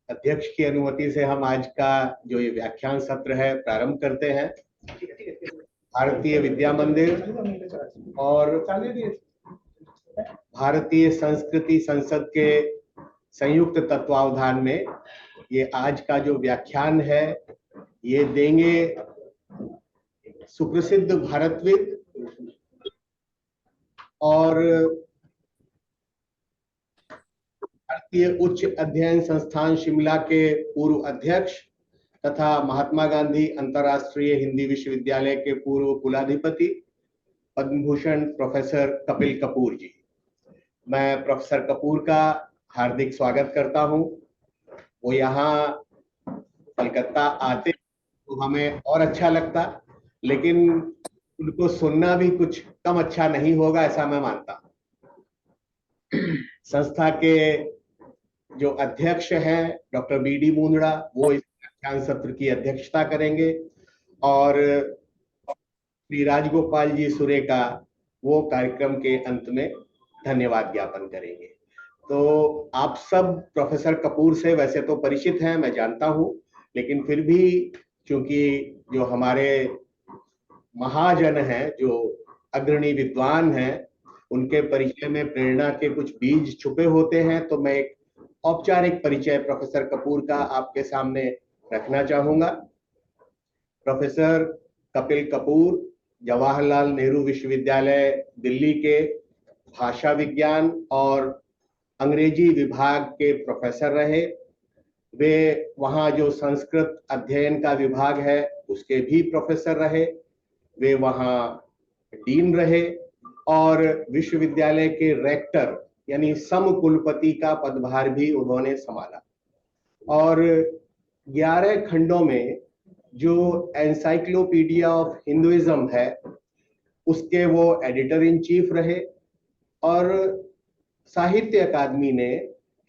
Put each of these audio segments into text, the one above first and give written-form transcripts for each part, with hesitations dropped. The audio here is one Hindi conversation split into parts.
अध्यक्ष की अनुमति से हम आज का जो ये व्याख्यान सत्र है प्रारंभ करते हैं। भारतीय विद्या मंदिर और भारतीय संस्कृति संसद के संयुक्त तत्वावधान में ये आज का जो व्याख्यान है ये देंगे सुप्रसिद्ध भारतविद और भारतीय उच्च अध्ययन संस्थान शिमला के पूर्व अध्यक्ष तथा महात्मा गांधी अंतर्राष्ट्रीय हिंदी विश्वविद्यालय के पूर्व कुलाधिपति पद्म भूषण प्रोफेसर कपिल कपूर जी। मैं प्रोफेसर कपूर का हार्दिक स्वागत करता हूं। वो यहाँ कलकत्ता आते तो हमें और अच्छा लगता, लेकिन उनको सुनना भी कुछ कम अच्छा नहीं होगा ऐसा मैं मानता हूं। संस्था के जो अध्यक्ष हैं डॉक्टर बीडी मुंदड़ा, वो इस व्याख्यान सत्र की अध्यक्षता करेंगे और श्री राजगोपाल जी सुरेका वो कार्यक्रम के अंत में धन्यवाद ज्ञापन करेंगे। तो आप सब प्रोफेसर कपूर से वैसे तो परिचित हैं, मैं जानता हूं, लेकिन फिर भी चूंकि जो हमारे महाजन हैं, जो अग्रणी विद्वान हैं, उनके परिचय में प्रेरणा के कुछ बीज छुपे होते हैं, तो मैं एक औपचारिक परिचय प्रोफेसर कपूर का आपके सामने रखना चाहूंगा। प्रोफेसर कपिल कपूर जवाहरलाल नेहरू विश्वविद्यालय दिल्ली के भाषा विज्ञान और अंग्रेजी विभाग के प्रोफेसर रहे। वे वहाँ जो संस्कृत अध्ययन का विभाग है उसके भी प्रोफेसर रहे। वे वहाँ डीन रहे और विश्वविद्यालय के रेक्टर यानी समकुलपति का पदभार भी उन्होंने संभाला और 11 खंडों में जो एनसाइक्लोपीडिया ऑफ हिंदुइज्म है उसके वो एडिटर इन चीफ रहे और साहित्य अकादमी ने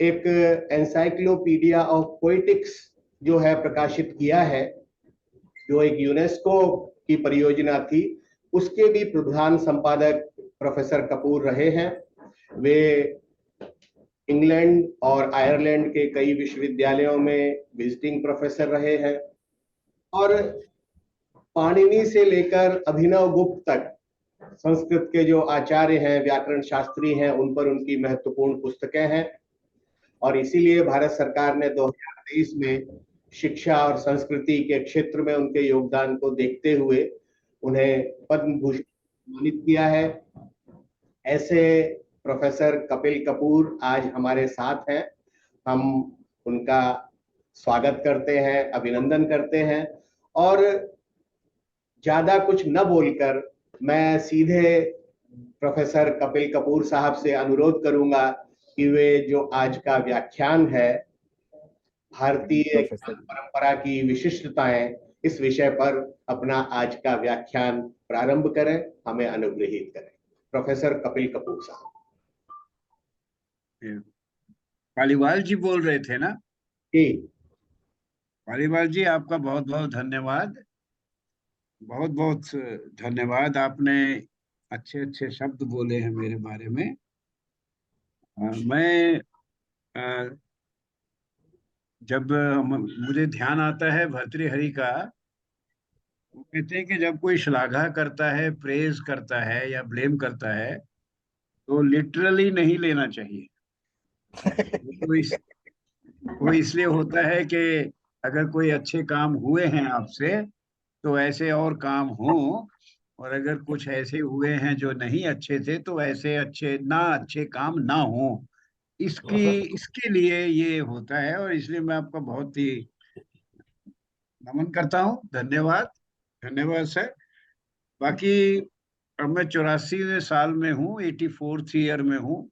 एक एनसाइक्लोपीडिया ऑफ पोएटिक्स जो है प्रकाशित किया है, जो एक यूनेस्को की परियोजना थी, उसके भी प्रधान संपादक प्रोफेसर कपूर रहे हैं। वे इंग्लैंड और आयरलैंड के कई विश्वविद्यालयों में विजिटिंग प्रोफेसर रहे हैं और पाणिनि से लेकर अभिनव गुप्त तक संस्कृत के जो आचार्य हैं, व्याकरण शास्त्री हैं, उन पर उनकी महत्वपूर्ण पुस्तकें हैं और इसीलिए भारत सरकार ने 2023 में शिक्षा और संस्कृति के क्षेत्र में उनके योगदान को देखते हुए उन्हें पद्म भूषण सम्मानित किया है। ऐसे प्रोफेसर कपिल कपूर आज हमारे साथ हैं। हम उनका स्वागत करते हैं, अभिनंदन करते हैं और ज्यादा कुछ न बोलकर मैं सीधे प्रोफेसर कपिल कपूर साहब से अनुरोध करूंगा कि वे जो आज का व्याख्यान है भारतीय परंपरा की विशिष्टताएं, इस विषय पर अपना आज का व्याख्यान प्रारंभ करें, हमें अनुग्रहित करें। प्रोफेसर कपिल कपूर साहब। पालीवाल जी बोल रहे थे ना? जी पालीवाल जी, आपका बहुत बहुत धन्यवाद। बहुत बहुत धन्यवाद। आपने अच्छे अच्छे शब्द बोले हैं मेरे बारे में। मैं जब मुझे ध्यान आता है भर्तृहरि का, वो कहते हैं कि जब कोई श्लाघा करता है, प्रेज करता है या ब्लेम करता है तो लिटरली नहीं लेना चाहिए। वो इसलिए होता है कि अगर कोई अच्छे काम हुए हैं आपसे तो ऐसे और काम हो, और अगर कुछ ऐसे हुए हैं जो नहीं अच्छे थे तो ऐसे अच्छे काम ना हो। इसके लिए ये होता है और इसलिए मैं आपका बहुत ही नमन करता हूँ। धन्यवाद, धन्यवाद सर। बाकी अब मैं 84वें साल में हूँ, 84th ईयर में हूँ,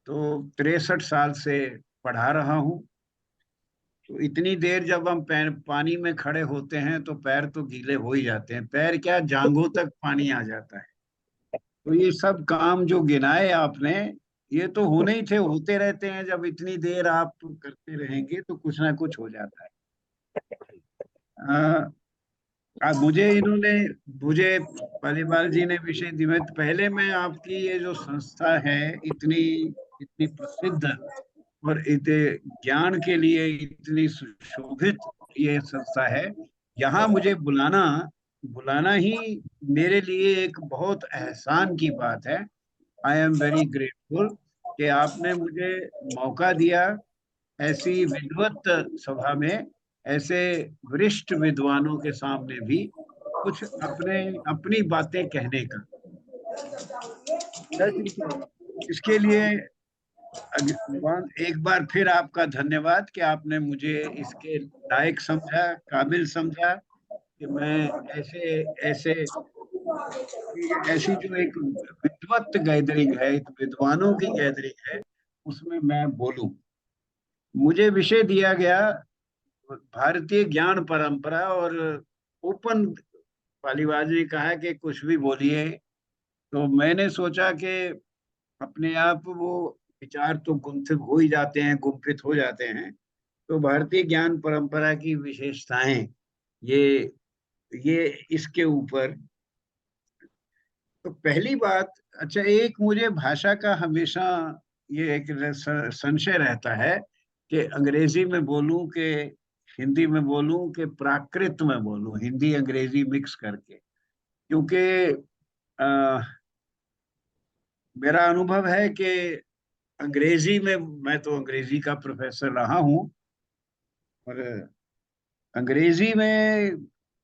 तो 63 साल से पढ़ा रहा हूँ। तो इतनी देर जब हम पानी में खड़े होते हैं तो पैर तो गीले हो ही जाते हैं, पैर क्या जांघों तक पानी आ जाता है। तो ये सब काम जो गिनाए आपने, ये तो होने ही थे, होते रहते हैं। जब इतनी देर आप करते रहेंगे तो कुछ ना कुछ हो जाता है। मुझे पालीवाल जी ने विषय दिए। पहले मैं आपकी ये जो संस्था है, इतनी इतनी प्रसिद्ध और ज्ञान के लिए इतनी सुशोभित ये संस्था है, यहाँ मुझे बुलाना बुलाना ही मेरे लिए एक बहुत एहसान की बात है। आई एम वेरी ग्रेटफुल कि आपने मुझे मौका दिया ऐसी विद्वत सभा में, ऐसे वरिष्ठ विद्वानों के सामने भी कुछ अपनी बातें कहने का। इसके लिए एक बार फिर आपका धन्यवाद कि आपने मुझे इसके लायक समझा, काबिल समझा कि मैं ऐसे ऐसे ऐसी जो एक विद्वत गैदरिंग है, एक विद्वानों की गैदरिंग है, उसमें मैं बोलूं। मुझे विषय दिया गया भारतीय ज्ञान परंपरा, और ओपन पालीवाल ने कहा कि कुछ भी बोलिए। तो मैंने सोचा कि अपने आप वो विचार तो गुंथित हो ही जाते हैं, गुम्फित हो जाते हैं। तो भारतीय ज्ञान परंपरा की विशेषताएं, ये ये इसके ऊपर। तो पहली बात, अच्छा, एक मुझे भाषा का हमेशा ये एक संशय रहता है कि अंग्रेजी में बोलूं कि हिंदी में बोलूं कि प्राकृत में बोलूं, हिंदी अंग्रेजी मिक्स करके। क्योंकि अ, मेरा अनुभव है कि अंग्रेजी में, मैं तो अंग्रेजी का प्रोफेसर रहा हूं, और अंग्रेजी में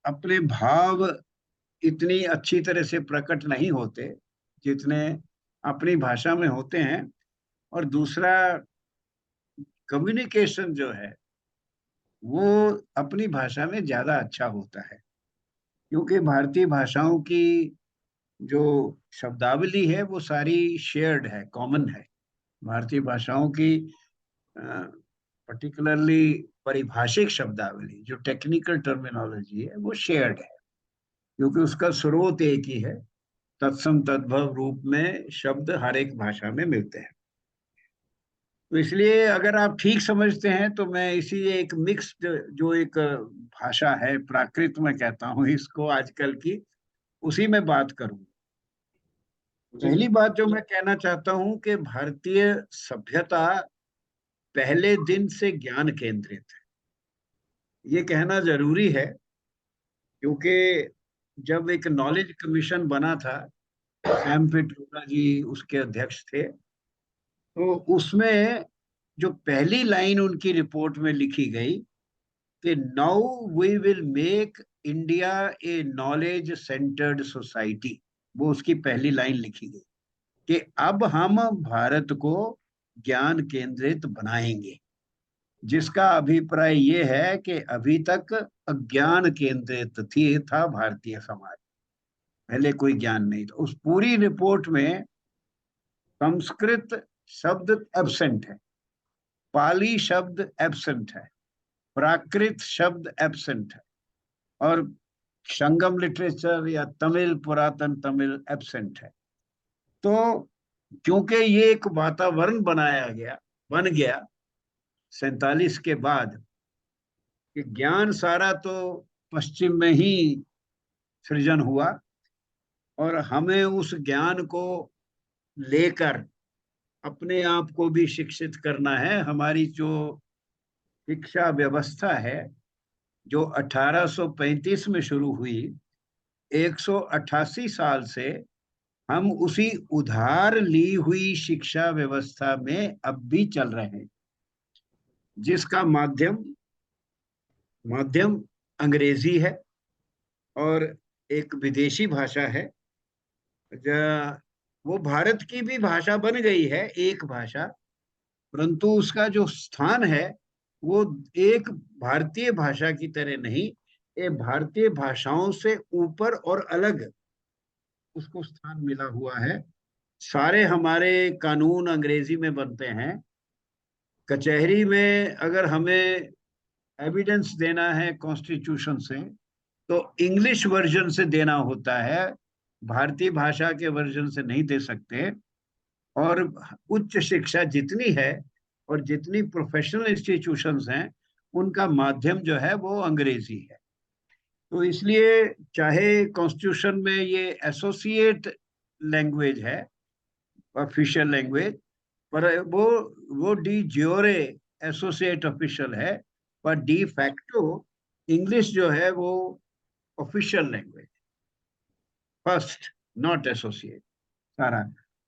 अपने भाव इतनी अच्छी तरह से प्रकट नहीं होते जितने अपनी भाषा में होते हैं। और दूसरा, कम्युनिकेशन जो है वो अपनी भाषा में ज्यादा अच्छा होता है, क्योंकि भारतीय भाषाओं की जो शब्दावली है वो सारी शेयर्ड है, कॉमन है। भारतीय भाषाओं की पर्टिकुलरली परिभाषिक शब्दावली, जो टेक्निकल टर्मिनोलॉजी है, वो शेयर्ड है, क्योंकि उसका स्रोत एक ही है। तत्सम तद्भव रूप में शब्द हर एक भाषा में मिलते हैं। तो इसलिए अगर आप ठीक समझते हैं तो मैं इसी एक मिक्स्ड जो एक भाषा है, प्राकृत में कहता हूँ इसको आजकल की, उसी में बात करूँ। जी पहली जी। बात जो मैं कहना चाहता हूँ कि भारतीय सभ्यता पहले दिन से ज्ञान केंद्रित है। ये कहना जरूरी है, क्योंकि जब एक नॉलेज कमीशन बना था, सैम पिट्रोडा जी उसके अध्यक्ष थे, तो उसमें जो पहली लाइन उनकी रिपोर्ट में लिखी गई कि now we will make India a knowledge centred society, वो उसकी पहली लाइन लिखी गई कि अब हम भारत को ज्ञान केंद्रित बनाएंगे। जिसका अभिप्राय ये है कि अभी तक अज्ञान केंद्रित था भारतीय समाज, पहले कोई ज्ञान नहीं था। उस पूरी रिपोर्ट में संस्कृत शब्द एब्सेंट है, पाली शब्द एब्सेंट है, प्राकृत शब्द एब्सेंट है, और संगम लिटरेचर या तमिल, पुरातन तमिल एब्सेंट है। तो क्योंकि ये एक वातावरण बन गया 47 के बाद, कि ज्ञान सारा तो पश्चिम में ही सृजन हुआ, और हमें उस ज्ञान को लेकर अपने आप को भी शिक्षित करना है। हमारी जो शिक्षा व्यवस्था है, जो 1835 में शुरू हुई, 188 साल से हम उसी उधार ली हुई शिक्षा व्यवस्था में अब भी चल रहे हैं, जिसका माध्यम अंग्रेजी है और एक विदेशी भाषा है। वो भारत की भी भाषा बन गई है, एक भाषा, परंतु उसका जो स्थान है वो एक भारतीय भाषा की तरह नहीं, ये भारतीय भाषाओं से ऊपर और अलग उसको स्थान मिला हुआ है। सारे हमारे कानून अंग्रेजी में बनते हैं। कचहरी में अगर हमें एविडेंस देना है कॉन्स्टिट्यूशन से, तो इंग्लिश वर्जन से देना होता है, भारतीय भाषा के वर्जन से नहीं दे सकते। और उच्च शिक्षा जितनी है और जितनी प्रोफेशनल इंस्टीट्यूशंस हैं, उनका माध्यम जो है वो अंग्रेजी है। तो इसलिए चाहे कॉन्स्टिट्यूशन में ये एसोसिएट लैंग्वेज है, ऑफिशियल लैंग्वेज, पर वो डी ज्योरे एसोसिएट ऑफिशियल है, पर डी फैक्टो इंग्लिश जो है वो official language, first, not associate सारा।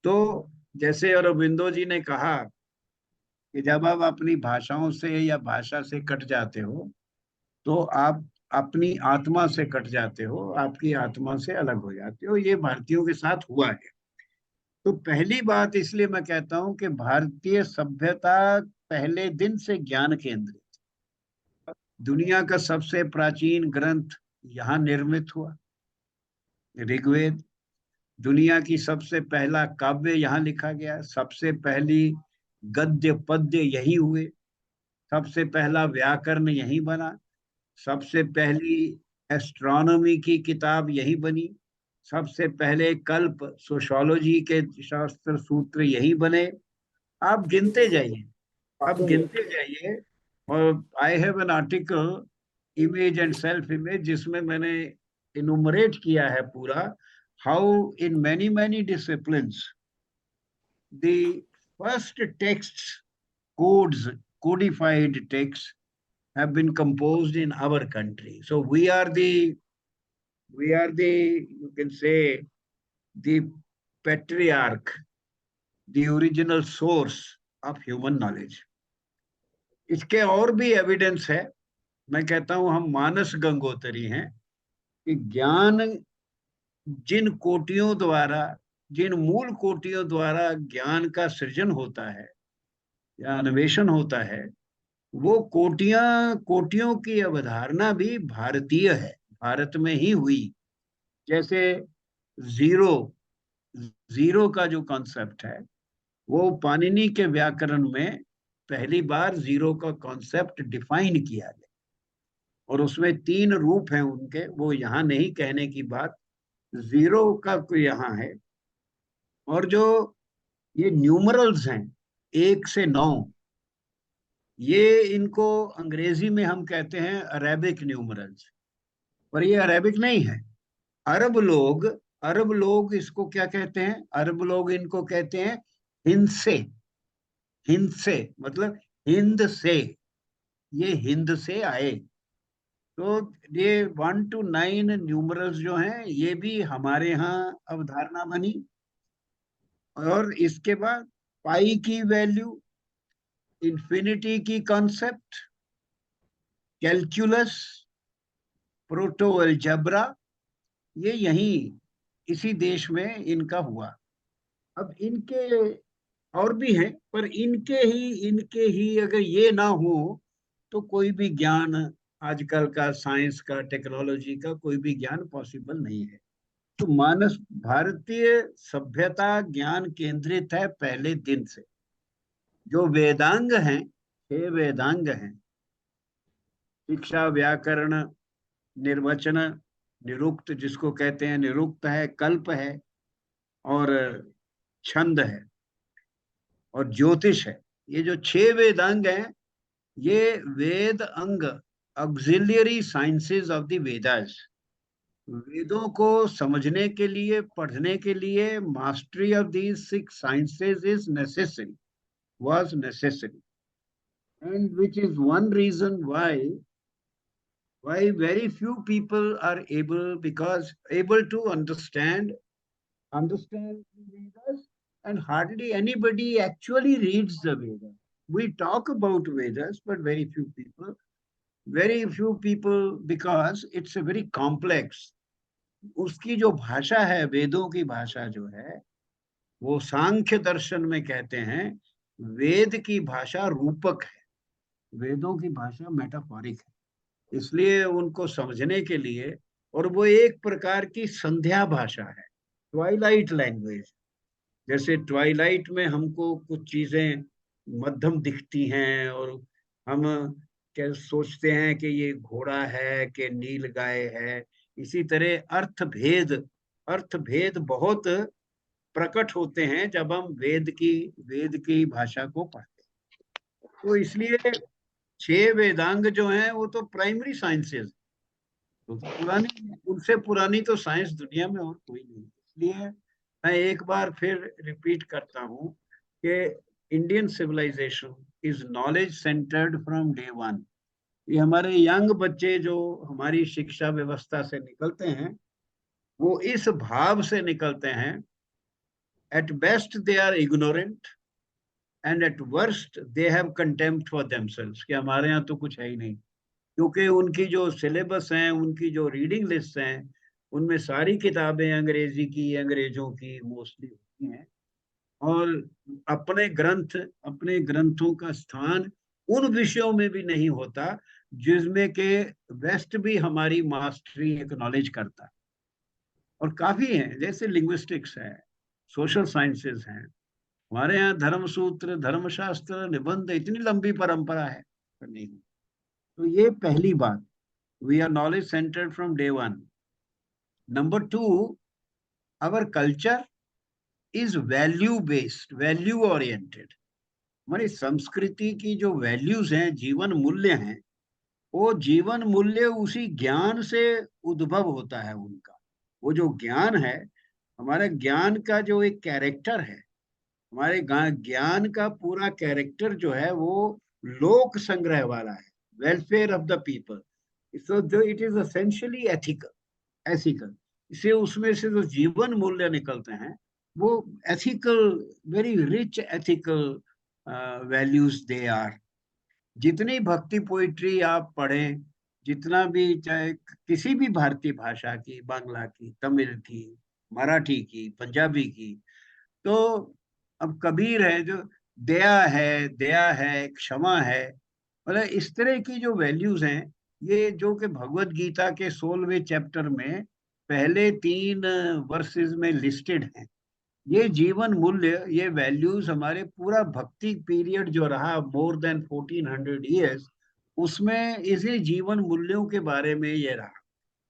तो जैसे अरबिंदो जी ने कहा कि जब आप अपनी भाषाओं से या भाषा से कट जाते हो तो आप अपनी आत्मा से कट जाते हो, आपकी आत्मा से अलग हो जाते हो। ये भारतीयों के साथ हुआ है। तो पहली बात इसलिए मैं कहता हूं कि भारतीय सभ्यता पहले दिन से ज्ञान केंद्रित, दुनिया का सबसे प्राचीन ग्रंथ यहाँ निर्मित हुआ, ऋग्वेद। दुनिया की सबसे पहला काव्य यहाँ लिखा गया, सबसे पहली गद्य पद्य यही हुए, सबसे पहला व्याकरण यही बना, सबसे पहली एस्ट्रोनॉमी की किताब यही बनी, सबसे पहले कल्प सोशोलॉजी के शास्त्र सूत्र यही बने। आप गिनते जाइए, अब गिनते जाइए। और I have an article, image and self image, जिसमें मैंने इनुमरेट किया है पूरा, how in many many disciplines the first texts, codes, codified texts have been composed in our country. So we are the, you can say, the patriarch, the original source of human knowledge. इसके और भी एविडेंस है। मैं कहता हूं हम मानस गंगोत्री हैं कि ज्ञान जिन कोटियों द्वारा, जिन मूल कोटियों द्वारा ज्ञान का सृजन होता है या अन्वेषण होता है, वो कोटियां कोटियों की अवधारणा भी भारतीय है, भारत में ही हुई। जैसे जीरो, जीरो का जो कॉन्सेप्ट है वो पाणिनि के व्याकरण में पहली बार जीरो का कॉन्सेप्ट डिफाइन किया गया, और उसमें 3 रूप हैं उनके, वो यहाँ नहीं कहने की बात, जीरो का यहाँ है। और जो ये न्यूमरल्स हैं 1 से 9, ये इनको अंग्रेजी में हम कहते हैं अरेबिक न्यूमरल्स, पर ये अरेबिक नहीं है। अरब लोग, अरब लोग इसको क्या कहते हैं, अरब लोग इनको कहते हैं हिंद से। हिंद से मतलब हिंद से, ये हिंद से आए। तो ये 1 to 9 न्यूमरल्स जो हैं ये भी हमारे यहाँ अवधारणा बनी। और इसके बाद पाई की वैल्यू, इंफिनिटी की कॉन्सेप्ट, कैलकुलस, प्रोटो अलजेब्रा, ये यहीं इसी देश में इनका हुआ। अब इनके और भी हैं, पर इनके ही अगर ये ना हो तो कोई भी ज्ञान आजकल का, साइंस का, टेक्नोलॉजी का कोई भी ज्ञान पॉसिबल नहीं है। तो मानस भारतीय सभ्यता ज्ञान केंद्रित है पहले दिन से। जो वेदांग हैं, 6 वेदांग हैं, शिक्षा, व्याकरण, निर्वचन, निरुक्त जिसको कहते हैं, निरुक्त है, कल्प है, और छंद है, और ज्योतिष है। ये जो 6 वेदांग हैं ये वेद अंग, auxiliary sciences of the Vedas. वेदों को समझने के लिए, पढ़ने के लिए mastery of these 6 sciences is necessary, was necessary, and which is one reason why very few people are able to understand the Vedas, and hardly anybody actually reads the Vedas. We talk about Vedas, but very few people, because it's a very complex. उसकी जो भाषा है, वेदों की भाषा जो है, वो सांख्य दर्शन में कहते हैं वेद की भाषा रूपक है, वेदों की भाषा मेटाफोरिक है। इसलिए उनको समझने के लिए, और वो एक प्रकार की संध्या भाषा है, ट्वाइलाइट लैंग्वेज। जैसे ट्वाइलाइट में हमको कुछ चीजें मध्यम दिखती हैं, और हम क्या सोचते हैं कि ये घोड़ा है कि नील गाय है। इसी तरह अर्थ भेद बहुत प्रकट होते हैं जब हम वेद की भाषा को पढ़ते हैं। तो इसलिए 6 वेदांग जो हैं वो तो प्राइमरी साइंसेज, तो पुरानी, उनसे पुरानी तो साइंस दुनिया में और कोई नहीं। इसलिए मैं एक बार फिर रिपीट करता हूँ कि Indian civilisation is knowledge centred from day one. ये हमारे यंग बच्चे जो हमारी शिक्षा व्यवस्था से निकलते हैं, वो इस भाव से निकलते हैं, at best they are ignorant and at worst they have contempt for themselves, कि हमारे यहाँ तो कुछ है ही नहीं। क्योंकि उनकी जो सिलेबस हैं, उनकी जो रीडिंग लिस्ट हैं, उनमें सारी किताबें अंग्रेजी की, अंग्रेजों की मोस्टली होती हैं। और अपने ग्रंथों का स्थान उन विषयों में भी नहीं होता जिसमें के वेस्ट भी हमारी मास्टरी एक्नॉलेज करता। और काफी है, जैसे लिंग्विस्टिक्स है, सोशल साइंसेस हैं, हमारे यहाँ धर्मसूत्र, धर्मशास्त्र, निबंध, इतनी लंबी परंपरा है, पर नहीं। तो ये पहली बात, we are knowledge centred from day one. Number two, our culture is value based, value oriented. हमारी संस्कृति की जो वैल्यूज हैं, जीवन मूल्य हैं, वो जीवन मूल्य उसी ज्ञान से उद्भव होता है उनका। वो जो ज्ञान है, हमारे ज्ञान का जो एक कैरेक्टर है, हमारे ज्ञान का पूरा कैरेक्टर जो है वो लोक संग्रह वाला है, welfare of the people. So जो it is essentially ethical, ethical. इसे उसमें से जो जीवन मूल्य निकलते हैं वो ethical, very rich ethical values they are. जितनी भक्ति पोइट्री आप पढ़ें, जितना भी, चाहे किसी भी भारतीय भाषा की, बांग्ला की, तमिल की, मराठी की, पंजाबी की, तो अब कबीर है जो दया है, क्षमा है, मतलब इस तरह की जो वैल्यूज हैं, ये जो कि भगवत गीता के 16वें चैप्टर में पहले 3 वर्सेस में लिस्टेड हैं। ये जीवन मूल्य, ये वैल्यूज हमारे पूरा भक्ति पीरियड जो रहा मोर देन 1400 ईयर्स, उसमें इसी जीवन मूल्यों के बारे में ये रहा।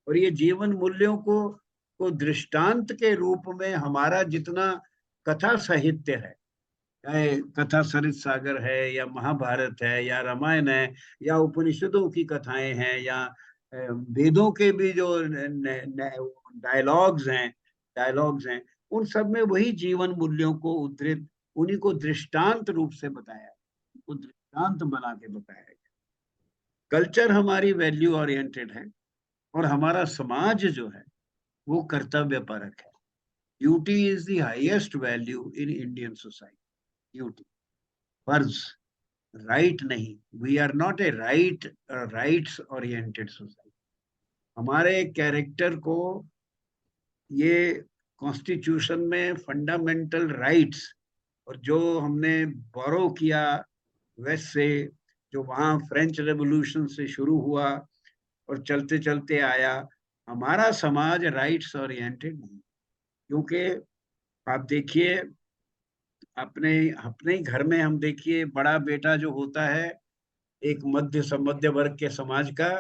और ये जीवन मूल्यों को दृष्टांत के रूप में हमारा जितना कथा साहित्य है, चाहे कथा सरित सागर है, या महाभारत है, या रामायण है, या उपनिषदों की कथाएं हैं, या वेदों के भी जो डायलॉग्स हैं, उन सब में वही जीवन मूल्यों को उद्धृत, उन्हीं को दृष्टांत रूप से बताया, उनको दृष्टांत बना के बताया गया। कल्चर हमारी वैल्यू ओरिएंटेड है, और हमारा समाज जो है वो कर्तव्य परक है। Duty is the highest value in Indian society. Duty, फर्ज, राइट नहीं। We are not a rights oriented society. हमारे कैरेक्टर को ये कॉन्स्टिट्यूशन में फंडामेंटल राइट्स, और जो हमने बोरो किया वेस्ट से, जो वहाँ फ्रेंच रेवोल्यूशन से शुरू हुआ और चलते चलते आया, हमारा समाज राइट्स ओरिएंटेड नहीं। क्योंकि आप देखिए, अपने अपने ही घर में हम देखिए, बड़ा बेटा जो होता है एक मध्य वर्ग के समाज का,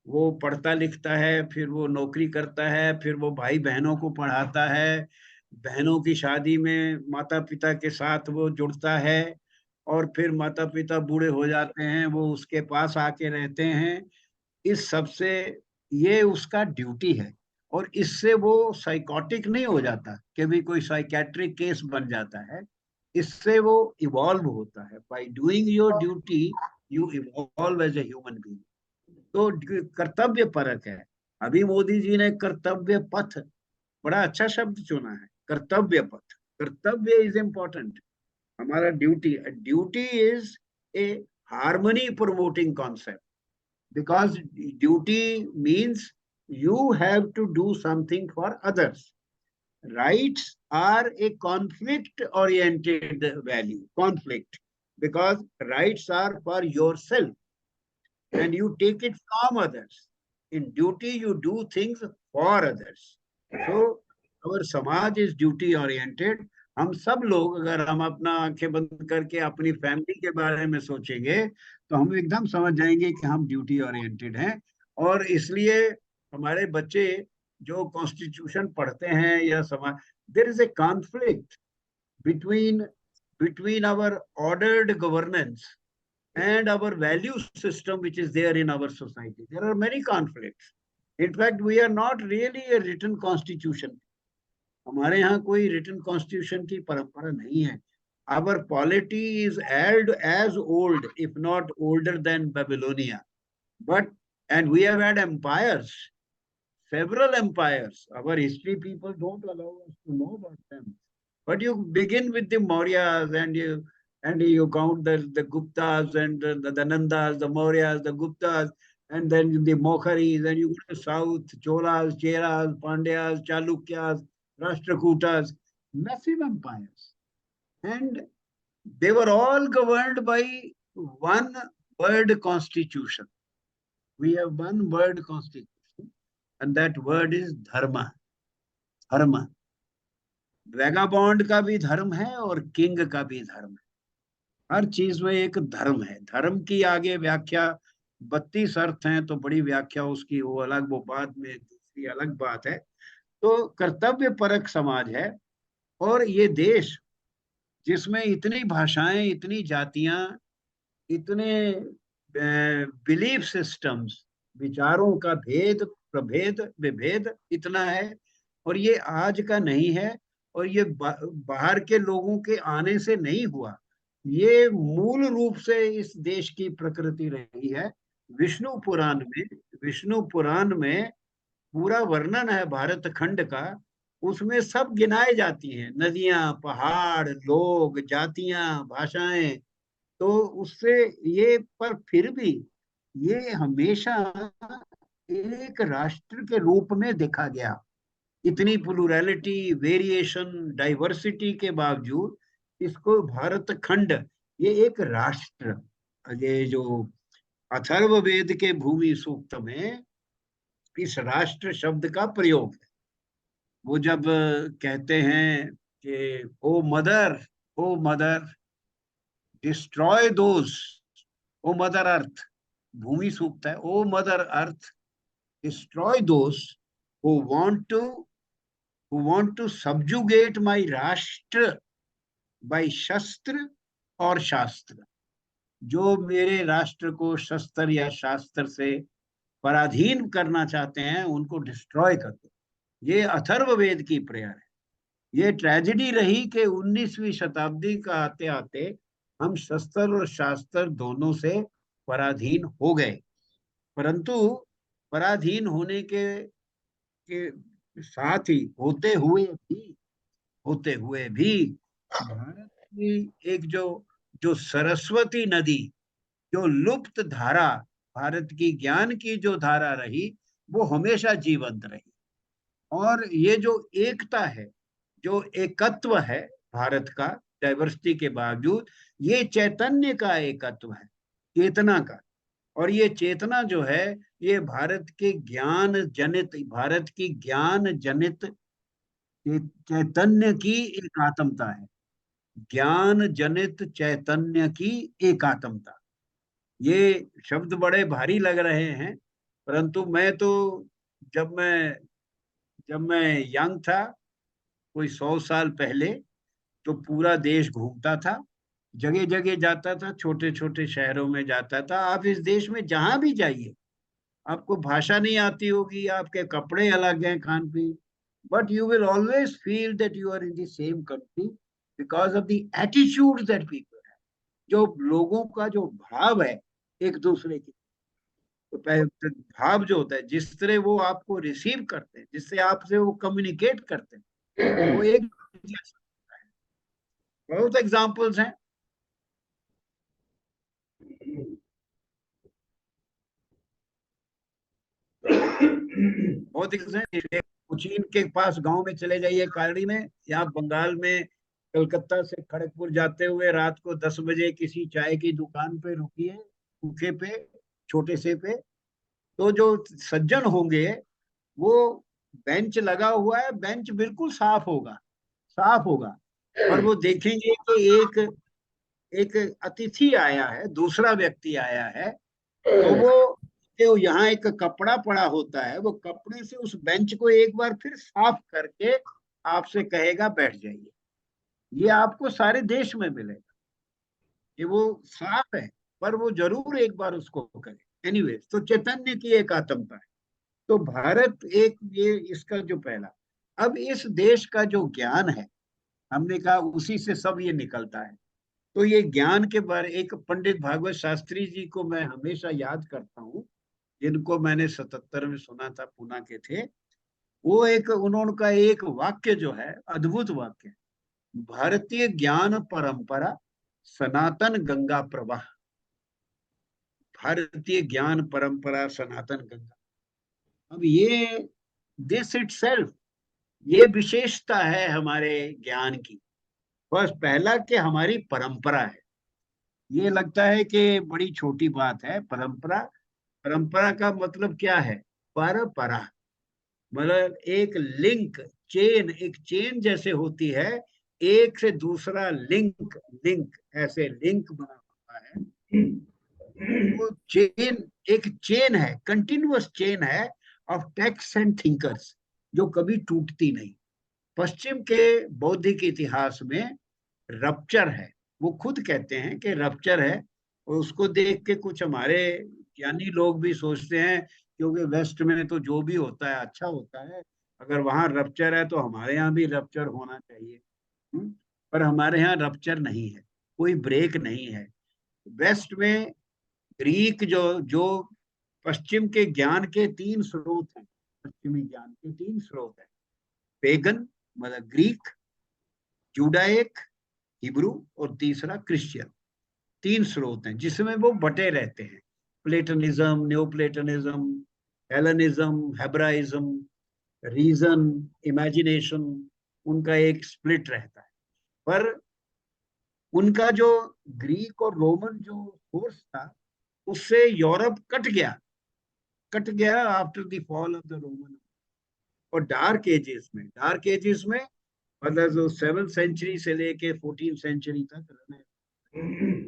वो पढ़ता लिखता है, फिर वो नौकरी करता है, फिर वो भाई बहनों को पढ़ाता है, बहनों की शादी में माता पिता के साथ वो जुड़ता है, और फिर माता पिता बूढ़े हो जाते हैं, वो उसके पास आके रहते हैं। इस सब से ये उसका ड्यूटी है। और इससे वो साइकोटिक नहीं हो जाता कि भी कोई साइकेट्रिक केस बन जाता है। इससे वो इवॉल्व होता है। By doing your duty you evolve as a human being. तो कर्तव्य परक है। अभी मोदी जी ने कर्तव्य पथ, बड़ा अच्छा शब्द चुना है, कर्तव्य पथ। कर्तव्य इज इम्पोर्टेंट। हमारा duty is a harmony promoting concept, because duty means you have to do something for others. Rights are a conflict oriented value, conflict, because rights are for yourself and you take it from others. In duty you do things for others. So our samaj is duty oriented. हम सब लोग अगर हम अपना आंखें बंद करके अपनी फैमिली के बारे में सोचेंगे, तो हम एकदम समझ जाएंगे कि हम ड्यूटी ओरिएंटेड हैं। और इसलिए हमारे बच्चे जो कॉन्स्टिट्यूशन पढ़ते हैं या समाज, there is a conflict between between our ordered governance and our value system which is there in our society. There are many conflicts. In fact we are not really a written constitution. हमारे यहाँ कोई रिटन कॉन्स्टिट्यूशन की परंपरा नहीं है। Our polity is as old if not older than Babylonia, but and we have had empires, several empires. Our history people don't allow us to know about them. But you begin with the Mauryas, and you count the Guptas and the Nandas, the Mauryas, the Guptas, and then the Mokharis, and you go to south, Cholas, Cheras, Pandyas, Chalukyas, Rashtrakutas, massive empires. And they were all governed by one word constitution. We have one word constitution, and that word is dharma. धर्म, वेगाबॉन्ड का भी धर्म है और किंग का भी धर्म है। हर चीज में एक धर्म है। धर्म की आगे व्याख्या 32 अर्थ हैं, तो बड़ी व्याख्या उसकी वो अलग, वो बाद में दूसरी अलग बात है। तो कर्तव्य परक समाज है। और ये देश जिसमें इतनी भाषाएं, इतनी जातियां, इतने बिलीफ सिस्टम्स, विचारों का भेद, प्रभेद, विभेद इतना है, और ये आज का नहीं है, और ये बाहर के लोगों के आने से नहीं हुआ। ये मूल रूप से इस देश की प्रकृति रही है। विष्णु पुराण में पूरा वर्णन है भारत खंड का। उसमें सब गिनाए जाती हैं, नदियां, पहाड़, लोग, जातियां, भाषाएं। तो उससे ये, पर फिर भी ये हमेशा एक राष्ट्र के रूप में देखा गया। इतनी प्लुरैलिटी, वेरिएशन, डाइवर्सिटी के बावजूद इसको भारत खंड, ये एक राष्ट्र, ये जो अथर्ववेद के भूमि सूक्त में इस राष्ट्र शब्द का प्रयोग है। वो जब कहते हैं कि O mother destroy those, O mother earth, भूमि सूक्त है, O mother earth destroy those who want to subjugate my राष्ट्र by शस्त्र और शास्त्र। जो मेरे राष्ट्र को शस्त्र या शास्त्र से पराधीन करना चाहते हैं, उनको डिस्ट्रॉय कर दो। ये अथर्ववेद की प्रेयर है। ये ट्रेजेडी रही कि 19वीं शताब्दी का आते आते हम शस्त्र और शास्त्र दोनों से पराधीन हो गए। परंतु पराधीन होने के साथ ही, होते हुए भी भारत की एक जो सरस्वती नदी, जो लुप्त धारा, भारत की ज्ञान की जो धारा रही, वो हमेशा जीवंत रही। और ये जो एकता है, जो एकत्व है भारत का, डाइवर्सिटी के बावजूद, ये चैतन्य का एकत्व है, चेतना का। और ये चेतना जो है, ये भारत की ज्ञान जनित चैतन्य की एकात्मता है। ज्ञान जनित चैतन्य की एकात्मता। ये शब्द बड़े भारी लग रहे हैं, परंतु मैं तो जब मैं यंग था, कोई 100 साल पहले, तो पूरा देश घूमता था, जगह जगह जाता था, छोटे छोटे शहरों में जाता था। आप इस देश में जहां भी जाइए, आपको भाषा नहीं आती होगी, आपके कपड़े अलग हैं, खान पीन, but you will always feel that you are in the same country because of the attitude that people है। जो लोगों का जो भाव है एक दूसरे की, तो भाव जो होता है, जिस तरह वो आपको रिसीव करते हैं, जिससे आपसे वो कम्युनिकेट करते हैं, वो एक जैसा होता है। बहुत एग्जाम्पल्स हैं। बहुत कोचीन के पास गांव में चले जाइए, कारड़ी में, या बंगाल में कलकत्ता से खड़गपुर जाते हुए रात को 10 बजे किसी चाय की दुकान पे रुकिए, सूखे पे, छोटे से पे, तो जो सज्जन होंगे, वो बेंच लगा हुआ है, बेंच बिल्कुल साफ होगा, और वो देखेंगे कि एक अतिथि आया है, दूसरा व्यक्ति आया है, तो वो यहाँ एक कपड़ा पड़ा होता है, वो कपड़े से उस बेंच को एक बार फिर साफ करके आपसे कहेगा बैठ जाइए। ये आपको सारे देश में मिलेगा कि वो साफ है, पर वो जरूर एक बार उसको करे। एनीवेज, तो चैतन्य की एक आत्मता है। तो भारत एक ये इसका जो पहला, अब इस देश का जो ज्ञान है, हमने कहा उसी से सब ये निकलता है। तो ये ज्ञान के बारे, एक पंडित भागवत शास्त्री जी को मैं हमेशा याद करता हूँ, जिनको मैंने 77 में सुना था, पुणे के थे। वो एक उन्होंने का एक वाक्य जो है अद्भुत वाक्य, भारतीय ज्ञान परंपरा सनातन गंगा प्रवाह। भारतीय ज्ञान परंपरा सनातन गंगा। अब ये दिस इटसेल्फ, ये विशेषता है हमारे ज्ञान की। बस पहला कि हमारी परंपरा है। ये लगता है कि बड़ी छोटी बात है परंपरा। परंपरा का मतलब क्या है? परपरा, मतलब एक लिंक, चेन, एक चेन जैसे होती है, एक से दूसरा लिंक, लिंक ऐसे लिंक बना हुआ है। वो चेन एक चेन है, कंटिन्यूअस चेन है ऑफ टेक्स्ट एंड थिंकर्स, जो कभी टूटती नहीं। पश्चिम के बौद्धिक इतिहास में रप्चर है, वो खुद कहते हैं कि रप्चर है। और उसको देख के कुछ हमारे ज्ञानी लोग भी सोचते हैं, क्योंकि वेस्ट में तो जो भी होता है अच्छा होता है, अगर वहां रप्चर है तो हमारे यहाँ भी रप्चर होना चाहिए। पर हमारे यहाँ रप्चर नहीं है, कोई ब्रेक नहीं है। वेस्ट में ग्रीक जो जो पश्चिम के ज्ञान के तीन स्रोत हैं, पश्चिमी ज्ञान के तीन स्रोत हैं, पेगन मतलब ग्रीक, जूडाइक हिब्रू, और तीसरा क्रिश्चियन। तीन स्रोत हैं जिसमें वो बटे रहते हैं, Platonism, neo Platonism, Hellenism, Hebraism, reason, imagination, उनका एक स्प्लिट रहता है। पर उनका जो ग्रीक और रोमन जो फोर्स था, उससे यूरोप कट गया after the fall of the Roman. और डार्क एजेस में मतलब जो 7th सेंचुरी से लेके 14th सेंचुरी तक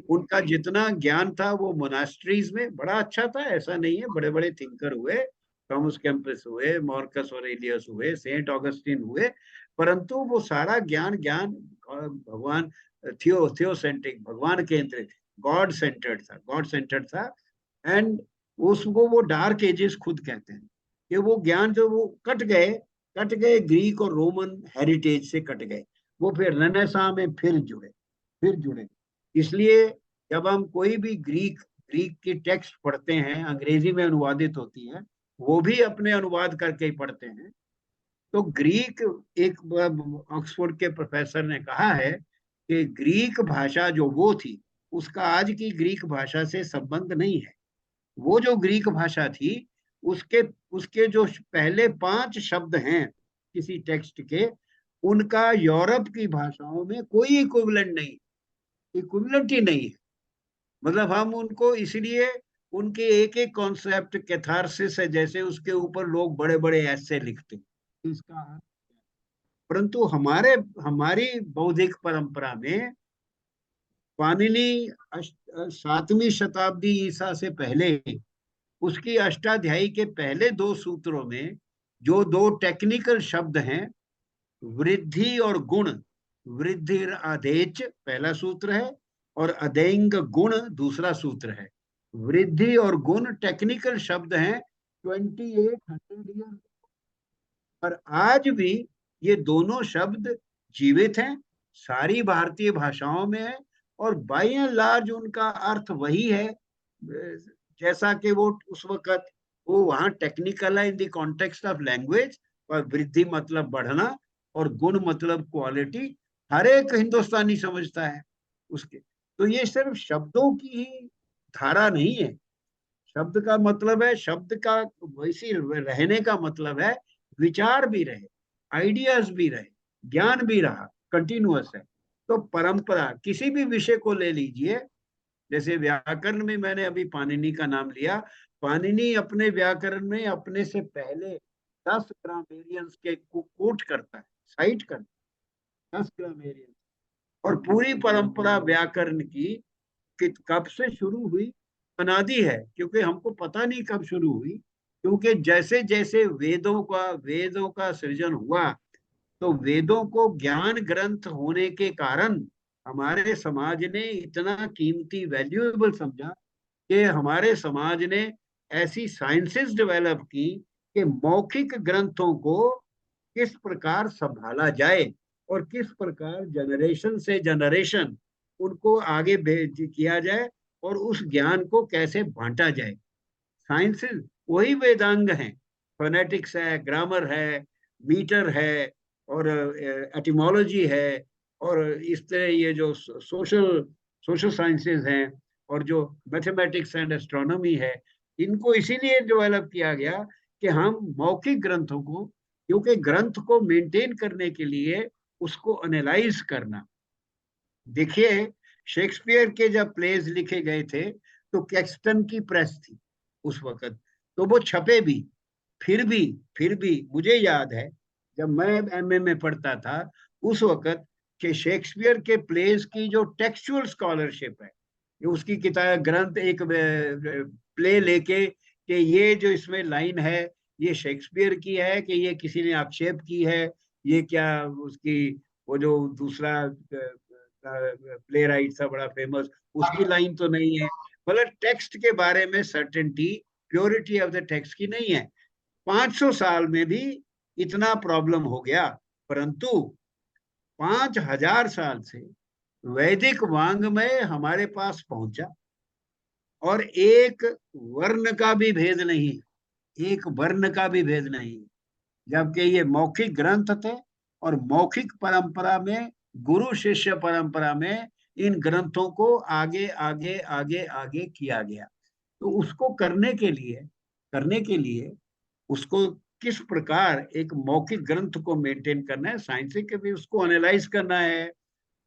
उनका जितना ज्ञान था वो मोनास्ट्रीज में बड़ा अच्छा था, ऐसा नहीं है। बड़े बड़े थिंकर हुए, थॉमस कैम्पस हुए, मार्कस ऑरेलियस हुए, सेंट ऑगस्टिन हुए, परंतु वो सारा ज्ञान ज्ञान भगवान थियोसेंट्रिक, भगवान केंद्रित, गॉड सेंटर्ड था। एंड उसको वो डार्क एजेस खुद कहते हैं, कि वो ज्ञान जो वो कट गए ग्रीक और रोमन हेरिटेज से कट गए। वो फिर रेनेसां में फिर जुड़े। इसलिए जब हम कोई भी ग्रीक ग्रीक की टेक्स्ट पढ़ते हैं, अंग्रेजी में अनुवादित होती है, वो भी अपने अनुवाद करके ही पढ़ते हैं। तो ग्रीक, एक ऑक्सफोर्ड के प्रोफेसर ने कहा है कि ग्रीक भाषा जो वो थी, उसका आज की ग्रीक भाषा से संबंध नहीं है। वो जो ग्रीक भाषा थी, उसके उसके जो पहले 5 शब्द हैं किसी टेक्स्ट के, उनका यूरोप की भाषाओं में कोई इक्विवेलेंट ही नहीं है। मतलब हम उनको इसलिए, उनके एक एक कॉन्सेप्ट कैथारसिस है, जैसे उसके ऊपर लोग बड़े बड़े ऐसे लिखते हैं इसका। परंतु हमारी बौद्धिक परंपरा में पाणिनि 7वीं शताब्दी ईसा से पहले, उसकी अष्टाध्यायी के पहले 2 सूत्रों में जो 2 टेक्निकल शब्द हैं, वृद्धि और गुण, वृद्धि आदेच पहला सूत्र है, और अदेंग गुण दूसरा सूत्र है। वृद्धि और गुण टेक्निकल शब्द हैं 2800 ईयर, और आज भी ये दोनों शब्द जीवित हैं, सारी भारतीय भाषाओं में है, और बाय एंड लार्ज उनका अर्थ वही है जैसा कि वो उस वक्त, वो वहां टेक्निकल है in the context of language. और वृद्धि मतलब बढ़ना, और गुण मतलब क्वालिटी, हर एक हिंदुस्तानी समझता है उसके। तो ये सिर्फ शब्दों की ही धारा नहीं है। शब्द का मतलब है, शब्द का वैसी रहने का मतलब है विचार भी रहे, आइडियाज भी रहे, ज्ञान भी रहा, कंटिन्यूअस है। तो परंपरा किसी भी विषय को ले लीजिए, जैसे व्याकरण में मैंने अभी पाणिनि का नाम लिया। पाणिनि अपने व्याकरण में अपने से पहले 10 ग्रामेरियंस के को कोट करता है, साइट करता है, 10 ग्रामेरियंस। और पूरी परंपरा व्याकरण की कि कब से शुरू हुई, अनादि है, क्योंकि हमको पता नहीं कब शुरू हुई। क्योंकि जैसे जैसे वेदों का सृजन हुआ, तो वेदों को ज्ञान ग्रंथ होने के कारण हमारे समाज ने इतना कीमती, वैल्यूएबल समझा, कि हमारे समाज ने ऐसी साइंसेस डेवलप की कि मौखिक ग्रंथों को किस प्रकार संभाला जाए और किस प्रकार जनरेशन से जनरेशन उनको आगे किया जाए और उस ज्ञान को कैसे बांटा जाए। साइंसेस वही वेदांग हैं, फोनेटिक्स है, ग्रामर है, मीटर है, और एटिमोलॉजी है, और इस तरह ये जो सोशल सोशल साइंसेस हैं, और जो मैथमेटिक्स एंड एस्ट्रोनॉमी है, इनको इसीलिए डेवलप किया गया कि हम मौखिक ग्रंथों को, क्योंकि ग्रंथ को मेंटेन करने के लिए उसको एनालाइज करना। देखिए, शेक्सपियर के जब प्लेज लिखे गए थे तो कैक्सटन की प्रेस थी उस वक्त, तो वो छपे भी। फिर भी मुझे याद है जब मैं एमए में पढ़ता था उस वक्त के शेक्सपियर के प्लेस की जो टेक्सचुअल स्कॉलरशिप है, ये उसकी किताब ग्रंथ एक प्ले लेके कि ये जो इसमें लाइन है ये शेक्सपियर की है कि ये किसी ने आक्षेप की है, ये क्या उसकी वो जो दूसरा प्ले राइट था बड़ा फेमस, उसकी लाइन तो नहीं है। मतलब टेक्स्ट के बारे में certainty, purity of the text की नहीं है। 500 साल में भी इतना प्रॉब्लम हो गया, परंतु 5000 साल से वैदिक वांग्मय हमारे पास पहुंचा और एक वर्ण का भी भेद नहीं, एक वर्ण का भी भेद नहीं, जबकि ये मौखिक ग्रंथ थे। और मौखिक परंपरा में, गुरु शिष्य परंपरा में इन ग्रंथों को आगे आगे आगे आगे किया गया। तो उसको करने के लिए उसको किस प्रकार एक मौखिक ग्रंथ को मेंटेन करना है, साइंटिफिक भी उसको एनालाइज करना है,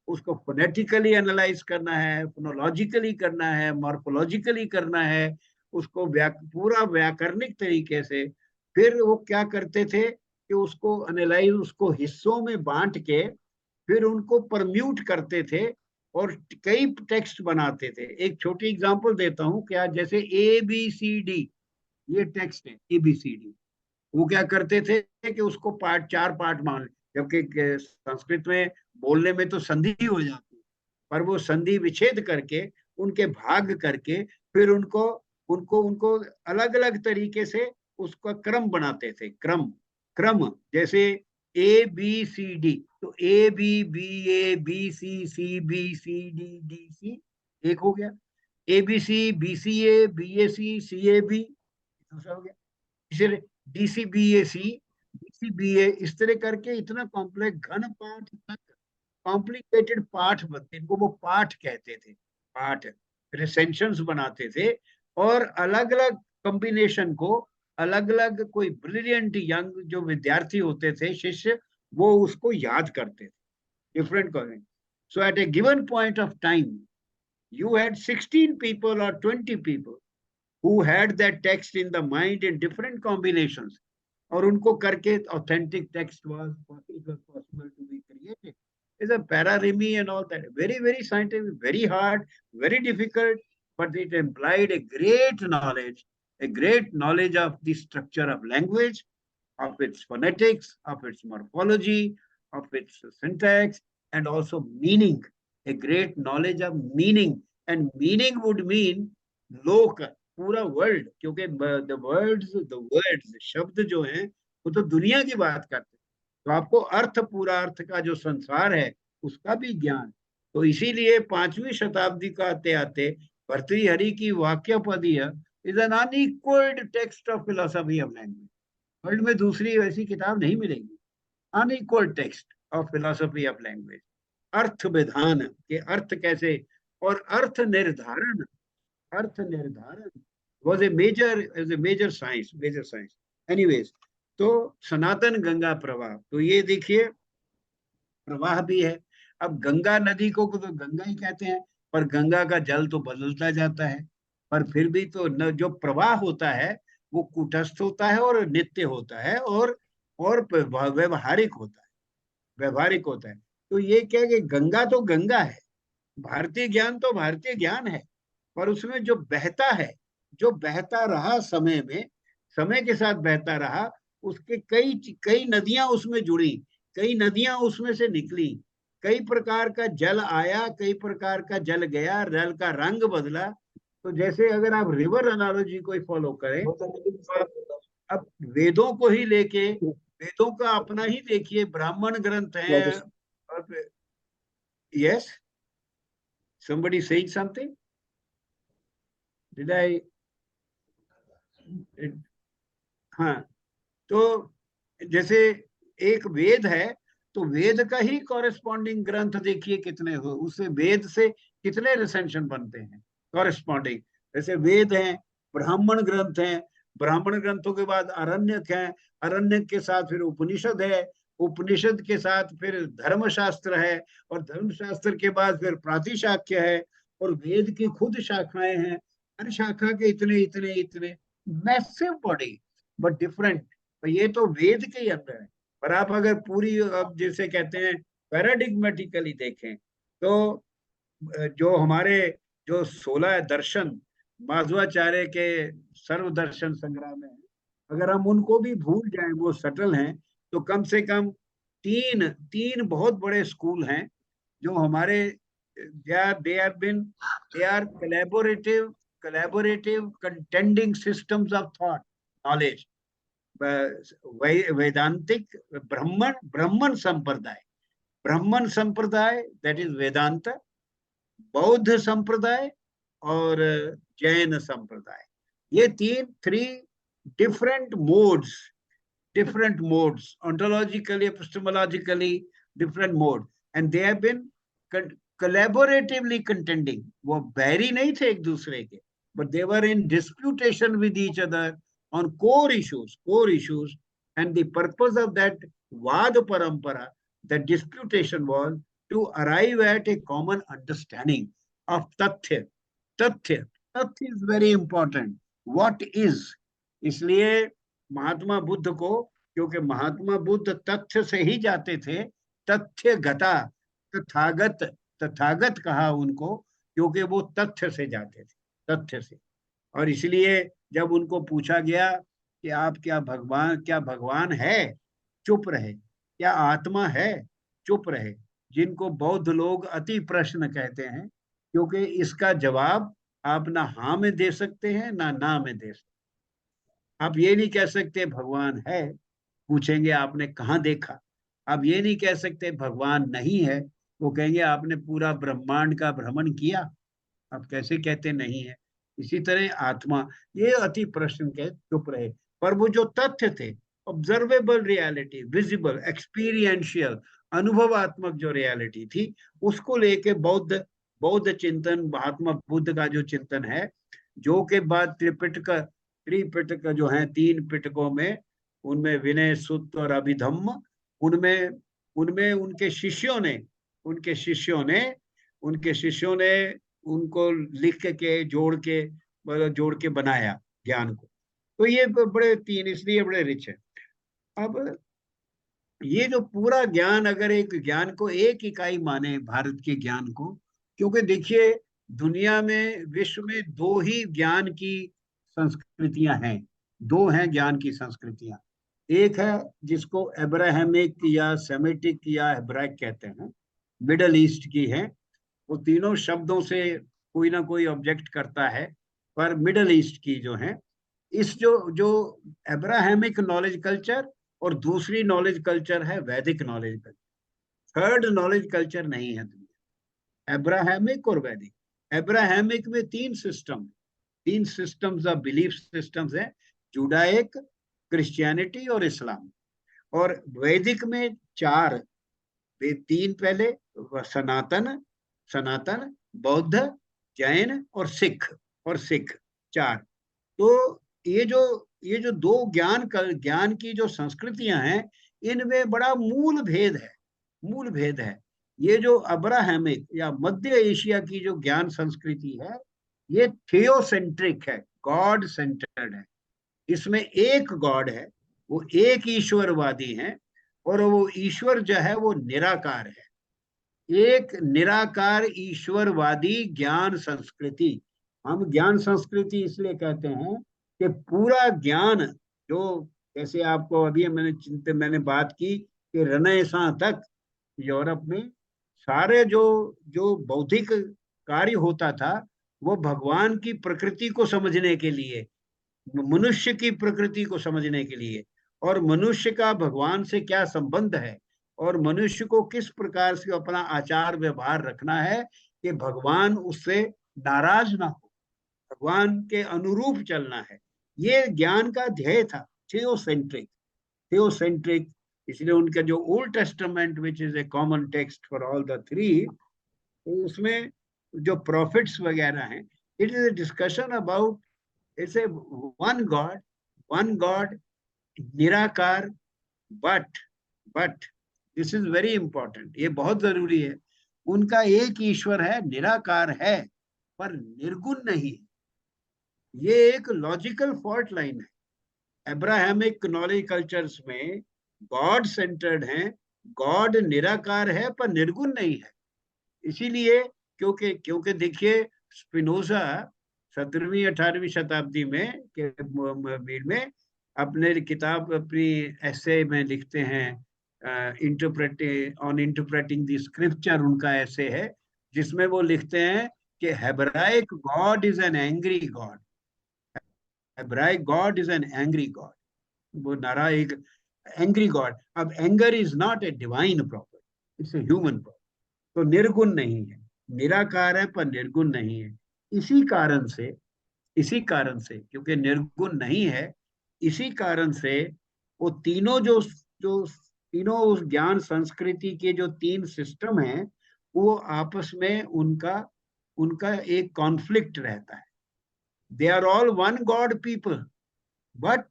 उसको फोनेटिकली एनालाइज करना है, फोनोलॉजिकली करना है, मॉर्फोलॉजिकली करना है, उसको पूरा व्याकरणिक तरीके से। फिर वो क्या करते थे कि उसको एनालाइज, उसको हिस्सों में बांट के फिर उनको परम्यूट करते थे और कई टेक्स्ट बनाते थे। एक छोटी एग्जांपल देता हूँ, क्या जैसे ABCD, ये टेक्स्ट है ABCD, वो क्या करते थे कि उसको पार्ट, 4 पार्ट मान, जबकि संस्कृत में बोलने में तो संधि हो जाती है, पर वो संधि विच्छेद करके उनके भाग करके फिर उनको उनको उनको अलग अलग तरीके से उसका क्रम बनाते थे। क्रम क्रम जैसे ABCD, तो ABBABCCBCDDC एक हो गया, ABC BCA BAC दूसरा हो गया, फिर DCBAC DCBA, इस तरह करके इतना कॉम्प्लेक्स घन पाठ तक कॉम्प्लिकेटेड पाठ बनते, इनको वो पाठ कहते थे, पाठ रिसेंशंस बनाते थे। और अलग अलग कॉम्बिनेशन को, अलग अलग कोई ब्रिलियंट यंग जो विद्यार्थी होते थे, शिष्य, वो उसको याद करते थे, different college. So at a given point of time you had 16 people or 20 people who had that text in the mind in different combinations, और उनको करके authentic text was possible to be created. It's a pararimy and all that. Very, very scientific, very hard, very difficult, but it implied a great knowledge of the structure of language, of its phonetics, of its morphology, of its syntax, and also meaning. A great knowledge of meaning, and meaning would mean लोक, पूरा वर्ल्ड, क्योंकि द वर्ड्स शब्द जो हैं वो तो दुनिया की बात करते हैं, तो आपको अर्थ, पूरा अर्थ का जो संसार है उसका भी ज्ञान। तो इसीलिए 5वीं शताब्दी का आते आते भर्तृहरि की Vakyapadiya is an unequalled text of philosophy of language. World में दूसरी वैसी किताब नहीं मिलेगी, unequal text of philosophy of language. अर्थ विधान के अर्थ कैसे, और अर्थ निर्धारण was a major science anyways। तो सनातन गंगा प्रवाह, तो ये देखिए प्रवाह भी है। अब गंगा नदी को तो गंगा ही कहते हैं, पर गंगा का जल तो बदलता जाता है, पर फिर भी तो जो प्रवाह होता है वो कूटस्थ होता है और नित्य होता है और व्यवहारिक होता है, व्यवहारिक होता है। तो ये क्या कि गंगा तो गंगा है, भारतीय ज्ञान तो भारतीय ज्ञान है, पर उसमें जो बहता है, जो बहता रहा समय में, समय के साथ बहता रहा, उसके कई कई नदियां उसमें जुड़ी, कई नदियां उसमें से निकली, कई प्रकार का जल आया, कई प्रकार का जल गया, जल का रंग बदला। तो जैसे अगर आप रिवर एनालॉजी को फॉलो करें, अब वेदों को ही लेके, वेदों का अपना ही देखिए, ब्राह्मण ग्रंथ है। Yes, somebody saying something? Did I? हाँ, तो जैसे एक वेद है, तो वेद का ही कॉरेस्पॉन्डिंग ग्रंथ देखिए कितने हो, उससे वेद से कितने रिसेंशन बनते हैं कॉरेस्पॉन्डिंग। जैसे वेद हैं, ब्राह्मण ग्रंथ हैं, ब्राह्मण ग्रंथों के बाद अरण्यक है, अरण्यक के साथ फिर उपनिषद है, उपनिषद के साथ फिर धर्मशास्त्र है, और धर्मशास्त्र के बाद फिर प्रातिशाख्य है, और वेद की खुद शाखाएं हैं, हर शाखा के इतने इतने इतने मैसिव बॉडी, बट डिफरेंट। तो ये तो वेद के ही अंदर है। पर आप अगर पूरी, अब जैसे कहते हैं पैराडिग्मेटिकली देखें, तो जो हमारे जो 16 दर्शन माध्वाचार्य के सर्व दर्शन संग्रह में है, अगर हम उनको भी भूल जाएं, वो सटल हैं, तो कम से कम तीन तीन बहुत बड़े स्कूल हैं जो हमारे, they are been, they are collaborative contending systems of thought, knowledge, वेदांतिक ब्राह्मण संप्रदाय, ब्राह्मण संप्रदाय दैट इज वेदांत, बौद्ध संप्रदाय, और जैन संप्रदाय। ये three different modes, ontologically, epistemologically different mode, and they have been collaboratively contending। वो बैरी नहीं थे एक दूसरे के, but they were in disputation with each other on core issues, and the purpose of that Vad Parampara, that disputation was to arrive at a common understanding of Tathya। Tathya is very important, what is। इसलिए महात्मा बुद्ध को, क्योंकि महात्मा बुद्ध तथ्य से ही जाते थे, तथ्य गता, तथागत, तथागत कहा उनको, क्योंकि वो तथ्य से जाते थे, तथ्य से। और इसलिए जब उनको पूछा गया कि आप क्या भगवान है, चुप रहे, क्या आत्मा है, चुप रहे, जिनको बौद्ध लोग अति प्रश्न कहते हैं, क्योंकि इसका जवाब आप ना हाँ में दे सकते हैं ना में दे सकते। आप ये नहीं कह सकते भगवान है, पूछेंगे आपने कहाँ देखा। आप ये नहीं कह सकते भगवान नहीं है, वो कहेंगे आपने पूरा ब्रह्मांड का भ्रमण किया, आप कैसे कहते नहीं है। इसी तरह आत्मा, ये अति प्रश्न के चुप रहे। पर वो जो तथ्य थे, ऑब्जर्वेबल रियलिटी, विजिबल, एक्सपीरियंशियल, अनुभवात्मक जो रियलिटी थी, उसको लेके बौद्ध चिंतन, महात्मा बुद्ध का जो चिंतन है, जो के बाद त्रिपिटक जो है, 3 पिटकों में, उनमें विनय, सुत्त और अभिधम्म, उनमें उनमें उनके शिष्यों ने उनको लिख के जोड़ के बनाया ज्ञान को। तो ये बड़े 3, इसलिए बड़े रिच है। अब ये जो पूरा ज्ञान, अगर एक ज्ञान को एक इकाई माने, भारत के ज्ञान को, क्योंकि देखिए दुनिया में, विश्व में 2 ही ज्ञान की संस्कृतियां हैं, 2 हैं ज्ञान की संस्कृतियां। एक है जिसको अब्राहमिक या सेमेटिक या हेब्राइक कहते हैं, मिडल ईस्ट की है। वो तीनों शब्दों से कोई ना कोई ऑब्जेक्ट करता है, पर मिडल ईस्ट की जो है, इस जो जो अब्राहमिक नॉलेज कल्चर, और दूसरी नॉलेज कल्चर है वैदिक knowledge culture. Third knowledge culture नहीं है दुनिया, अब्राहमिक और वैदिक। अब्राहमिक में 3 सिस्टम्स ऑफ बिलीफ सिस्टम्स है, जुडाइक, क्रिश्चियनिटी और इस्लाम। और वैदिक में 4, 3 पहले, सनातन, बौद्ध, जैन और सिख 4। तो ये जो 2 ज्ञान की जो संस्कृतियां हैं, इनमें बड़ा मूल भेद है। ये जो अब्राहमिक या मध्य एशिया की जो ज्ञान संस्कृति है, ये थियोसेंट्रिक है, गॉड सेंटर्ड है। इसमें एक गॉड है, वो एक ईश्वरवादी है, और वो ईश्वर जो है वो निराकार है। एक निराकार ईश्वरवादी ज्ञान संस्कृति। हम ज्ञान संस्कृति इसलिए कहते हैं कि पूरा ज्ञान, जो जैसे आपको अभी मैंने बात की कि रनेसां तक यूरोप में सारे जो बौद्धिक कार्य होता था, वो भगवान की प्रकृति को समझने के लिए, मनुष्य की प्रकृति को समझने के लिए, और मनुष्य का भगवान से क्या संबंध है, और मनुष्य को किस प्रकार से अपना आचार व्यवहार रखना है कि भगवान उससे नाराज ना हो, भगवान के अनुरूप चलना है। ये ज्ञान का ध्येय था, थियोसेंट्रिक। थियोसेंट्रिक, इसलिए उनका जो Old Testament which is a common text for all the three, तो उसमें जो प्रॉफिट्स वगैरह हैं, it is a discussion about, it's a one God, निराकार, but but this is very important, ये बहुत जरूरी है। उनका एक ईश्वर है, निराकार है, पर निर्गुण नहीं। ये एक लॉजिकल फॉल्ट लाइन है। अब्राहमिक नॉलेज कल्चर्स में गॉड सेंटर्ड है, गॉड निराकार है पर निर्गुण नहीं है। इसीलिए क्योंकि क्योंकि देखिए, स्पिनोजा 17वीं 18वीं शताब्दी में के में अपने किताब, अपनी ऐसे में लिखते हैं, इंटरप्रेटिंग द स्क्रिप्चर उनका ऐसे है, जिसमें वो लिखते हैं कि Hebraic God is an angry God, Hebraic God is an angry God, वो नारा एक एंग्री गॉड। अब anger is not a divine property, it's a human property. तो निर्गुण नहीं है, निराकार है पर निर्गुण नहीं है। इसी कारण से इसी कारण से क्योंकि निर्गुण नहीं है, इसी कारण से वो तीनों जो जो तीनों उस ज्ञान संस्कृति के जो तीन सिस्टम हैं, वो आपस में उनका उनका एक कॉन्फ्लिक्ट रहता है। They are all one God people, but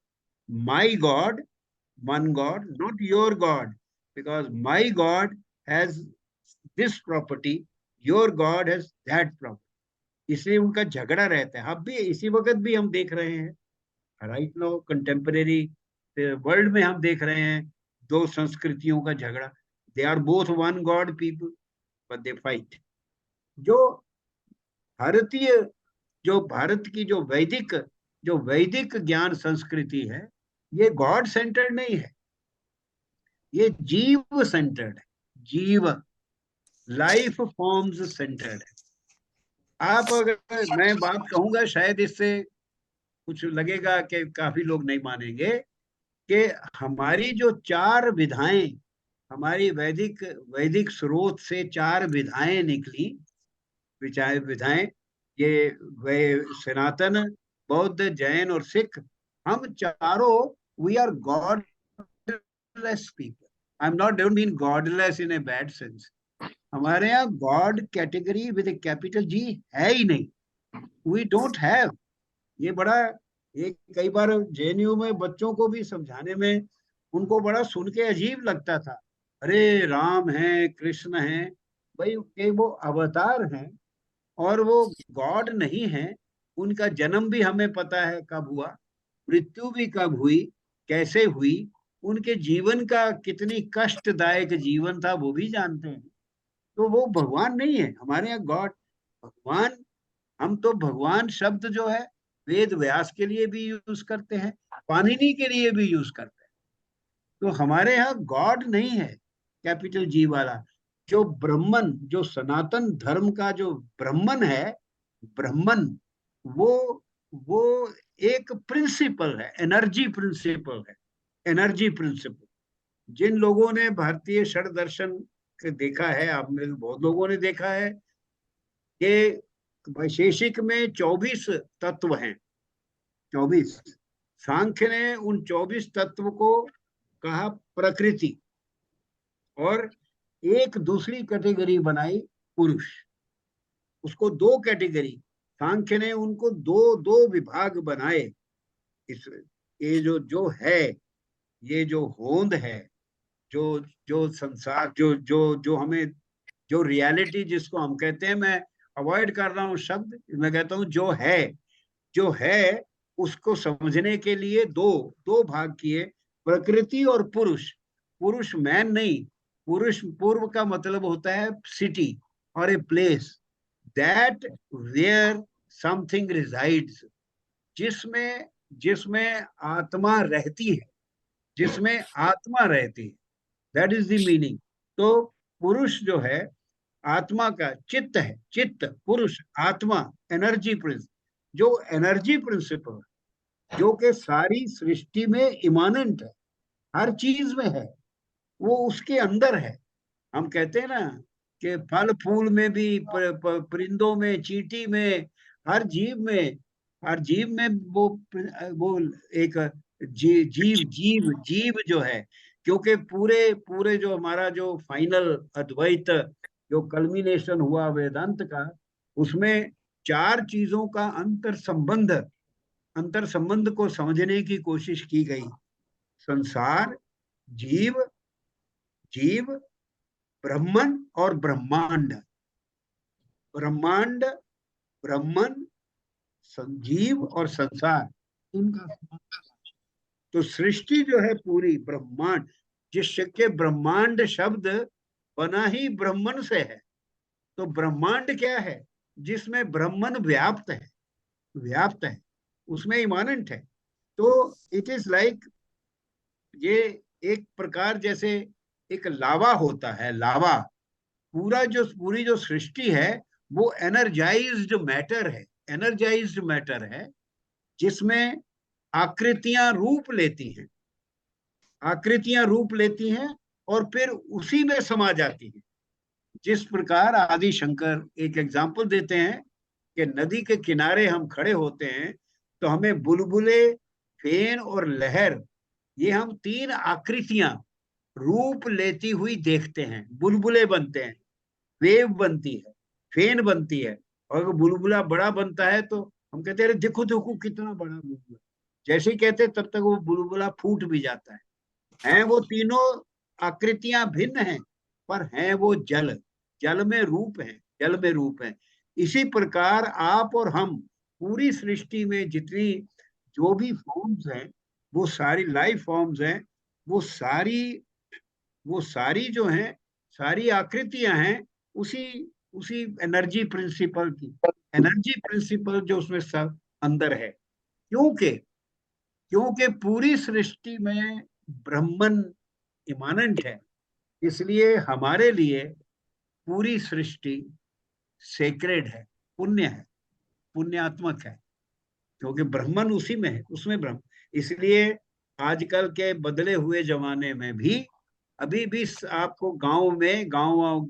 my God, one God, not your God, because my God has this property, your God has that property. इसलिए उनका झगड़ा रहता है। अब भी इसी वक्त भी हम देख रहे हैं, राइट नाउ कंटेम्परेरी वर्ल्ड में हम देख रहे हैं दो संस्कृतियों का झगड़ा। They are both one God people, but they fight. जो भारतीय जो भारत की जो वैदिक ज्ञान संस्कृति है, ये गॉड सेंटर्ड नहीं है, ये जीव सेंटर्ड है। जीव, लाइफ फॉर्म्स सेंटर्ड है। आप अगर मैं बात कहूंगा, शायद इससे कुछ लगेगा कि काफी लोग नहीं मानेंगे, कि हमारी जो चार विधाएं, हमारी वैदिक वैदिक स्रोत से चार विधाएं निकली, विधाएं, ये वे सनातन, बौद्ध, जैन और सिख, हम चारों, we are godless people. I am not, don't mean godless in a bad sense. हमारे यहाँ God category with a capital G है ही नहीं, वी डोंट हैव। ये बड़ा, ये कई बार जेएनयू में बच्चों को भी समझाने में उनको बड़ा सुन के अजीब लगता था। अरे राम है, कृष्ण है, भाई ये वो अवतार हैं और वो गॉड नहीं है। उनका जन्म भी हमें पता है कब हुआ, मृत्यु भी कब हुई, कैसे हुई, उनके जीवन का कितनी कष्टदायक जीवन था वो भी जानते हैं। तो वो भगवान नहीं है हमारे यहाँ गॉड। भगवान, हम तो भगवान शब्द जो है वेद व्यास के लिए भी यूज करते हैं, पाणिनि के लिए भी यूज करते हैं। तो हमारे यहाँ गॉड नहीं है कैपिटल जी वाला। जो ब्राह्मण, जो सनातन धर्म का जो ब्राह्मण है, ब्राह्मण, वो वो एक प्रिंसिपल है, एनर्जी प्रिंसिपल है, एनर्जी प्रिंसिपल। जिन लोगों ने भारतीय षड दर्शन देखा है, आप में बहुत लोगों ने देखा है कि वैशेषिक में 24 तत्व हैं, 24। सांख्य ने उन 24 तत्व को कहा प्रकृति, और एक दूसरी कैटेगरी बनाई पुरुष। उसको दो कैटेगरी, सांख्य ने उनको दो दो विभाग बनाए। इस ये जो है, ये जो होंद है, जो जो संसार, जो जो जो हमें, जो रियलिटी जिसको हम कहते हैं, मैं अवॉइड कर रहा हूँ शब्द, मैं कहता हूँ जो है उसको समझने के लिए दो दो भाग किए, प्रकृति और पुरुष। पुरुष मैन नहीं, पुरुष पूर्व का मतलब होता है सिटी और a place that where something resides, जिसमें जिसमें आत्मा रहती है, जिसमें आत्मा रहती है, दैट इज द मीनिंग। तो पुरुष जो है आत्मा का, चित्त है, चित्त पुरुष, आत्मा एनर्जी प्रिंसिपल, जो एनर्जी प्रिंसिपल, जो कि सारी सृष्टि में इमानेंट है, हर चीज में है, वो उसके अंदर है। हम कहते हैं ना कि फल फूल में भी, परिंदों में, चींटी में, हर जीव में, हर जीव में वो एक जीव जीव जीव जो है, क्योंकि पूरे पूरे जो हमारा जो फाइनल अद्वैत जो कल्मिनेशन हुआ वेदांत का, उसमें चार चीजों का अंतर संबंध को समझने की कोशिश की गई। संसार, जीव, जीव, ब्रह्मन और ब्रह्मांड। ब्रह्मांड, ब्रह्मन, संजीव और संसार, इनका तो सृष्टि जो है पूरी ब्रह्मांड, जिसके ब्रह्मांड शब्द बना ही ब्रह्मन से है। तो ब्रह्मांड क्या है? जिसमें ब्रह्मन व्याप्त है, उसमें इमानेंट है। तो इट इज लाइक, ये एक प्रकार जैसे एक लावा होता है, लावा। पूरी जो सृष्टि है वो एनर्जाइज्ड मैटर है, जिसमें आकृतियां रूप लेती हैं और फिर उसी में समा जाती हैं। जिस प्रकार आदि शंकर एक एग्जाम्पल देते हैं कि नदी के किनारे हम खड़े होते हैं तो हमें बुलबुले, फेन और लहर, ये हम तीन आकृतियां रूप लेती हुई देखते हैं। बुलबुले बनते हैं, वेव बनती है, फेन बनती है, और अगर बुलबुला बड़ा बनता है तो हम कहते हैं देखो देखो कितना बड़ा बुलबुला। जैसे ही कहते हैं तब तक वो बुलबुला फूट भी जाता है वो तीनों आकृतियां भिन्न हैं, पर हैं वो जल, जल में रूप है। इसी प्रकार आप और हम, पूरी सृष्टि में जितनी जो भी फॉर्म्स हैं, वो सारी लाइफ फॉर्म्स हैं, वो सारी वो सारी जो हैं, सारी आकृतियां हैं उसी उसी एनर्जी प्रिंसिपल जो उसमें सब अंदर है। क्योंकि क्योंकि पूरी सृष्टि में ब्रह्मन इमानेंट है, इसलिए हमारे लिए पूरी सृष्टि सेक्रेड है, पुण्य है, पुण्यात्मक है, क्योंकि ब्रह्मन उसी में है, उसमें ब्रह्म। इसलिए आजकल के बदले हुए जमाने में भी अभी भी आपको गांव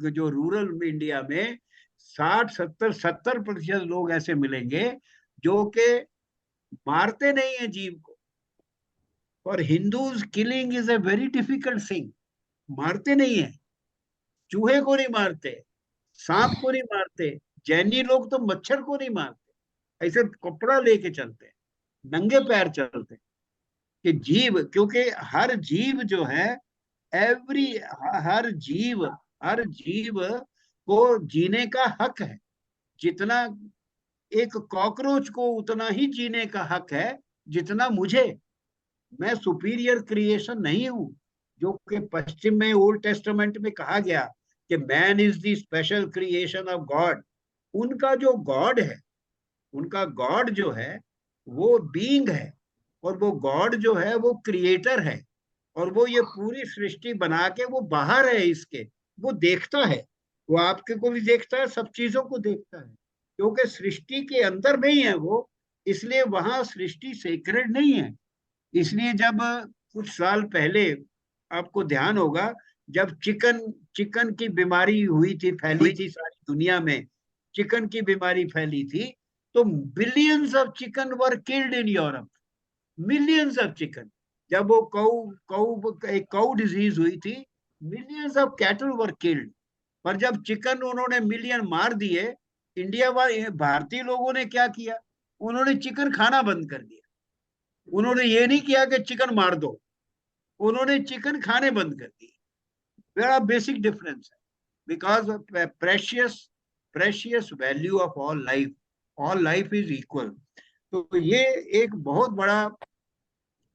जो रूरल में इंडिया में 60 70 70% लोग ऐसे मिलेंगे जो कि मारते नहीं है जीव को। और Hindus killing is a very difficult thing. मारते नहीं है, चूहे को नहीं मारते, सांप को नहीं मारते। जैनी लोग तो मच्छर को नहीं मारते, ऐसे कपड़ा लेके चलते हैं, नंगे पैर चलते हैं। कि जीव, क्योंकि हर जीव जो है, एवरी हर जीव हर जीव को जीने का हक है। जितना एक कॉकरोच को उतना ही जीने का हक है जितना मुझे। मैं सुपीरियर क्रिएशन नहीं हूं, जो कि पश्चिम में ओल्ड टेस्टामेंट में कहा गया कि man is the special creation of God. उनका जो गॉड है, उनका गॉड जो है वो बीइंग है, और वो गॉड जो है वो क्रिएटर है। और वो ये पूरी सृष्टि बना के वो बाहर है इसके, वो देखता है, वो आपके को भी देखता है, सब चीजों को देखता है, क्योंकि सृष्टि के अंदर नहीं है वो, इसलिए वहां सृष्टि सेक्रेड नहीं है। इसलिए जब कुछ साल पहले आपको ध्यान होगा, जब चिकन चिकन की बीमारी हुई थी, फैली थी सारी दुनिया में, चिकन की बीमारी फैली थी, तो billions of chicken were killed in Europe, millions of chicken. जब वो एक काउ डिजीज हुई थी, millions of cattle were killed. पर जब चिकन उन्होंने मिलियन मार दिए, इंडिया वाले भारतीय लोगों ने क्या किया? उन्होंने चिकन खाना बंद कर दिया। उन्होंने ये नहीं किया कि चिकन मार दो, उन्होंने चिकन खाने बंद कर दिए। बड़ा बेसिक डिफरेंस है, because precious value of all life is equal. तो ये एक बहुत बड़ा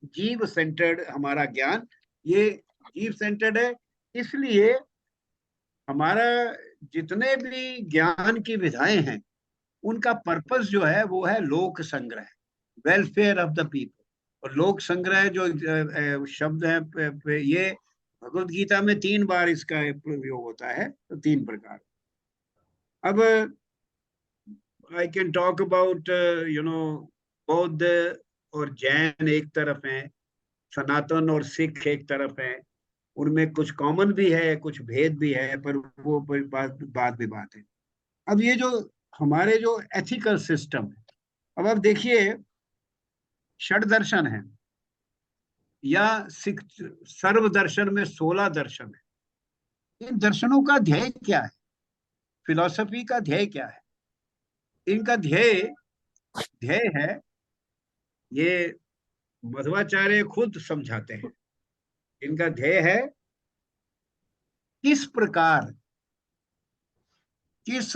जीव सेंटर्ड हमारा ज्ञान, ये जीव सेंटर्ड है। इसलिए हमारा जितने भी ज्ञान की विधाएं हैं, उनका पर्पस जो है वो है लोक संग्रह, वेलफेयर ऑफ द पीपल। और लोक संग्रह जो शब्द है, ये भगवत गीता में 3 बार इसका प्रयोग होता है, तो 3 प्रकार। अब आई कैन टॉक अबाउट बौद्ध और जैन एक तरफ हैं, सनातन और सिख एक तरफ हैं। उनमें कुछ कॉमन भी है, कुछ भेद भी है, पर वो बात विवाद है। अब ये जो हमारे जो एथिकल सिस्टम है, अब आप देखिए, षड दर्शन है या सिख सर्व दर्शन में 16 दर्शन है। इन दर्शनों का ध्येय क्या है? फिलॉसफी का ध्येय क्या है? इनका ध्येय ध्येय है, ये मध्वाचार्य खुद समझाते हैं। इनका ध्येय है किस प्रकार, किस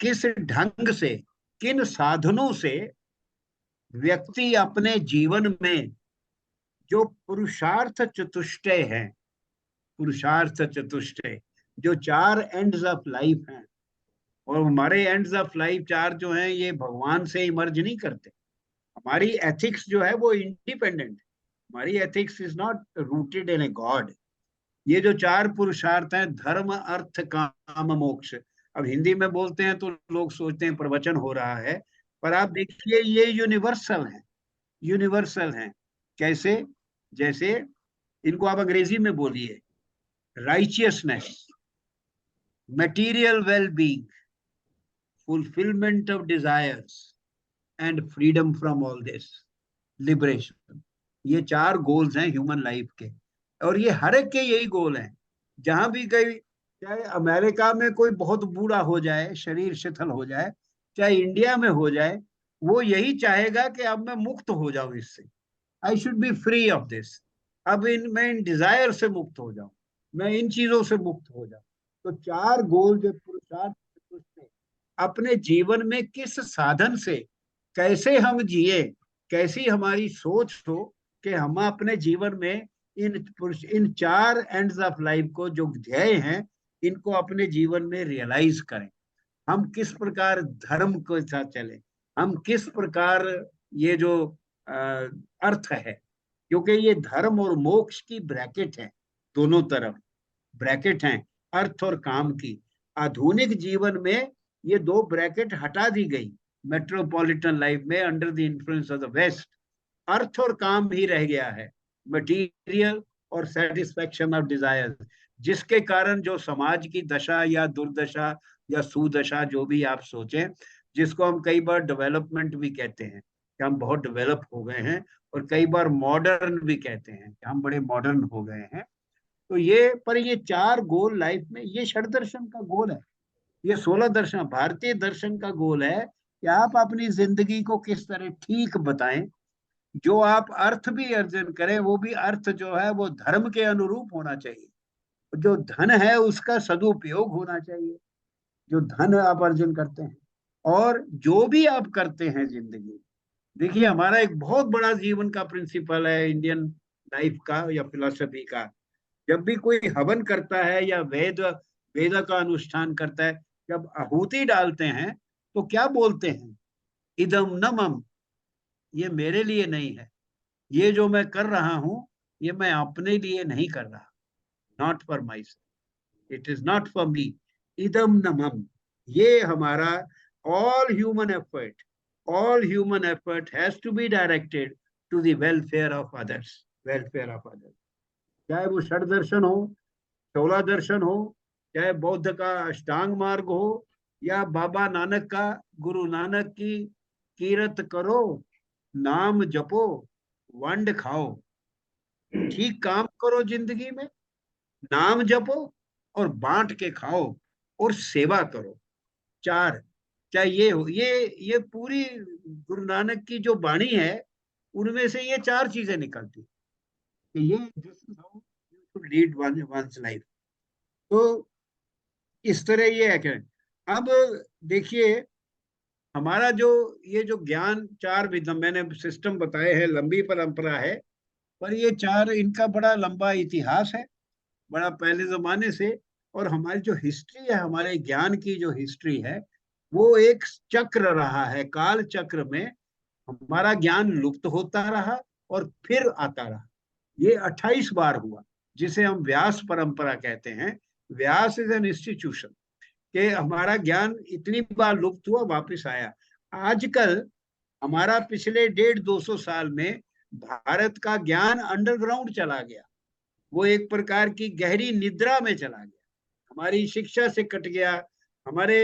किस ढंग से, किन साधनों से व्यक्ति अपने जीवन में जो पुरुषार्थ चतुष्टय है, पुरुषार्थ चतुष्टय जो 4 एंड्स ऑफ लाइफ हैं, और हमारे एंड्स ऑफ लाइफ 4 जो हैं ये भगवान से इमर्ज नहीं करते। हमारी एथिक्स जो है वो इंडिपेंडेंट, हमारी ethics is not rooted in a god. ये जो 4 पुरुषार्थ हैं, धर्म अर्थ काम मोक्ष, अब हिंदी में बोलते हैं तो लोग सोचते हैं प्रवचन हो रहा है, पर आप देखिए ये यूनिवर्सल है, यूनिवर्सल है। कैसे? जैसे इनको आप अंग्रेजी में बोलिए, righteousness, material well being, fulfilment of desires and freedom from all this, liberation. ये 4 गोल्स हैं ह्यूमन लाइफ के, और ये हर एक के यही गोल हैं। जहां भी कहीं, चाहे अमेरिका में कोई बहुत बूढ़ा हो जाए, शरीर शिथिल हो जाए, चाहे इंडिया में हो जाए, वो यही चाहेगा कि अब मैं मुक्त हो जाऊं इससे, I should be free of this. अब मैं इन डिजायर से मुक्त हो जाऊं, मैं इन चीजों से मुक्त हो जाऊं। तो 4 गोल जो पुरुषार्थ अपने जीवन में किस साधन से कैसे हम जिए, कैसी हमारी सोच हो कि हम अपने जीवन में इन 4 एंड्स ऑफ लाइफ को जो ध्येय हैं, इनको अपने जीवन में रियलाइज करें। हम किस प्रकार धर्म के साथ चले, हम किस प्रकार ये जो अर्थ है, क्योंकि ये धर्म और मोक्ष की ब्रैकेट है, दोनों तरफ ब्रैकेट हैं, अर्थ और काम की। आधुनिक जीवन में ये 2 ब्रैकेट हटा दी गई। मेट्रोपॉलिटन लाइफ में under the influence of the West अर्थ और काम ही रह गया है, मटीरियल और सेटिस्फेक्शन ऑफ डिजायर, जिसके कारण जो समाज की दशा या दुर्दशा या सुदशा जो भी आप सोचें, जिसको हम कई बार डेवलपमेंट भी कहते हैं कि हम बहुत डेवलप हो गए हैं, और कई बार मॉडर्न भी कहते हैं कि हम बड़े मॉडर्न हो गए हैं। तो ये 4 गोल लाइफ में, ये षड दर्शन का गोल है, ये 16 दर्शन भारतीय दर्शन का गोल है कि आप अपनी जिंदगी को किस तरह ठीक बताएं, जो आप अर्थ भी अर्जन करें, वो भी अर्थ जो है वो धर्म के अनुरूप होना चाहिए, जो धन है उसका सदुपयोग होना चाहिए, जो धन आप अर्जन करते हैं, और जो भी आप करते हैं जिंदगी। देखिए हमारा एक बहुत बड़ा जीवन का प्रिंसिपल है इंडियन लाइफ का या फिलोसफी का, जब भी कोई हवन करता है या वेद का अनुष्ठान करता है, जब आहुति डालते हैं तो क्या बोलते हैं? इदम न मम, ये मेरे लिए नहीं है, ये जो मैं कर रहा हूं ये मैं अपने लिए नहीं कर रहा, not for myself, it is not for me, इदम न मम। ये हमारा all human effort, all human effort has to be directed to the welfare of others, welfare of others. चाहे वो षड दर्शन हो, 16 दर्शन हो, चाहे बौद्ध का अष्टांग मार्ग हो, या बाबा नानक का, गुरु नानक की कीरत करो, नाम जपो, वंड खाओ, ठीक काम करो जिंदगी में, नाम जपो और बांट के खाओ और सेवा करो। 4, चाहे ये हो, ये पूरी गुरु नानक की जो वाणी है उनमें से ये 4 चीजें निकलती कि ये this is how you should lead one's life. तो इस तरह ये है कि अब देखिए हमारा जो ये जो ज्ञान 4 विधम मैंने सिस्टम बताए हैं, लंबी परंपरा है, पर ये 4 इनका बड़ा लंबा इतिहास है, बड़ा पहले जमाने से। और हमारी जो हिस्ट्री है, हमारे ज्ञान की जो हिस्ट्री है, वो एक चक्र रहा है, काल चक्र में हमारा ज्ञान लुप्त होता रहा और फिर आता रहा। ये 28 बार हुआ, जिसे हम व्यास परंपरा कहते हैं। व्यास इज एन इंस्टीट्यूशन कि हमारा ज्ञान इतनी बार लुप्त हुआ, वापस आया। आजकल हमारा पिछले 150-200 साल में भारत का ज्ञान अंडरग्राउंड चला गया, वो एक प्रकार की गहरी निद्रा में चला गया, हमारी शिक्षा से कट गया। हमारे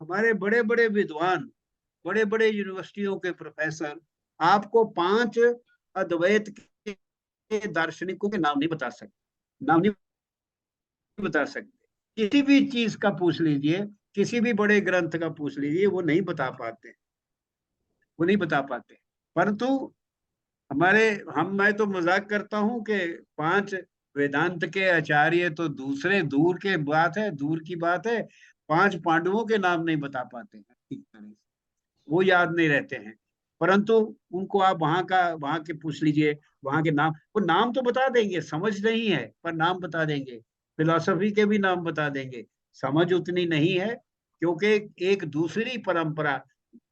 हमारे बड़े बड़े विद्वान, बड़े बड़े यूनिवर्सिटियों के प्रोफेसर आपको 5 अद्वैत के दार्शनिकों के नाम नहीं बता सकते, नाम नहीं बता सकते। किसी भी चीज का पूछ लीजिए, किसी भी बड़े ग्रंथ का पूछ लीजिए, वो नहीं बता पाते, वो नहीं बता पाते। परंतु हमारे हम मैं तो मजाक करता हूं कि 5 वेदांत के आचार्य तो दूसरे दूर के बात है, दूर की बात है, 5 पांडवों के नाम नहीं बता पाते हैं ठीक तरह से, वो याद नहीं रहते हैं। परंतु उनको आप वहां के पूछ लीजिए, वहां के नाम, वो नाम तो बता देंगे, समझ नहीं है पर नाम बता देंगे। फिलॉसफी के भी नाम बता देंगे, समझ उतनी नहीं है, क्योंकि एक दूसरी परंपरा,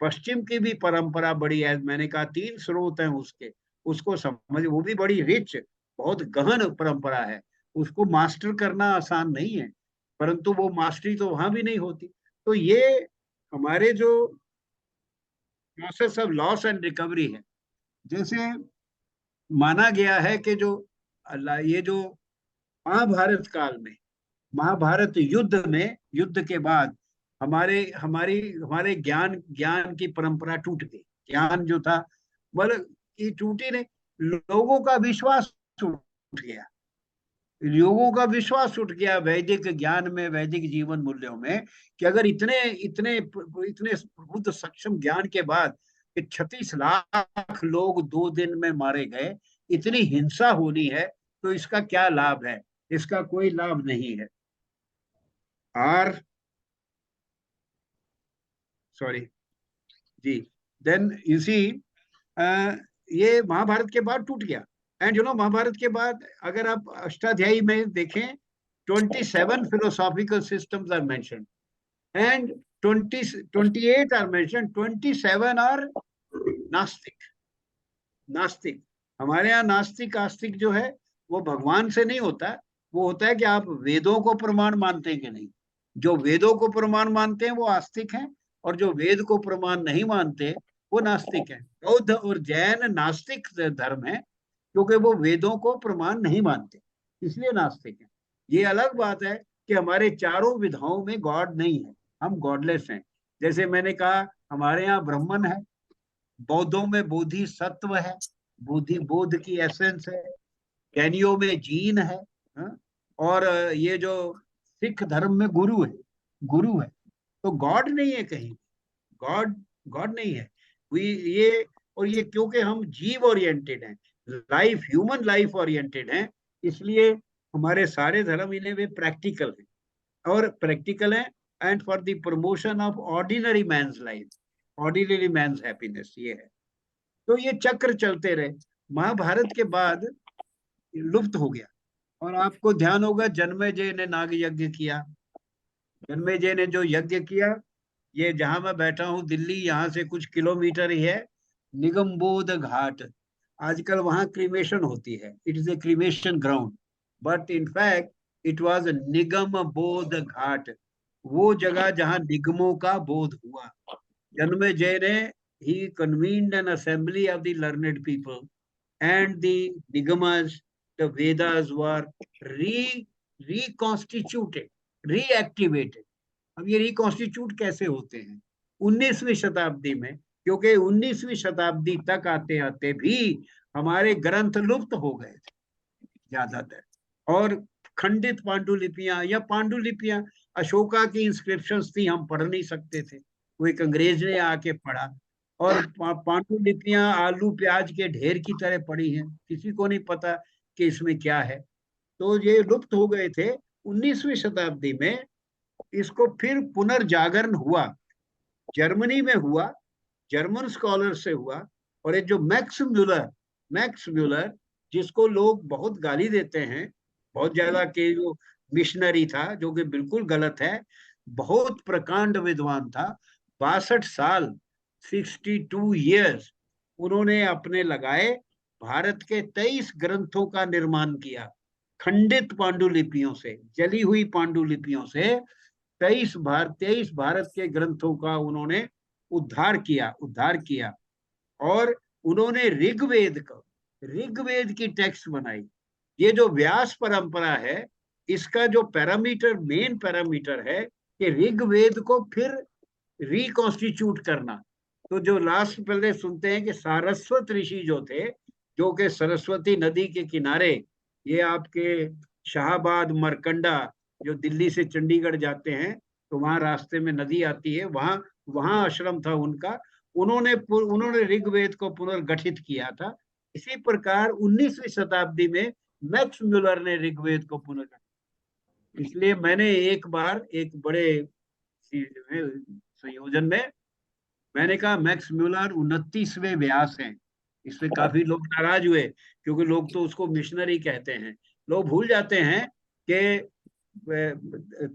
पश्चिम की भी परंपरा बड़ी है, मैंने कहा 3 स्रोत हैं उसके, उसको समझ, वो भी बड़ी रिच, बहुत गहन परंपरा है, उसको मास्टर करना आसान नहीं है, परंतु वो मास्टरी तो वहां भी नहीं होती। तो ये हमारे जो process of loss and recovery है, जैसे माना गया है कि जो ये जो महाभारत काल में, महाभारत युद्ध में, युद्ध के बाद हमारे हमारी हमारे ज्ञान ज्ञान की परंपरा टूट गई, ज्ञान जो था, मतलब ये टूटी नहीं, लोगों का विश्वास उठ गया, लोगों का विश्वास उठ गया वैदिक ज्ञान में, वैदिक जीवन मूल्यों में, कि अगर इतने इतने इतने बुद्ध सक्षम ज्ञान के बाद 36 लाख लोग 2 दिन में मारे गए, इतनी हिंसा होनी है, तो इसका क्या लाभ है? इसका कोई लाभ नहीं है। और sorry ji, then you see, ये महाभारत के बाद टूट गया। एंड महाभारत के बाद अगर आप अष्टाध्यायी में देखें, 27 philosophical systems are mentioned and 28 are mentioned, 27 are नास्तिक। नास्तिक, हमारे यहाँ नास्तिक आस्तिक जो है वो भगवान से नहीं होता, वो होता है कि आप वेदों को प्रमाण मानते हैं कि नहीं। जो वेदों को प्रमाण मानते हैं वो आस्तिक हैं, और जो वेद को प्रमाण नहीं मानते वो नास्तिक हैं। बौद्ध और जैन नास्तिक धर्म है, क्योंकि वो वेदों को प्रमाण नहीं मानते, इसलिए नास्तिक है। ये अलग बात है कि हमारे चारों विधाओं में गॉड नहीं है, हम गॉडलेस हैं। जैसे मैंने कहा, हमारे यहाँ ब्राह्मण है, बौद्धों में बोधि सत्व है, बुद्धि बोध की एसेंस है, जैनियों में जीन है, हाँ? और ये जो सिख धर्म में गुरु है, गुरु है। तो गॉड नहीं है कहीं, गॉड गॉड नहीं है। वी ये और ये क्योंकि हम जीव ओरिएंटेड हैं, लाइफ, ह्यूमन लाइफ ओरिएंटेड हैं, इसलिए हमारे सारे धर्म इन्हें वे प्रैक्टिकल है, और प्रैक्टिकल है and for the promotion of ordinary man's life, ordinary man's happiness, ये है। तो ये चक्र चलते रहे, महाभारत के बाद लुप्त हो गया। और आपको ध्यान होगा, जन्मेजय ने नाग यज्ञ किया, जन्मेजय ने जो यज्ञ किया, ये जहां मैं बैठा हूँ दिल्ली, यहाँ से कुछ किलोमीटर ही है, निगमबोध घाट। आजकल वहां क्रीमेशन होती है, it is a cremation ground, but in fact it was Nigam Bodh Ghat, वो जगह जहां निगमों का बोध हुआ। जन्मेजय ने he convened an assembly of the learned people, and the nigamas, the Vedas were reconstituted, reactivated। अब ये रिकॉन्स्टिट्यूट कैसे होते हैं? 19वीं शताब्दी में, क्योंकि 19वीं शताब्दी तक आते आते भी हमारे ग्रंथ लुप्त हो गए थे ज्यादातर, और खंडित पांडुलिपियां या पांडुलिपियां, अशोका की इंस्क्रिप्शंस थी, हम पढ़ नहीं सकते थे, वो एक अंग्रेज ने आके पढ़ा, और पांडुलिपियां आलू प्याज के ढेर की तरह पड़ी हैं, किसी को नहीं पता कि इसमें क्या है। तो ये लुप्त हो गए थे। 19वीं शताब्दी में इसको फिर पुनर्जागरण हुआ, जर्मनी में हुआ, जर्मन स्कॉलर से हुआ। और एक जो मैक्स म्यूलर, जिसको लोग बहुत गाली देते हैं, बहुत ज्यादा, के जो मिशनरी था, जो कि बिल्कुल गलत है, बहुत प्रकांड विद्वान था, 62 साल, 62 years उन्होंने अपने लगाए, भारत के 23 ग्रंथों का निर्माण किया, खंडित पांडुलिपियों से, जली हुई पांडुलिपियों से 23 भारत के ग्रंथों का उन्होंने उद्धार किया। और उन्होंने ऋग्वेद की टेक्स्ट बनाई। ये जो व्यास परंपरा है, इसका जो पैरामीटर, मेन पैरामीटर है कि ऋग्वेद को फिर रिकॉन्स्टिट्यूट करना। तो जो लास्ट पहले सुनते हैं कि सारस्वत ऋषि जो थे, जो कि सरस्वती नदी के किनारे, ये आपके शाहबाद मरकंडा, जो दिल्ली से चंडीगढ़ जाते हैं तो वहां रास्ते में नदी आती है, वहां वहां आश्रम था उनका। उन्होंने ऋग्वेद को पुनर्गठित किया था। इसी प्रकार 19वीं शताब्दी में मैक्स म्यूलर ने ऋग्वेद को पुनर्गठित। इसलिए मैंने एक बार एक बड़े संयोजन में मैंने कहा मैक्स म्यूलर 29वें व्यास हैं। इसमें काफी लोग नाराज हुए, क्योंकि लोग तो उसको मिशनरी कहते हैं। लोग भूल जाते हैं कि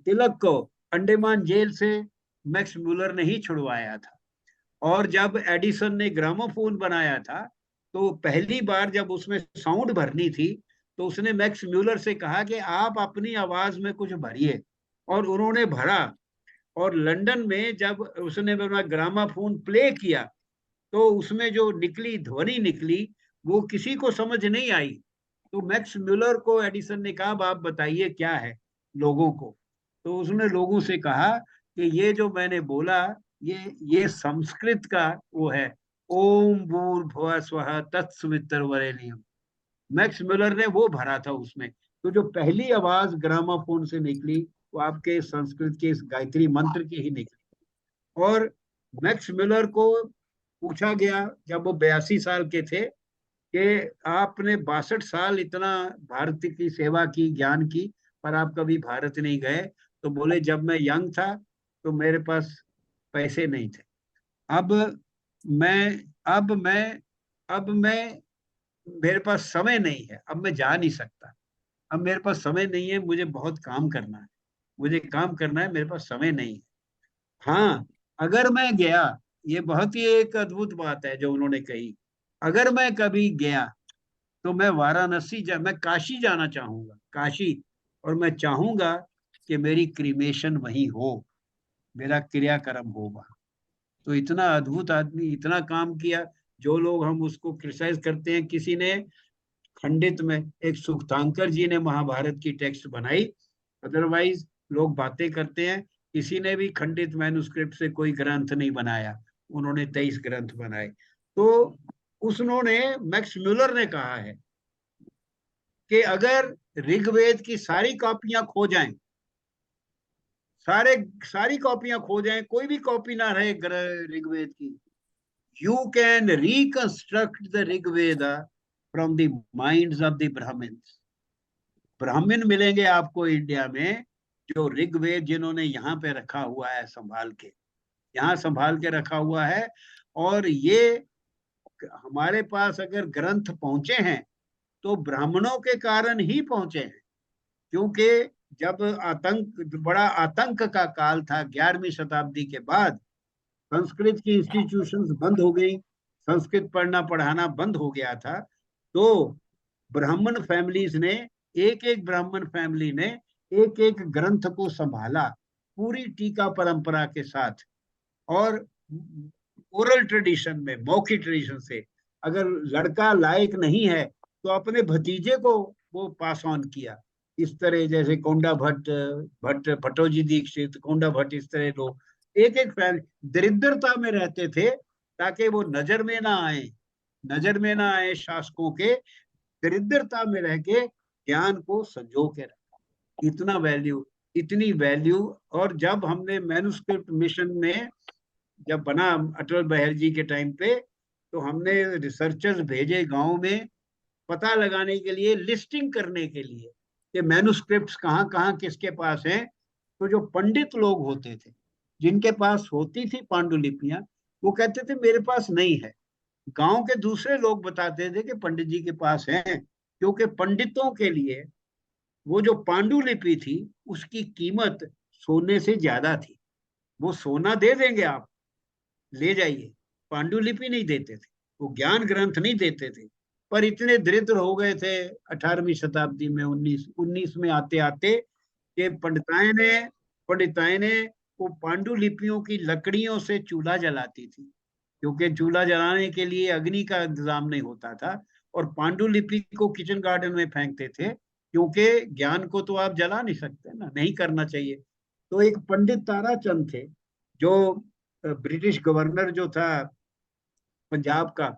तिलक को अंडमान जेल से मैक्स म्यूलर ने ही छुड़वाया था। और जब एडिसन ने ग्रामोफोन बनाया था, तो पहली बार जब उसमें साउंड भरनी थी, तो उसने मैक्स म्यूलर से कहा कि आप अपनी आवाज में कुछ भरिए, और उन्होंने भरा। और लंदन में जब उसने अपना ग्रामाफोन प्ले किया, तो उसमें जो निकली ध्वनि निकली, वो किसी को समझ नहीं आई। तो मैक्स म्यूलर को एडिसन ने कहा, आप बताइए क्या है लोगों को। तो उसने लोगों से कहा कि ये जो मैंने बोला, ये संस्कृत का वो है, ओम भूर्भुवः स्वः तत्सवितुर्वरेण्यम। मैक्स म्यूलर ने वो भरा था उसमें। तो जो पहली आवाज ग्रामाफोन से निकली, वो आपके संस्कृत के इस गायत्री मंत्र की ही निकली। और मैक्स म्यूलर को पूछा गया जब वो 82 साल के थे कि आपने 62 साल इतना भारत की सेवा की, ज्ञान की, पर आप कभी भारत नहीं गए। तो बोले, जब मैं यंग था तो मेरे पास पैसे नहीं थे। अब मैं अब मैं अब मैं मेरे पास समय नहीं है, अब मैं जा नहीं सकता। अब मेरे पास समय नहीं है, मुझे बहुत काम करना है, मुझे काम करना है, मेरे पास समय नहीं है। हाँ, अगर मैं गया, ये बहुत ही एक अद्भुत बात है जो उन्होंने कही, अगर मैं कभी गया तो मैं मैं काशी जाना चाहूंगा, काशी। और मैं चाहूंगा कि मेरी क्रीमेशन वहीं हो, मेरा क्रियाक्रम हो वहां। तो इतना अद्भुत आदमी, इतना काम किया। जो लोग हम उसको क्रिटिसाइज करते हैं, किसी ने खंडित में, एक सुक्तांकर जी ने महाभारत की टेक्स्ट बनाई, अदरवाइज लोग बातें करते हैं। किसी ने भी खंडित मैन्युस्क्रिप्ट से कोई ग्रंथ नहीं बनाया, उन्होंने 23 ग्रंथ बनाए। तो उसने मैक्स म्यूलर ने कहा है कि अगर ऋग्वेद की सारी कॉपियां खो जाएं, सारी कॉपियां खो जाएं, कोई भी कॉपी ना रहे ऋग्वेद की, you can reconstruct the Rigveda from the minds of the Brahmins. ब्राह्मण मिलेंगे आपको इंडिया में, जो ऋग्वेद जिन्होंने यहाँ पे रखा हुआ है, संभाल के, यहाँ संभाल के रखा हुआ है। और ये हमारे पास अगर ग्रंथ पहुंचे हैं, तो ब्राह्मणों के कारण ही पहुंचे हैं। क्योंकि जब बड़ा आतंक का काल था 11वीं शताब्दी के बाद, संस्कृत की इंस्टीट्यूशंस बंद हो गई, संस्कृत पढ़ना पढ़ाना बंद हो गया था। तो ब्राह्मण फैमिलीज ने, एक एक ब्राह्मण फैमिली ने एक एक ग्रंथ को संभाला, पूरी टीका परंपरा के साथ। और ओरल ट्रेडिशन में, मौखिक ट्रेडिशन से, अगर लड़का लायक नहीं है तो अपने भतीजे को वो पास ऑन किया। इस तरह जैसे कोंडा भट्टोजी दीक्षित, कोंडा भट्ट, इस तरह लोग एक एक दरिद्रता में रहते थे, ताकि वो नजर में ना आए शासकों के। दरिद्रता में रह के ज्ञान को संजो के रखा, इतना वैल्यू, इतनी वैल्यू। और जब हमने मैन्युस्क्रिप्ट मिशन में जब बना अटल बिहारी जी के टाइम पे, तो हमने रिसर्चर्स भेजे गांव में, पता लगाने के लिए, लिस्टिंग करने के लिए कि मैन्युस्क्रिप्ट्स कहाँ कहाँ किसके पास हैं। तो जो पंडित लोग होते थे, जिनके पास होती थी पांडुलिपियां, वो कहते थे मेरे पास नहीं है। गांव के दूसरे लोग बताते थे कि पंडित जी के पास है, क्योंकि पंडितों के लिए वो जो पांडुलिपि थी, उसकी कीमत सोने से ज्यादा थी। वो सोना दे देंगे, आप ले जाइए, पांडुलिपि नहीं देते थे, वो ज्ञान ग्रंथ नहीं देते थे। पर इतने दरिद्र हो गए थे 18वीं शताब्दी में, 19 में आते आते, कि पंडिताएं ने वो पांडुलिपियों की लकड़ियों से चूल्हा जलाती थी। क्योंकि चूल्हा जलाने के लिए अग्नि का इंतजाम नहीं होता था, और पांडुलिपि को किचन गार्डन में फेंकते थे, क्योंकि ज्ञान को तो आप जला नहीं सकते ना, नहीं करना चाहिए। तो एक पंडित ताराचंद थे, जो ब्रिटिश गवर्नर जो था पंजाब का,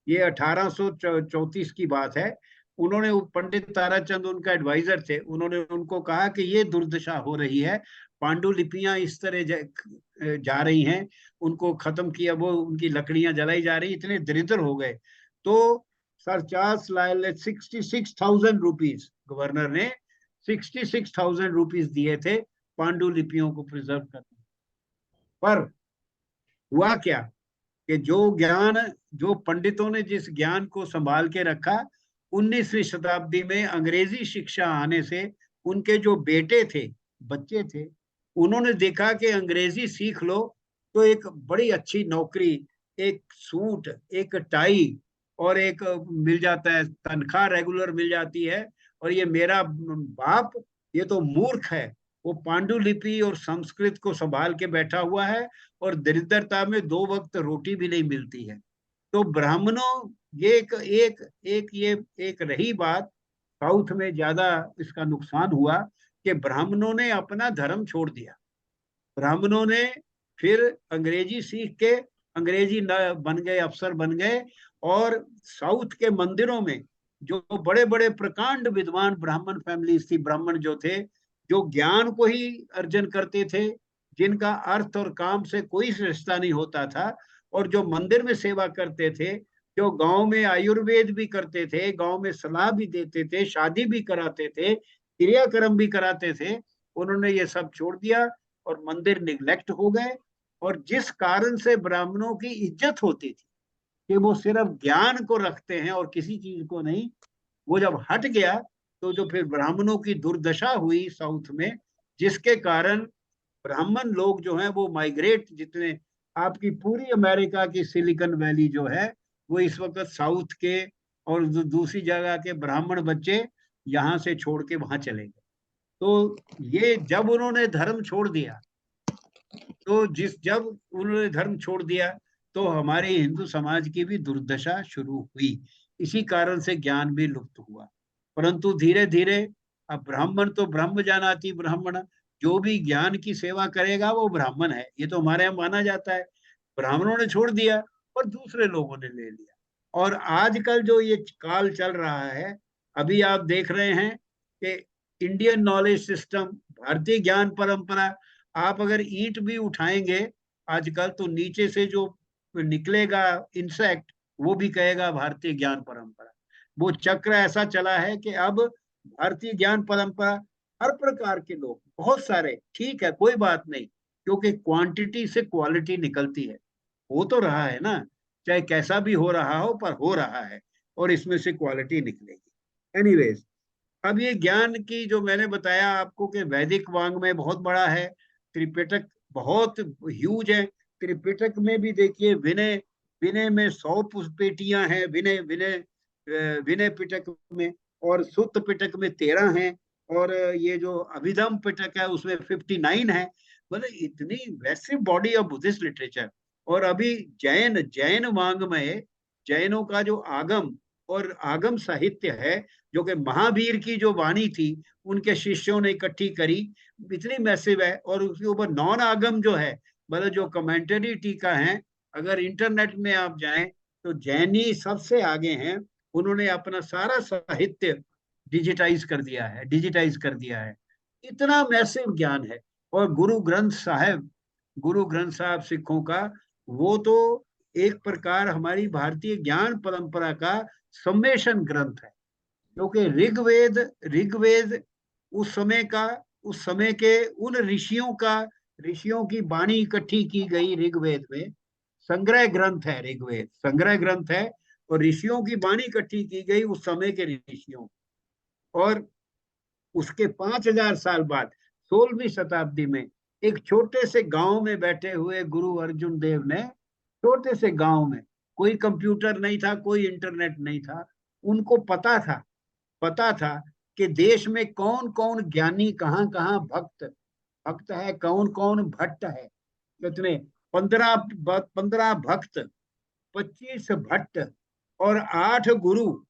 ये 1834 की बात है। उन्होंने, पंडित ताराचंद उनका एडवाइजर थे, उन्होंने उनको कहा कि ये दुर्दशा हो रही है, पांडुलिपियां इस तरह जा रही हैं, उनको खत्म किया, वो उनकी लकड़ियां जलाई जा रही, इतने दरिद्र हो गए। तो सर चार्ल्स लायल ने 66,000 रुपीज, गवर्नर ने 66,000 रुपीज दिए थे पांडुलिपियों को प्रिजर्व करने। पर हुआ क्या कि जो ज्ञान, जो पंडितों ने जिस ज्ञान को संभाल के रखा, 19वीं शताब्दी में अंग्रेजी शिक्षा आने से उनके जो बेटे थे, बच्चे थे, उन्होंने देखा कि अंग्रेजी सीख लो तो एक बड़ी अच्छी नौकरी, एक सूट, एक टाई और एक मिल जाता है, तनख्वाह रेगुलर मिल जाती है। और ये मेरा बाप, ये तो मूर्ख है, वो पांडुलिपि और संस्कृत को संभाल के बैठा हुआ है, और दरिद्रता में 2 वक्त रोटी भी नहीं मिलती है। तो ब्राह्मणों, ये एक रही बात, साउथ में ज्यादा इसका नुकसान हुआ कि ब्राह्मणों ने अपना धर्म छोड़ दिया। ब्राह्मणों ने फिर अंग्रेजी सीख के अंग्रेजी न बन गए, अफसर बन गए, और साउथ के मंदिरों में जो बड़े बड़े प्रकांड विद्वान ब्राह्मण फैमिलीज थी, ब्राह्मण जो थे, जो ज्ञान को ही अर्जन करते थे, जिनका अर्थ और काम से कोई रिश्ता नहीं होता था, और जो मंदिर में सेवा करते थे, जो गांव में आयुर्वेद भी करते थे, गांव में सलाह भी देते थे, शादी भी कराते थे, क्रियाक्रम भी कराते थे, उन्होंने ये सब छोड़ दिया और मंदिर निग्लेक्ट हो गए। और जिस कारण से ब्राह्मणों की इज्जत होती थी कि वो सिर्फ ज्ञान को रखते हैं और किसी चीज को नहीं, वो जब हट गया, तो जो फिर ब्राह्मणों की दुर्दशा हुई साउथ में, जिसके कारण ब्राह्मण लोग जो हैं वो माइग्रेट, जितने आपकी पूरी अमेरिका की सिलिकॉन वैली जो है, वो इस वक्त साउथ के और दूसरी जगह के ब्राह्मण बच्चे यहाँ से छोड़ के वहां चले गए। तो ये जब उन्होंने धर्म छोड़ दिया, तो जब उन्होंने धर्म छोड़ दिया, तो हमारे हिंदू समाज की भी दुर्दशा शुरू हुई। इसी कारण से ज्ञान भी लुप्त हुआ। परंतु धीरे धीरे अब ब्राह्मण तो ब्रह्म जानाति ब्राह्मण, जो भी ज्ञान की सेवा करेगा वो ब्राह्मण है, ये तो हमारे यहाँ माना जाता है। ब्राह्मणों ने छोड़ दिया और दूसरे लोगों ने ले लिया। और आजकल जो ये काल चल रहा है, अभी आप देख रहे हैं कि इंडियन नॉलेज सिस्टम, भारतीय ज्ञान परंपरा, आप अगर ईंट भी उठाएंगे आजकल, तो नीचे से जो निकलेगा इंसेक्ट, वो भी कहेगा भारतीय ज्ञान परंपरा। वो चक्र ऐसा चला है कि अब भारतीय ज्ञान परंपरा, हर प्रकार के लोग, बहुत सारे, ठीक है कोई बात नहीं, क्योंकि क्वांटिटी से क्वालिटी निकलती है, हो तो रहा है ना, चाहे कैसा भी हो रहा हो, पर हो रहा है, और इसमें से क्वालिटी निकलेगी। एनीवेज, अब ये ज्ञान की जो मैंने बताया आपको कि वैदिक वांग्मय बहुत बड़ा है, त्रिपिटक बहुत ह्यूज है। त्रिपिटक में भी देखिए, विनय, विनय में 100 पेटियां हैं, विनय विनय विनय पिटक में, और सुत्त पिटक में 13 हैं, और ये जो अभिधम पिटक है उसमें 59 है। मतलब इतनी वैसी बॉडी ऑफ बुद्धिस्ट लिटरेचर। और अभी जैन जैन वांग्मय, जैनों का जो आगम और आगम साहित्य है, जो कि महावीर की जो वाणी थी उनके शिष्यों ने इकट्ठी करी, इतनी मैसिव है। और उसके ऊपर नॉन आगम जो है, मतलब जो कमेंटरी टीका है, अगर इंटरनेट में आप जाएं तो जैनी सबसे आगे हैं। उन्होंने अपना सारा साहित्य डिजिटाइज कर दिया है। इतना मैसिव ज्ञान है। और गुरु ग्रंथ साहब सिखों का, वो तो एक प्रकार हमारी भारतीय ज्ञान परंपरा का सम्मेशन ग्रंथ है। क्योंकि ऋग्वेद उस समय के उन ऋषियों की वाणी इकट्ठी की गई ऋग्वेद में। संग्रह ग्रंथ है ऋग्वेद, संग्रह ग्रंथ है, और ऋषियों की वाणी इकट्ठी की गई उस समय के ऋषियों। और उसके 5,000 साल बाद 16वीं शताब्दी में एक छोटे से गांव में बैठे हुए गुरु अर्जुन देव ने, छोटे से गांव में, कोई कंप्यूटर नहीं था, कोई इंटरनेट नहीं था, उनको पता था कि देश में कौन कौन ज्ञानी, कहाँ कहाँ भक्त भक्त है, कौन कौन भट्ट है। कितने 15 भक्त 25 भट्ट और 8 गुरु,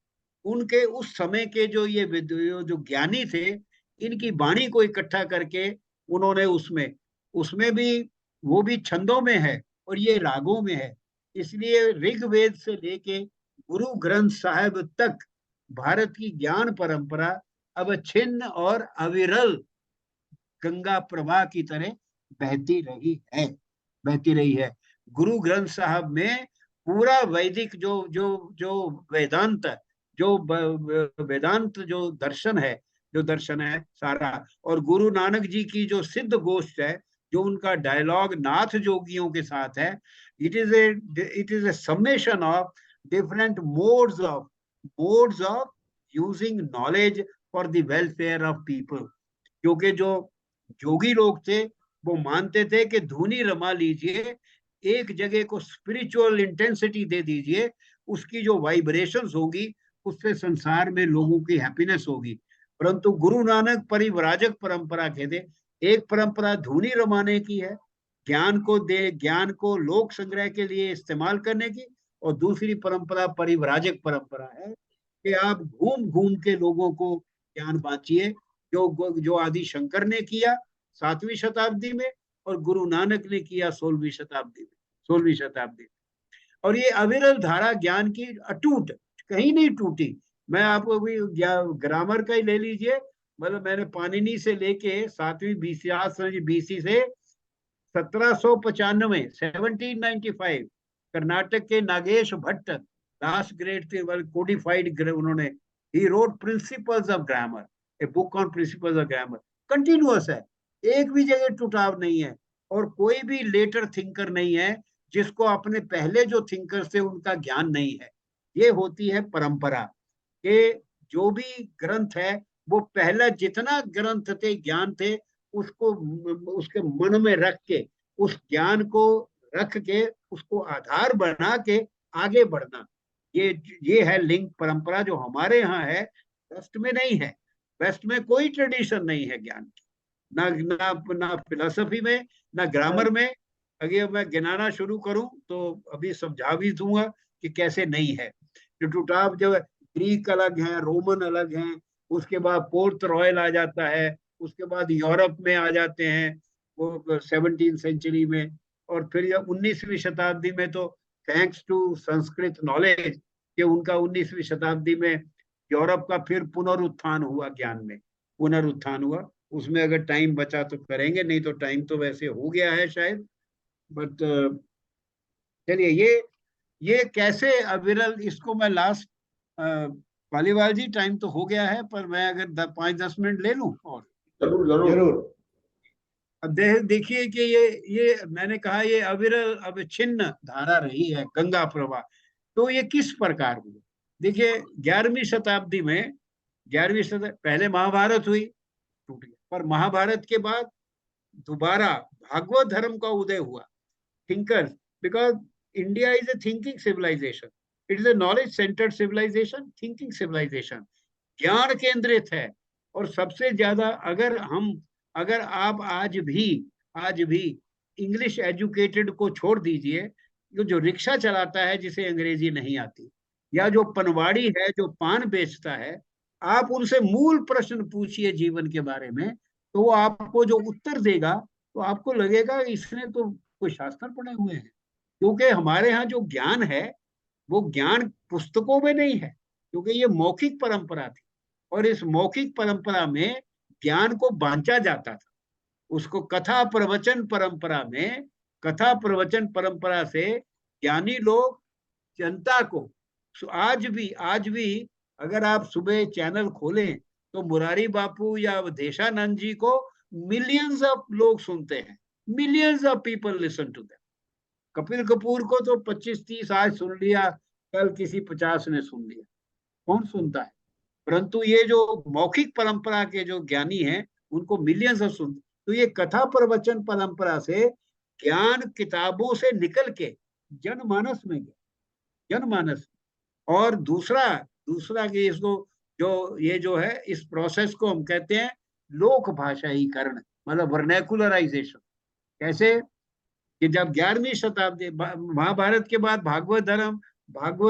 उनके उस समय के जो ये जो ज्ञानी थे, इनकी वाणी को इकट्ठा करके उन्होंने उसमें उसमें भी, वो भी छंदों में है और ये रागों में है। इसलिए ऋग्वेद से लेके गुरु ग्रंथ साहिब तक भारत की ज्ञान परंपरा अब छिन्न और अविरल गंगा प्रवाह की तरह बहती रही है, बहती रही है। गुरु ग्रंथ साहब में पूरा वैदिक जो जो जो वेदांत, जो वेदांत जो दर्शन है सारा, और गुरु नानक जी की जो सिद्ध गोष्ठ है, जो उनका डायलॉग नाथ जोगियों के साथ है, it is A summation of different modes of using knowledge for the welfare of people. क्योंकि जो जोगी लोग थे वो मानते थे कि धुनी रमा लीजिए, एक जगह को स्पिरिचुअल इंटेंसिटी दे दीजिए, उसकी जो वाइब्रेशंस होगी उससे संसार में लोगों की हैप्पीनेस होगी। परंतु गुरु नानक परिव्राजक परंपरा के थे। एक परंपरा धुनी रमाने की है, ज्ञान को लोक संग्रह के लिए इस्तेमाल करने की, और दूसरी परंपरा परिव्राजक परंपरा है कि आप घूम घूम के लोगों को ज्ञान बांटिए, जो आदि शंकर ने किया 7वीं शताब्दी में और गुरु नानक ने किया 16वीं शताब्दी में। और ये अविरल धारा ज्ञान की अटूट, कहीं नहीं टूटी। मैं आपको भी ग्रामर का ही ले लीजिए, मतलब मैंने पाणिनि से लेके 7वीं बीसी से 1795 कर्नाटक के नागेश भट्ट, लास्ट ग्रेड थे, कोडिफाइड उन्होंने, he wrote principles of grammar, a book on principles of grammar, continuous है, एक भी जगह टुटाव नहीं है। और कोई भी लेटर थिंकर नहीं है जिसको अपने पहले जो थिंकर्स थे उनका ज्ञान नहीं है। ये होती है परंपरा कि जो भी ग्रंथ है वो पहला जितना ग्रंथ थे, ज्ञान थे, उसको उसके मन में रख के, उस ज्ञान को रख के, उसको आधार बना के आगे बढ़ना। ये है लिंक परंपरा जो हमारे यहाँ है, वेस्ट में नहीं है। वेस्ट में कोई ट्रेडिशन नहीं है ज्ञान की, ना ना ना फिलोसफी में, ना ग्रामर में। अगर मैं गिनाना शुरू करूं तो अभी समझा भी दूंगा कि कैसे नहीं है। जो टुटाव जो ग्रीक अलग है, रोमन अलग है, उसके बाद पोर्ट रॉयल आ जाता है, उसके बाद यूरोप में आ जाते हैं वो 17वीं सेंचुरी में, और फिर 19वीं शताब्दी में तो थैंक्स टू संस्कृत नॉलेज कि उनका 19वीं शताब्दी में यूरोप का फिर पुनरुत्थान हुआ, ज्ञान में पुनरुत्थान हुआ। उसमें अगर टाइम बचा तो करेंगे, नहीं तो टाइम तो वैसे हो गया है शायद। बट चलिए, ये कैसे अविरल, इसको मैं लास्ट, पालीवाल जी टाइम तो हो गया है, पर मैं अगर 5-10 मिनट ले लूं और। जरूर जरूर जरूर। अब देखिए कि ये मैंने कहा ये अविरल अविच्छिन्न धारा रही है गंगा प्रवाह। तो ये किस प्रकार हुआ? देखिए 11वीं शताब्दी में, 11वीं शताब्दी पहले महाभारत हुई, टूट गया, पर महाभारत के बाद दोबारा भागवत धर्म का उदय हुआ। Thinkers, because India is a thinking civilisation, it is a knowledge centred civilisation, thinking civilisation, ज्ञान केंद्रित है। और सबसे ज्यादा अगर आप आज भी इंग्लिश एजुकेटेड को छोड़ दीजिए, जो रिक्शा चलाता है जिसे अंग्रेजी नहीं आती, या जो पनवाड़ी है जो पान बेचता है, आप उनसे मूल प्रश्न पूछिए जीवन के बारे में, तो वो आपको जो उत्तर देगा तो आपको लगेगा इसने तो कोई शास्त्र पढ़े हुए हैं। क्योंकि हमारे यहाँ जो ज्ञान है वो ज्ञान पुस्तकों में नहीं है, क्योंकि ये मौखिक परंपरा थी, और इस मौखिक परंपरा में ज्ञान को बांटा जाता था। उसको कथा प्रवचन परंपरा से ज्ञानी लोग जनता को, आज भी अगर आप सुबह चैनल खोलें तो मुरारी बापू या देशानंद जी को मिलियंस ऑफ लोग सुनते हैं, millions of people listen to them. Kapil Kapoor को तो 25-30 आज सुन लिया, कल किसी 50 ने सुन लिया, कौन सुनता है? परंतु ये जो मौखिक परंपरा के जो ज्ञानी हैं उनको मिलियंस ऑफ सुनते। तो ये कथा प्रवचन परंपरा से ज्ञान किताबों से निकल के जनमानस में गया, जनमानस। और दूसरा दूसरा कि इसको जो है इस प्रोसेस को हम कहते हैं लोक भाषाईकरण, मतलब वर्नैकुलराइजेशन। कैसे? कि जब 11वीं शताब्दी महाभारत के बाद भागवत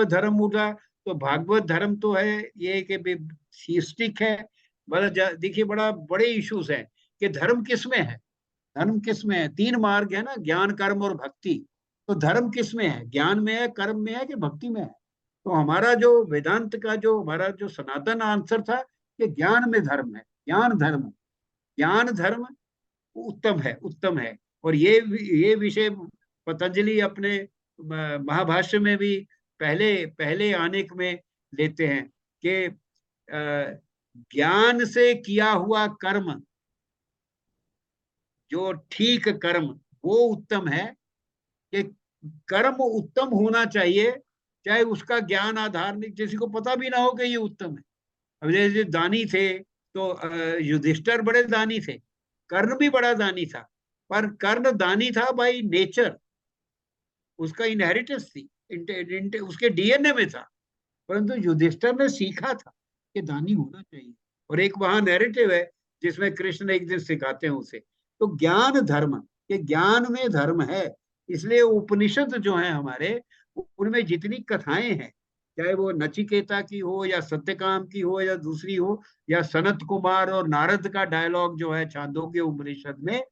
धर्म उठा, तो भागवत धर्म तो है ये कि सिस्टिक है। देखिए बड़ा बड़े इश्यूज है कि धर्म किस में है, धर्म किस में है। 3 मार्ग है ना, ज्ञान कर्म और भक्ति। तो धर्म किस में है, ज्ञान में है, कर्म में है कि भक्ति में है। तो हमारा जो वेदांत का जो हमारा जो सनातन आंसर था कि ज्ञान में धर्म है, ज्ञान धर्म, ज्ञान धर्म उत्तम है, उत्तम है। और ये विषय पतंजलि अपने महाभाष्य में भी पहले पहले आनेक में लेते हैं कि ज्ञान से किया हुआ कर्म, जो ठीक कर्म, वो उत्तम है। कि कर्म उत्तम होना चाहिए, चाहे उसका ज्ञान आधार नहीं, किसी को पता भी ना हो कि ये उत्तम है। अब जैसे दानी थे तो युधिष्ठिर बड़े दानी थे, कर्ण भी बड़ा दानी था, पर कर्ण दानी था बाई नेचर, उसका इनहेरिटेंस थी, उसके डीएनए में था। परंतु युधिष्ठिर ने सीखा था कि दानी होना चाहिए। और एक वहां नैरेटिव है जिसमें कृष्ण एक दिन सिखाते हैं उसे। तो ज्ञान धर्म, ये ज्ञान में धर्म है। इसलिए उपनिषद जो है हमारे, उनमें जितनी कथाएं हैं, चाहे वो नचिकेता की हो या सत्यकाम की हो या दूसरी हो, या सनत कुमार और नारद का डायलॉग जो है छांदोग्य उपनिषद में,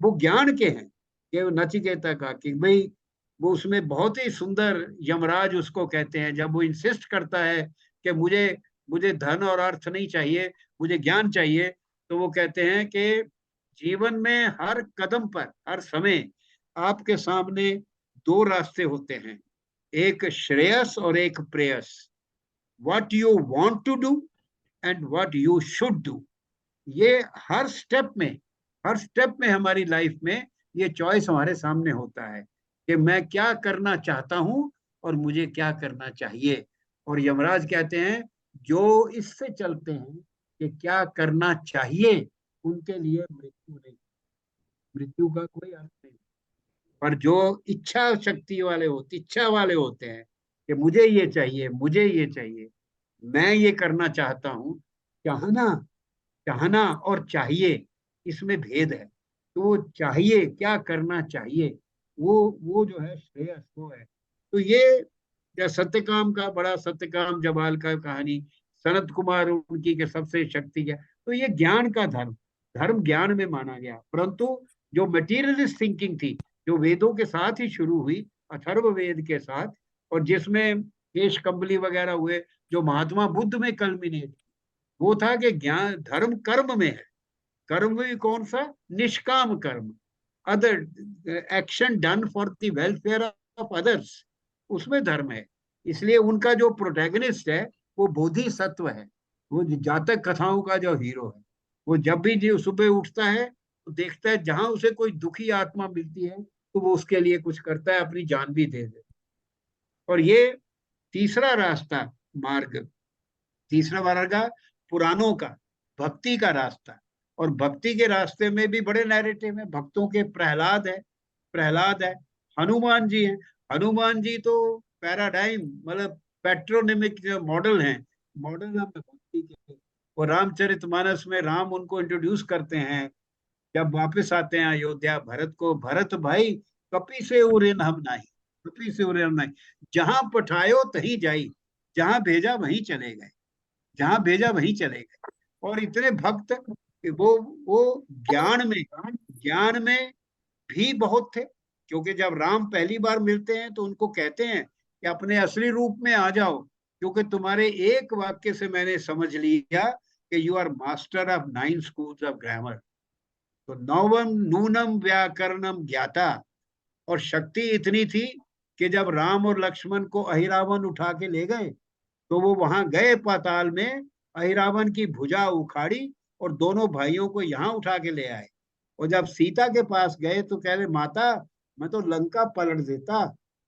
वो ज्ञान के हैं। कि नचिकेता का कि भाई, वो उसमें बहुत ही सुंदर यमराज उसको कहते हैं, जब वो इंसिस्ट करता है कि मुझे मुझे धन और अर्थ नहीं चाहिए, मुझे ज्ञान चाहिए, तो वो कहते हैं कि जीवन में हर कदम पर, हर समय आपके सामने 2 रास्ते होते हैं, एक श्रेयस और एक प्रेयस। What you want to do and what you should do. ये हर स्टेप में, हर स्टेप में हमारी लाइफ में ये चॉइस हमारे सामने होता है कि मैं क्या करना चाहता हूं और मुझे क्या करना चाहिए। और यमराज कहते हैं जो इससे चलते हैं कि क्या करना चाहिए, उनके लिए मृत्यु नहीं, मृत्यु का कोई अर्थ नहीं। पर जो इच्छा वाले होते हैं कि मुझे ये चाहिए, मुझे ये चाहिए, मैं ये करना चाहता हूं। चाहना, चाहना और चाहिए, इसमें भेद है। तो वो चाहिए, क्या करना चाहिए, वो जो है श्रेयस, वो है। तो ये या सत्यकाम का, बड़ा सत्यकाम जबाल का कहानी, सनत कुमार उनकी के सबसे शक्ति है। तो ये ज्ञान का धर्म, धर्म ज्ञान में माना गया। परंतु जो मटीरियलिस्ट थिंकिंग थी, जो वेदों के साथ ही शुरू हुई, अथर्व वेद के साथ, और जिसमें केश कंबली वगैरह हुए, जो महात्मा बुद्ध में कल्मिनेट, वो था कि ज्ञान धर्म कर्म में है। कर्म भी कौन सा, निष्काम कर्म, other action done for the welfare of others, उसमें धर्म है। इसलिए उनका जो प्रोटैगनिस्ट है वो बोधि सत्व है, वो जातक कथाओं का जो हीरो है। वो जब भी जो सुबह उठता है तो देखता है जहां उसे कोई दुखी आत्मा मिलती है तो वो उसके लिए कुछ करता है, अपनी जान भी दे दे। और ये तीसरा रास्ता, मार्ग, तीसरा मार्ग पुराणों का, भक्ति का रास्ता। और भक्ति के रास्ते में भी बड़े नैरेटिव है भक्तों के। प्रहलाद है, प्रहलाद है, हनुमान जी हैं। हनुमान जी तो पैराडाइम, मतलब पेट्रोनिमिक जो मॉडल हैं, मॉडल है भक्ति के। और रामचरितमानस में राम उनको इंट्रोड्यूस करते हैं, जब वापस आते हैं अयोध्या भरत को, भरत भाई कपि से उरेन हम नहीं, कपि से उरेन हम नहीं, जहां पठायो तही जाई, जहां भेजा वहीं चले गए, जहां भेजा वहीं चले गए। और इतने भक्त कि वो ज्ञान में, ज्ञान में भी बहुत थे। क्योंकि जब राम पहली बार मिलते हैं तो उनको कहते हैं कि अपने असली रूप में आ जाओ, क्योंकि तुम्हारे एक वाक्य से मैंने समझ लिया कि you are master of 9 schools of grammar. तो नवम नूनम व्याकरणम ज्ञाता। और शक्ति इतनी थी कि जब राम और लक्ष्मण को अहिरावण उठा के ले गए, तो वो वहां गए पाताल में, अहिरावण की भुजा उखाड़ी और दोनों भाइयों को यहाँ उठा के ले आए। और जब सीता के पास गए तो कह रहे, माता मैं तो लंका पलट देता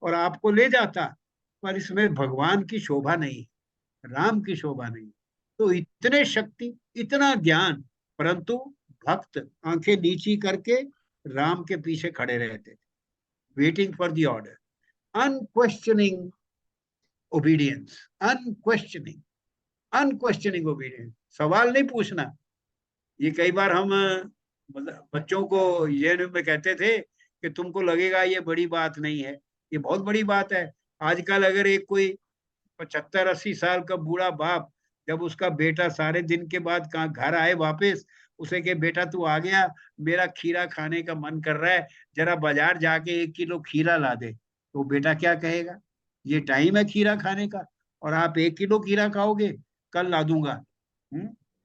और आपको ले जाता, पर इसमें भगवान की शोभा नहीं, राम की शोभा नहीं। तो इतने शक्ति, इतना ज्ञान, परंतु भक्त आंखें नीची करके राम के पीछे खड़े रहते थे, waiting for the order, unquestioning obedience, unquestioning, unquestioning obedience, सवाल नहीं पूछना। ये कई बार हम मतलब बच्चों को ये में कहते थे कि तुमको लगेगा ये बड़ी बात नहीं है, ये बहुत बड़ी बात है। आजकल अगर एक कोई 75-80 साल का बूढ़ा बाप जब उसका बेटा सारे दिन के बाद कहाँ घर आए वापस, उसे के बेटा तू आ गया, मेरा खीरा खाने का मन कर रहा है, जरा बाजार जाके 1 किलो खीरा ला दे, तो बेटा क्या कहेगा? ये टाइम है खीरा खाने का और आप 1 किलो खीरा खाओगे? कल ला दूंगा।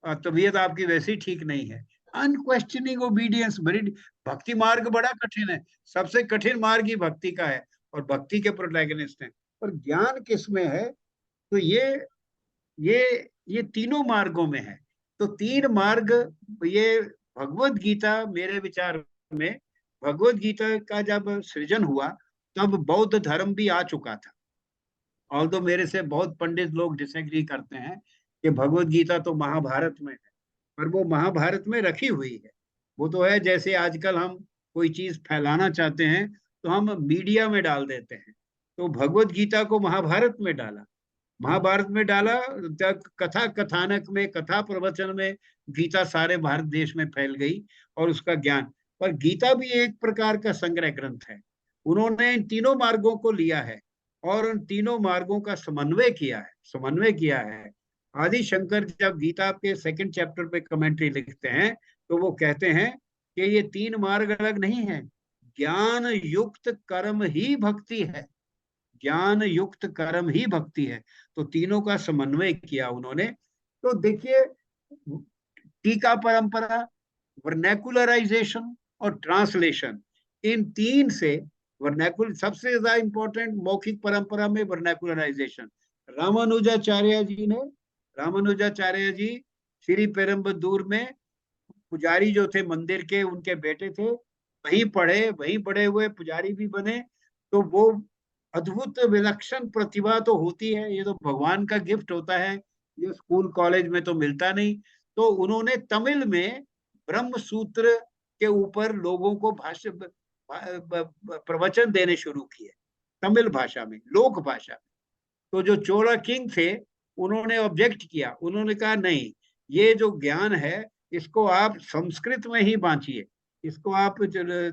और तबीयत आपकी वैसे ही ठीक नहीं है। अनक्वेश्चनिंग ओबीडियंस बड़ी, भक्ति मार्ग बड़ा कठिन है, सबसे कठिन मार्ग ही भक्ति का है और भक्ति के प्रोटैगनिस्ट हैं। और ज्ञान किसमें है? तो ये ये तीनों मार्गों में है। तो 3 मार्ग, ये भगवत गीता मेरे विचार में, भगवत गीता का जब सृजन हुआ तब बौद्ध धर्म भी आ चुका था। ऑल तो मेरे से बहुत पंडित लोग डिसएग्री करते हैं कि भगवत गीता तो महाभारत में है, पर वो महाभारत में रखी हुई है। वो तो है जैसे आजकल हम कोई चीज फैलाना चाहते हैं तो हम मीडिया में डाल देते हैं, तो भगवत गीता को महाभारत में डाला, महाभारत में डाला, कथा कथानक में, कथा प्रवचन में गीता सारे भारत देश में फैल गई और उसका ज्ञान। पर गीता भी एक प्रकार का संग्रह ग्रंथ है। उन्होंने इन तीनों मार्गों को लिया है और उन तीनों मार्गों का समन्वय किया है। आदि शंकर जब गीता के 2nd चैप्टर पे कमेंट्री लिखते हैं तो वो कहते हैं कि ये 3 मार्ग अलग नहीं है, ज्ञान युक्त कर्म ही भक्ति है, ज्ञान युक्त कर्म ही भक्ति है। तो तीनों का समन्वय किया उन्होंने। तो देखिए, टीका परंपरा, वर्नैकुलराइजेशन और ट्रांसलेशन, इन 3 से, वर्नैकुल सबसे ज्यादा इंपॉर्टेंट मौखिक परंपरा में वर्नैकुलराइजेशन। रामानुजाचार्य जी श्री पेरम्बदूर में पुजारी जो थे मंदिर के, उनके बेटे थे, वहीं पढ़े, वहीं बड़े हुए, पुजारी भी बने। तो वो अद्भुत विलक्षण प्रतिभा तो होती है, ये तो भगवान का गिफ्ट होता है, ये स्कूल कॉलेज में तो मिलता नहीं। तो उन्होंने तमिल में ब्रह्म सूत्र के ऊपर लोगों को भाष्य प्रवचन देने शुरू किए, तमिल भाषा में, लोक भाषा में। तो जो चोला किंग थे उन्होंने ऑब्जेक्ट किया, उन्होंने कहा नहीं, ये जो ज्ञान है इसको आप संस्कृत में ही बांटिए, इसको आप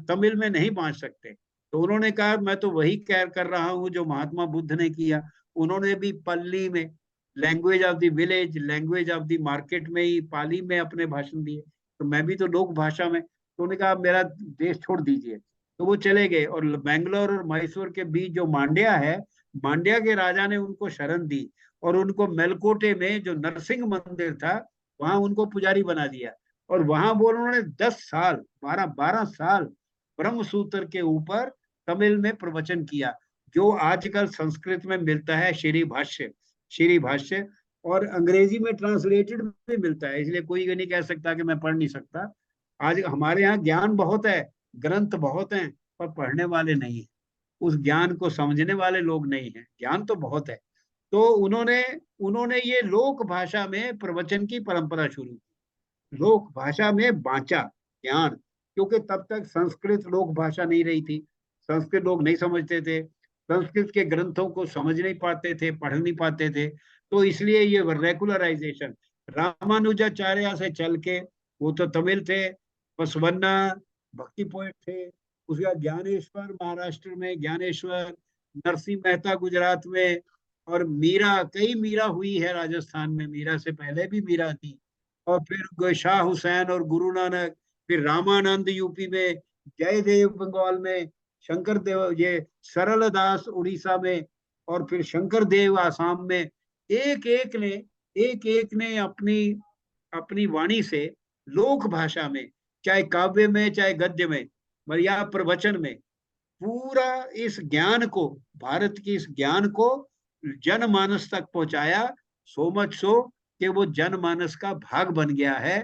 तमिल में नहीं बांट सकते। तो उन्होंने कहा मैं तो वही कर रहा हूँ जो महात्मा बुद्ध ने किया। उन्होंने भी पल्ली में, language of the village, language of the market में ही पाली में अपने भाषण दिए। तो मैं भी तो लोक भाषा में। तो उन्होंने कहा मेरा देश छोड़ दीजिए, तो वो चले गए। और बेंगलोर और मैसूर के बीच जो मांड्या है, मांड्या के राजा ने उनको शरण दी और उनको मेलकोटे में जो नरसिंह मंदिर था वहां उनको पुजारी बना दिया। और वहां वो उन्होंने 10 साल, 12 साल ब्रह्म सूत्र के ऊपर तमिल में प्रवचन किया, जो आजकल संस्कृत में मिलता है श्री भाष्य, और अंग्रेजी में ट्रांसलेटेड भी मिलता है। इसलिए कोई ये नहीं कह सकता कि मैं पढ़ नहीं सकता। आज हमारे यहाँ ज्ञान बहुत है, ग्रंथ बहुत हैं, पर पढ़ने वाले नहीं है, उस ज्ञान को समझने वाले लोग नहीं हैं। ज्ञान तो बहुत है। तो उन्होंने उन्होंने ये लोक भाषा में प्रवचन की परंपरा शुरू की, लोक भाषा में बांचा ज्ञान, क्योंकि तब तक संस्कृत लोक भाषा नहीं रही थी, संस्कृत लोग नहीं समझते थे, संस्कृत के ग्रंथों को समझ नहीं पाते थे, पढ़ नहीं पाते थे। तो इसलिए ये रेगुलराइजेशन रामानुजाचार्य से चल के, वो तो तमिल थे, बसवन्ना भक्ति पोएट थे, उसके बाद ज्ञानेश्वर महाराष्ट्र में, ज्ञानेश्वर, नरसिंह मेहता गुजरात में, और मीरा, कई मीरा हुई है राजस्थान में, मीरा से पहले भी मीरा थी। और फिर शाह हुसैन और गुरु नानक, फिर रामानंद यूपी में, जयदेव बंगाल में, शंकर देव, ये सरल दास उड़ीसा में, और फिर शंकर देव आसाम में। एक एक ने अपनी अपनी वाणी से लोक भाषा में, चाहे काव्य में चाहे गद्य में या प्रवचन में, पूरा इस ज्ञान को, भारत की इस ज्ञान को जनमानस तक पहुंचाया। सो मच सो कि वो जनमानस का भाग बन गया है।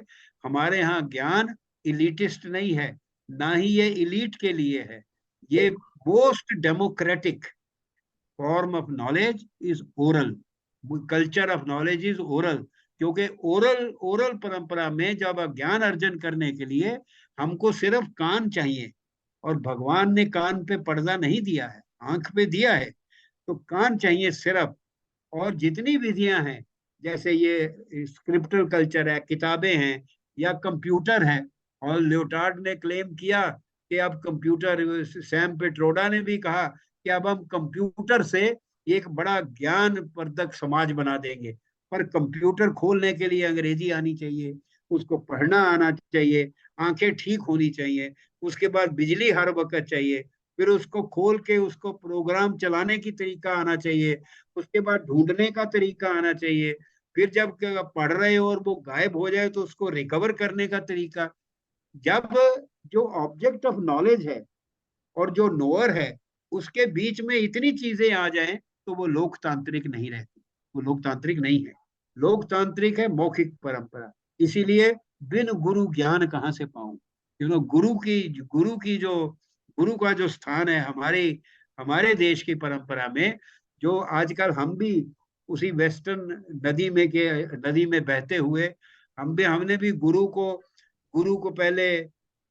हमारे यहाँ ज्ञान इलिटिस्ट नहीं है, ना ही ये इलीट के लिए है। ये most democratic form of knowledge is oral, culture of knowledge is oral. क्योंकि ओरल ओरल परंपरा में जब ज्ञान अर्जन करने के लिए हमको सिर्फ कान चाहिए, और भगवान ने कान पे पर्दा नहीं दिया है, आंख पे दिया है, तो कान चाहिए सिर्फ। और जितनी विधियां हैं, जैसे ये स्क्रिप्टल कल्चर है, किताबें हैं, या कंप्यूटर है, और लियोटार्ड ने क्लेम किया कि अब कंप्यूटर, सैम पेट्रोडा ने भी कहा कि अब हम कंप्यूटर से एक बड़ा ज्ञानवर्धक समाज बना देंगे, पर कंप्यूटर खोलने के लिए अंग्रेजी आनी चाहिए, उसको पढ़ना आना चाहिए, आंखें ठीक होनी चाहिए, उसके बाद बिजली हर वक्त चाहिए, फिर उसको खोल के उसको प्रोग्राम चलाने की तरीका आना चाहिए, उसके बाद ढूंढने का तरीका आना चाहिए, फिर जब पढ़ रहे हो और वो गायब हो जाए तो उसको रिकवर करने का तरीका। जब जो ऑब्जेक्ट ऑफ नॉलेज है और जो नोअर है उसके बीच में इतनी चीजें आ जाएं तो वो लोकतांत्रिक नहीं रहती, वो लोकतांत्रिक नहीं है। लोकतांत्रिक है मौखिक परंपरा। इसीलिए बिन गुरु ज्ञान कहाँ से पाऊं, गुरु की जो गुरु का जो स्थान है हमारे हमारे देश की परंपरा में, जो आजकल हम भी उसी वेस्टर्न नदी में बहते हुए हमने भी गुरु को पहले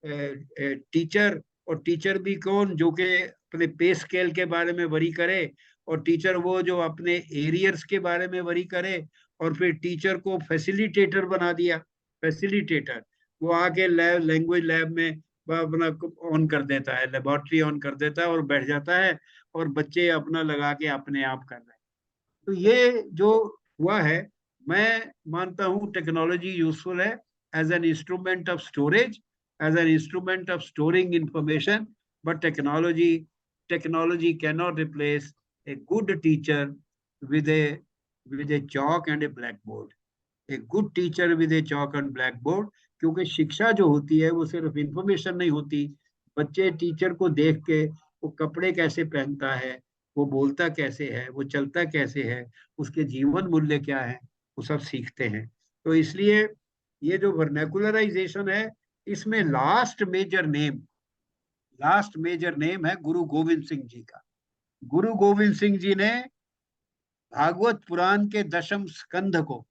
टीचर, और टीचर भी कौन जो कि अपने पे स्केल के बारे में वरी करे, और टीचर वो जो अपने एरियर्स के बारे में वरी करे, और फिर टीचर को फैसिलिटेटर बना दिया। फैसिलिटेटर वो आके लैंग्वेज लैब में अपना ऑन कर देता है, लेबोरेटरी ऑन कर देता है और बैठ जाता है, और बच्चे अपना लगा के अपने आप कर रहे हैं। तो ये जो हुआ है, मैं मानता हूँ टेक्नोलॉजी यूजफुल है as an instrument of storage, as an instrument of storing information, but technology cannot replace a good teacher with a with a chalk and a blackboard, a good teacher with a chalk and blackboard. क्योंकि शिक्षा जो होती है वो सिर्फ इंफॉर्मेशन नहीं होती। बच्चे टीचर को देख के वो कपड़े कैसे पहनता है, वो बोलता कैसे है, वो चलता कैसे है, उसके जीवन मूल्य क्या है, वो सब सीखते हैं। तो इसलिए ये जो वर्नैकुलराइजेशन है, इसमें लास्ट मेजर नेम है गुरु गोविंद सिंह जी का। गुरु गोविंद सिंह जी ने भागवत पुराण के 10वें स्कंध को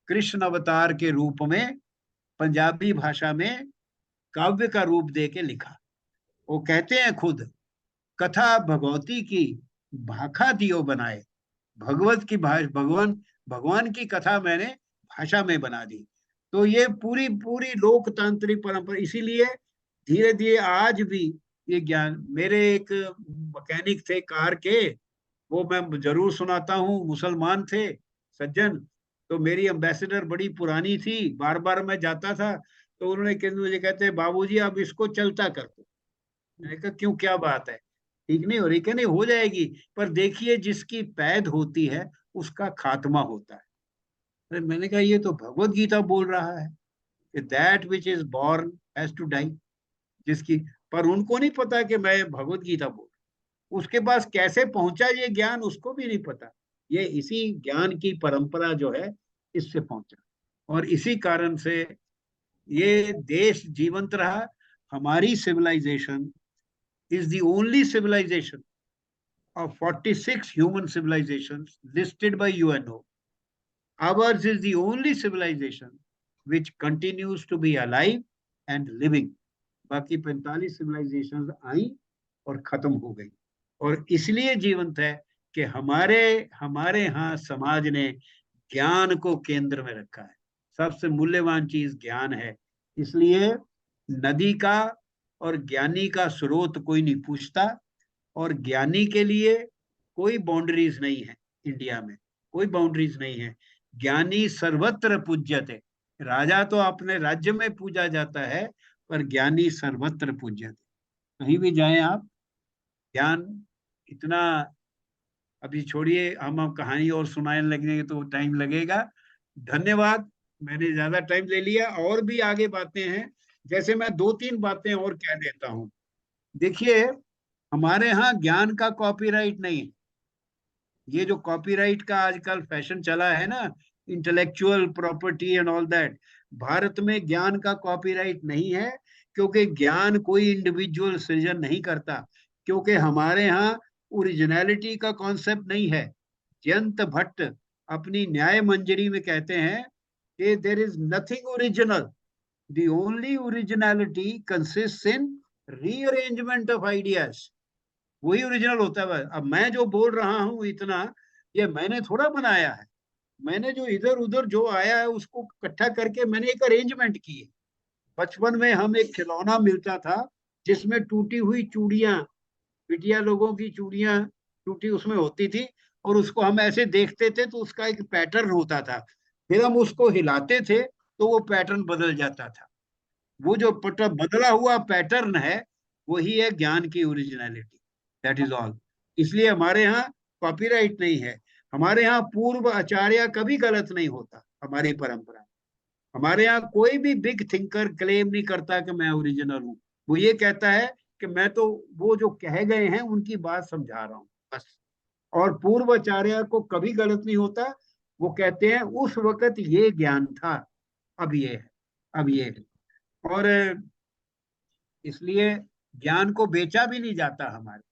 कृष्ण अवतार के रूप में पंजाबी भाषा में काव्य का रूप दे के लिखा। वो कहते हैं खुद, कथा भगवती की भाखा दियो बनाए, भगवत की भगवान की कथा मैंने भाषा में बना दी। तो ये पूरी पूरी लोकतांत्रिक परंपरा। इसीलिए धीरे धीरे आज भी ये ज्ञान, मेरे एक मैकेनिक थे कार के, वो मैं जरूर सुनाता हूँ, मुसलमान थे सज्जन। तो मेरी एम्बेसडर बड़ी पुरानी थी, बार बार मैं जाता था तो उन्होंने मुझे कहते बाबूजी आप इसको चलता कर दो। मैंने कहा क्यों, क्या बात है, ठीक नहीं हो रही? क्या नहीं हो जाएगी, पर देखिए जिसकी पैद होती है उसका खात्मा होता है। अरे मैंने कहा ये तो भगवत गीता बोल रहा है कि that which is born has to die, जिसकी, पर उनको नहीं पता कि मैं भगवत गीता बोल, उसके पास कैसे पहुंचा ये ज्ञान उसको भी नहीं पता। ये इसी ज्ञान की परंपरा जो है इससे पहुंचा, और इसी कारण से ये देश जीवंत रहा। हमारी civilisation is the only civilization of 46 human civilizations listed by UNO. Ours is the only civilization which continues to be alive and living. बाकी 45 सिविलाइजेशंस आई और खत्म हो गई, और इसलिए जीवंत है कि हमारे हमारे यहाँ समाज ने ज्ञान को केंद्र में रखा है। सबसे मूल्यवान चीज ज्ञान है। इसलिए नदी का और ज्ञानी का स्रोत कोई नहीं पूछता, और ज्ञानी के लिए कोई बाउंड्रीज नहीं है। इंडिया में कोई बाउंड्रीज नहीं है। ज्ञानी सर्वत्र पूज्यते। राजा तो अपने राज्य में पूजा जाता है, पर ज्ञानी सर्वत्र पूज्यते। कहीं भी जाएं आप, ज्ञान इतना, अभी छोड़िए, हम कहानी और सुनाने लगेंगे तो टाइम लगेगा। धन्यवाद, मैंने ज्यादा टाइम ले लिया, और भी आगे बातें हैं। जैसे मैं 2-3 बातें और कह देता हूँ। देखिए, हमारे यहाँ ज्ञान का कॉपीराइट नहीं है। ये जो कॉपीराइट का आजकल फैशन चला है ना, intellectual property and all that, Bharat में ज्ञान का कॉपीराइट नहीं है, क्योंकि ज्ञान कोई इंडिविजुअल सृजन नहीं करता। क्योंकि हमारे यहाँ ओरिजिनलिटी का कॉन्सेप्ट नहीं है। जयंत भट्ट अपनी न्याय मंजरी में कहते हैं कि there is nothing original, the only originality consist in rearrangement of ideas. वही ओरिजिनल होता है। अब मैं जो बोल रहा हूँ इतना, ये मैंने थोड़ा बनाया है। मैंने जो इधर उधर जो आया है उसको इकट्ठा करके मैंने एक अरेंजमेंट की है। बचपन में हम एक खिलौना मिलता था, जिसमें टूटी हुई चूड़ियां, बिटिया लोगों की चूड़ियां टूटी उसमें होती थी, और उसको हम ऐसे देखते थे तो उसका एक पैटर्न होता था, फिर हम उसको हिलाते थे तो वो पैटर्न बदल जाता था। वो जो बदला हुआ पैटर्न है, वही है ज्ञान की ओरिजिनलिटी। That is all. इसलिए हमारे यहाँ कॉपीराइट नहीं है। हमारे यहाँ पूर्व आचार्य कभी गलत नहीं होता। हमारी परंपरा, हमारे यहाँ कोई भी बिग थिंकर क्लेम नहीं करता कि मैं ओरिजिनल हूँ। वो ये कहता है कि मैं तो वो जो कह गए हैं उनकी बात समझा रहा हूँ, बस। और पूर्वाचार्य को कभी गलत नहीं होता। वो कहते हैं उस वक्त ये ज्ञान था, अब ये है, अब ये है। और इसलिए ज्ञान को बेचा भी नहीं जाता हमारे।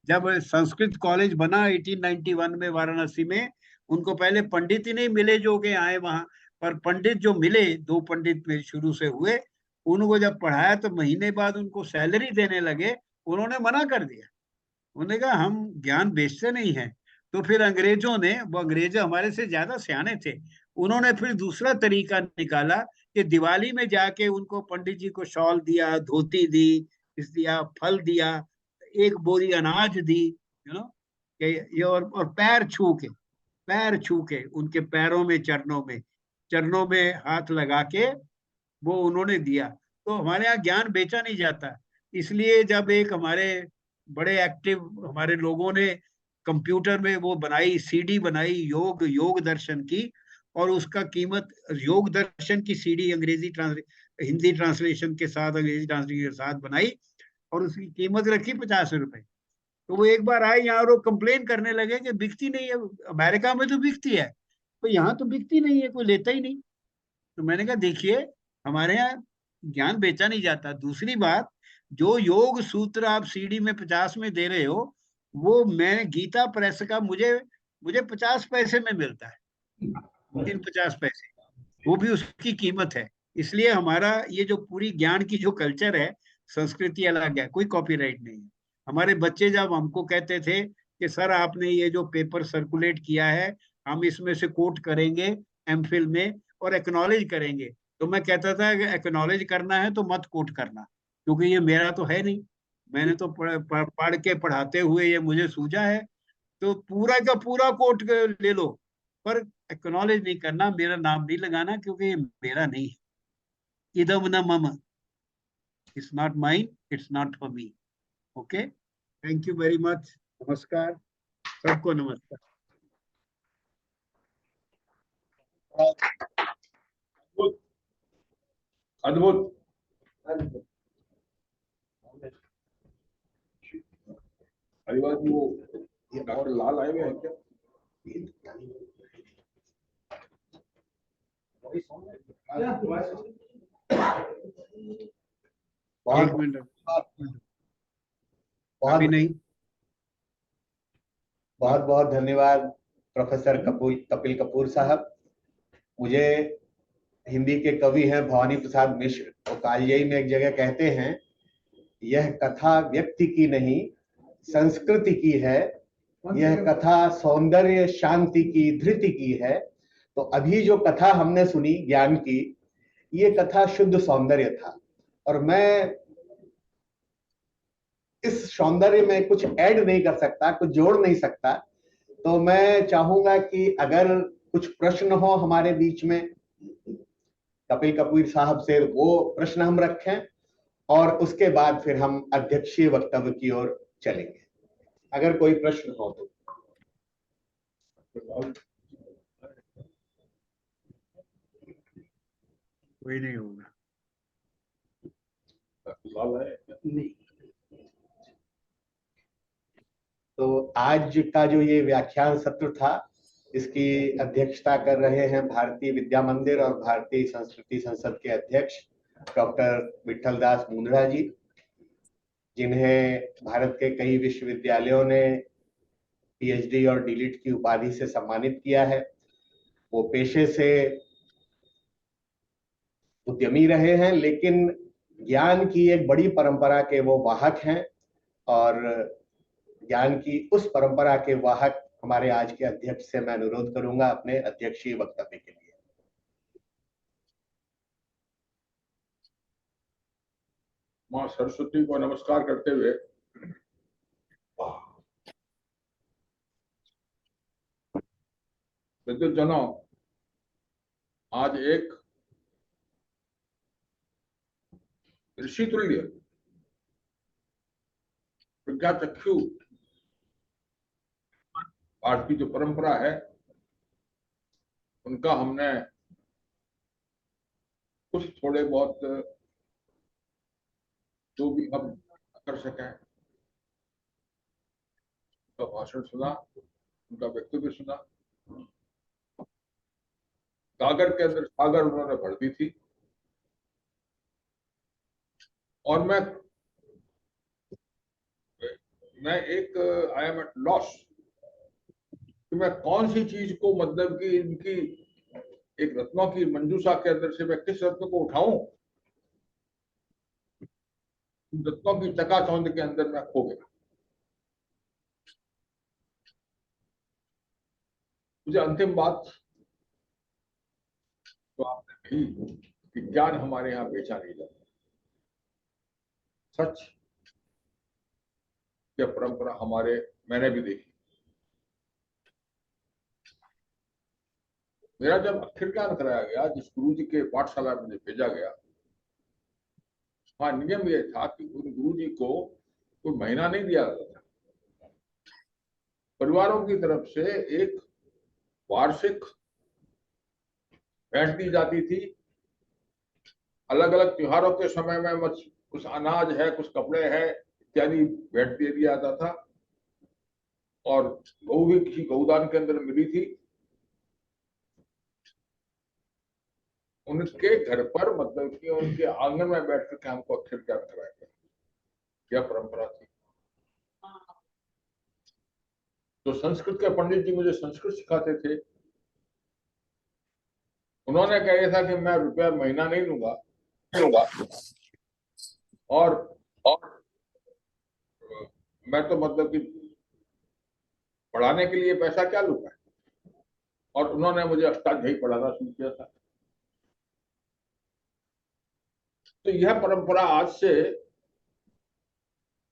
जब संस्कृत कॉलेज बना 1891 में वाराणसी में, उनको पहले पंडित ही नहीं मिले जो के आए वहां, पर पंडित जो मिले, दो पंडित में शुरू से हुए, उनको जब पढ़ाया तो महीने बाद उनको सैलरी देने लगे। उन्होंने मना कर दिया। उन्होंने कहा हम ज्ञान बेचते नहीं हैं। तो फिर अंग्रेजों ने, वो अंग्रेज हमारे से ज्यादा सियाने थे, उन्होंने फिर दूसरा तरीका निकाला कि दिवाली में जाके उनको पंडित जी को शॉल दिया, धोती दी, इस दिया, फल दिया, एक बोरी अनाज दी, कि ये, और पैर छू के उनके पैरों में, चरणों में हाथ लगा के वो उन्होंने दिया। तो हमारे यहाँ ज्ञान बेचा नहीं जाता। इसलिए जब एक हमारे बड़े एक्टिव हमारे लोगों ने कंप्यूटर में वो बनाई, सीडी बनाई योग दर्शन की, और उसका कीमत, योग दर्शन की सीडी हिंदी ट्रांसलेशन के साथ, अंग्रेजी ट्रांसलेशन के साथ बनाई, और उसकी कीमत रखी 50 रुपए। तो वो एक बार आए यहाँ और वो कंप्लेन करने लगे कि बिकती नहीं है। अमेरिका में तो बिकती है, तो यहाँ तो बिकती नहीं है, कोई लेता ही नहीं। तो मैंने कहा देखिए, हमारे यहाँ ज्ञान बेचा नहीं जाता। दूसरी बात, जो योग सूत्र आप सीडी में 50 में दे रहे हो, वो मैं गीता प्रेस का, मुझे मुझे 50 पैसे में मिलता है, 50 पैसे, वो भी उसकी कीमत है। इसलिए हमारा ये जो पूरी ज्ञान की जो कल्चर है, संस्कृति अलग है, कोई कॉपीराइट नहीं है। हमारे बच्चे जब हमको कहते थे कि सर आपने ये जो पेपर सर्कुलेट किया है, हम इसमें से कोट करेंगे एमफिल में और एक्नॉलेज करेंगे, तो मैं कहता था कि एक्नॉलेज करना है तो मत कोट करना, क्योंकि ये मेरा तो है नहीं। मैंने तो पढ़ के पढ़ाते हुए ये मुझे सूझा है। तो पूरा का पूरा कोट ले लो, पर एक्नॉलेज नहीं करना, मेरा नाम नहीं लगाना, क्योंकि ये मेरा नहीं है। इदम न मम, it's not mine, it's not for me. Okay, thank you very much. नमस्कार, सबको नमस्कार। अद्भुत, अद्भुत। हरिवाल जी, वो डॉक्टर लाल आए हुए हैं क्या? एक मिनट, अभी बहुत नहीं। बहुत बहुत धन्यवाद प्रोफेसर कपिल कपूर साहब। मुझे, हिंदी के कवि हैं भवानी प्रसाद मिश्र, वो कालजयी में एक जगह कहते हैं, यह कथा व्यक्ति की नहीं संस्कृति की है, यह कथा सौंदर्य शांति की धृति की है। तो अभी जो कथा हमने सुनी ज्ञान की, ये कथा शुद्ध सौंदर्य था, और मैं इस सौंदर्य में कुछ ऐड नहीं कर सकता, कुछ जोड़ नहीं सकता। तो मैं चाहूंगा कि अगर कुछ प्रश्न हो हमारे बीच में कपिल कपूर साहब से, वो प्रश्न हम रखें, और उसके बाद फिर हम अध्यक्षीय वक्तव्य की ओर चलेंगे, अगर कोई प्रश्न हो तो। कोई नहीं होगा। लाल है नहीं। तो आज का जो ये व्याख्यान सत्र था, इसकी अध्यक्षता कर रहे हैं भारतीय विद्या मंदिर और भारतीय संस्कृति संसद के अध्यक्ष डॉक्टर विठल दास मुंदड़ा जी, जिन्हें भारत के कई विश्वविद्यालयों ने पीएचडी और डीलिट की उपाधि से सम्मानित किया है। वो पेशे से उद्यमी रहे हैं, लेकिन ज्ञान की एक बड़ी परंपरा के वो वाहक हैं, और ज्ञान की उस परंपरा के वाहक हमारे आज के अध्यक्ष से मैं अनुरोध करूंगा अपने अध्यक्षीय वक्तव्य के लिए। माँ सरस्वती को नमस्कार करते हुए विद्युत जनों, आज एक ऋषि तुल्य प्रज्ञा चक्षु भारतीय जो परंपरा है उनका हमने कुछ थोड़े बहुत जो भी हम कर सके उनका भाषण सुना, उनका वक्तव्य सुना। गागर के अंदर सागर उन्होंने भर दी थी और मैं एक आई एम एट लॉस कि मैं कौन सी चीज को मतलब कि इनकी एक रत्नों की मंजूषा के अंदर से मैं किस रत्न को उठाऊं। रत्नों की चकाचौंध के अंदर मैं खो गया। मुझे अंतिम बात तो आपने कही कि ज्ञान हमारे यहाँ बेचा नहीं जाता। सच यह परंपरा हमारे मैंने भी देखी। मेरा जब अक्षर ज्ञान कराया गया, जिस गुरु जी के पाठशाला में मुझे भेजा गया, वहां नियम यह था कि उन गुरु जी को कोई महीना नहीं दिया जाता था। परिवारों की तरफ से एक वार्षिक भेंट दी जाती थी। अलग अलग त्योहारों के समय में कुछ अनाज है, कुछ कपड़े हैं इत्यादि भेंट दे दिया जाता था। और गऊ भी किसी गौदान के अंदर मिली थी। उनके घर पर मतलब कि उनके आंगन में बैठ करके हमको अक्षर ज्ञान कराया गया। यह परंपरा थी। तो संस्कृत के पंडित जी मुझे संस्कृत सिखाते थे। उन्होंने कहा था कि मैं रुपया महीना नहीं लूंगा और मैं तो मतलब कि पढ़ाने के लिए पैसा क्या लूंगा। और उन्होंने मुझे अष्टाध्यायी पढ़ाना शुरू किया था। तो यह परंपरा आज से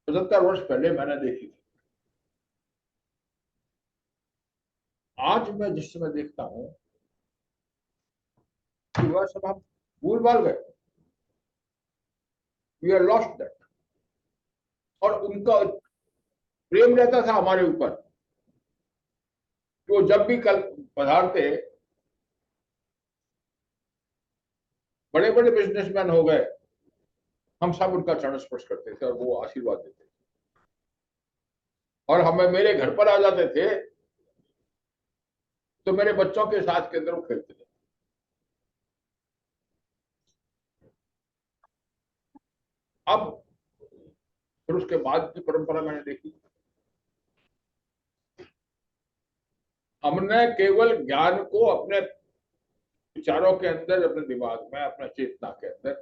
75 वर्ष पहले मैंने देखी थी। आज मैं जिस समय देखता हूं कि वह सब हम भूल भाल गए। We are lost that. और उनका प्रेम रहता था हमारे ऊपर। तो जब भी कल पधारते, बड़े बड़े बिजनेसमैन हो गए, हम सब उनका चरण स्पर्श करते थे और वो आशीर्वाद देते थे। और हमें मेरे घर पर आ जाते थे तो मेरे बच्चों के साथ के अंदर वो खेलते थे। अब फिर उसके बाद की परंपरा मैंने देखी। हमने केवल ज्ञान को अपने विचारों के अंदर, अपने दिमाग में, अपने चेतना के अंदर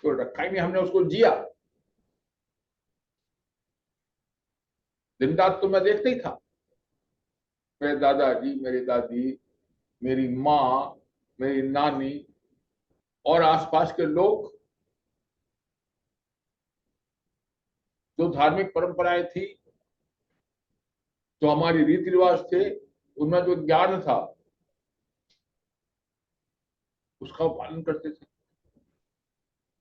तो रखा ही नहीं, हमने उसको जिया। दिन रात तो मैं देखता ही था। मेरे दादाजी, मेरी दादी, मेरी माँ, मेरी नानी और आसपास के लोग, जो धार्मिक परंपराएं थी, जो हमारी रीति रिवाज थे, उनमें जो ज्ञान था उसका पालन करते थे।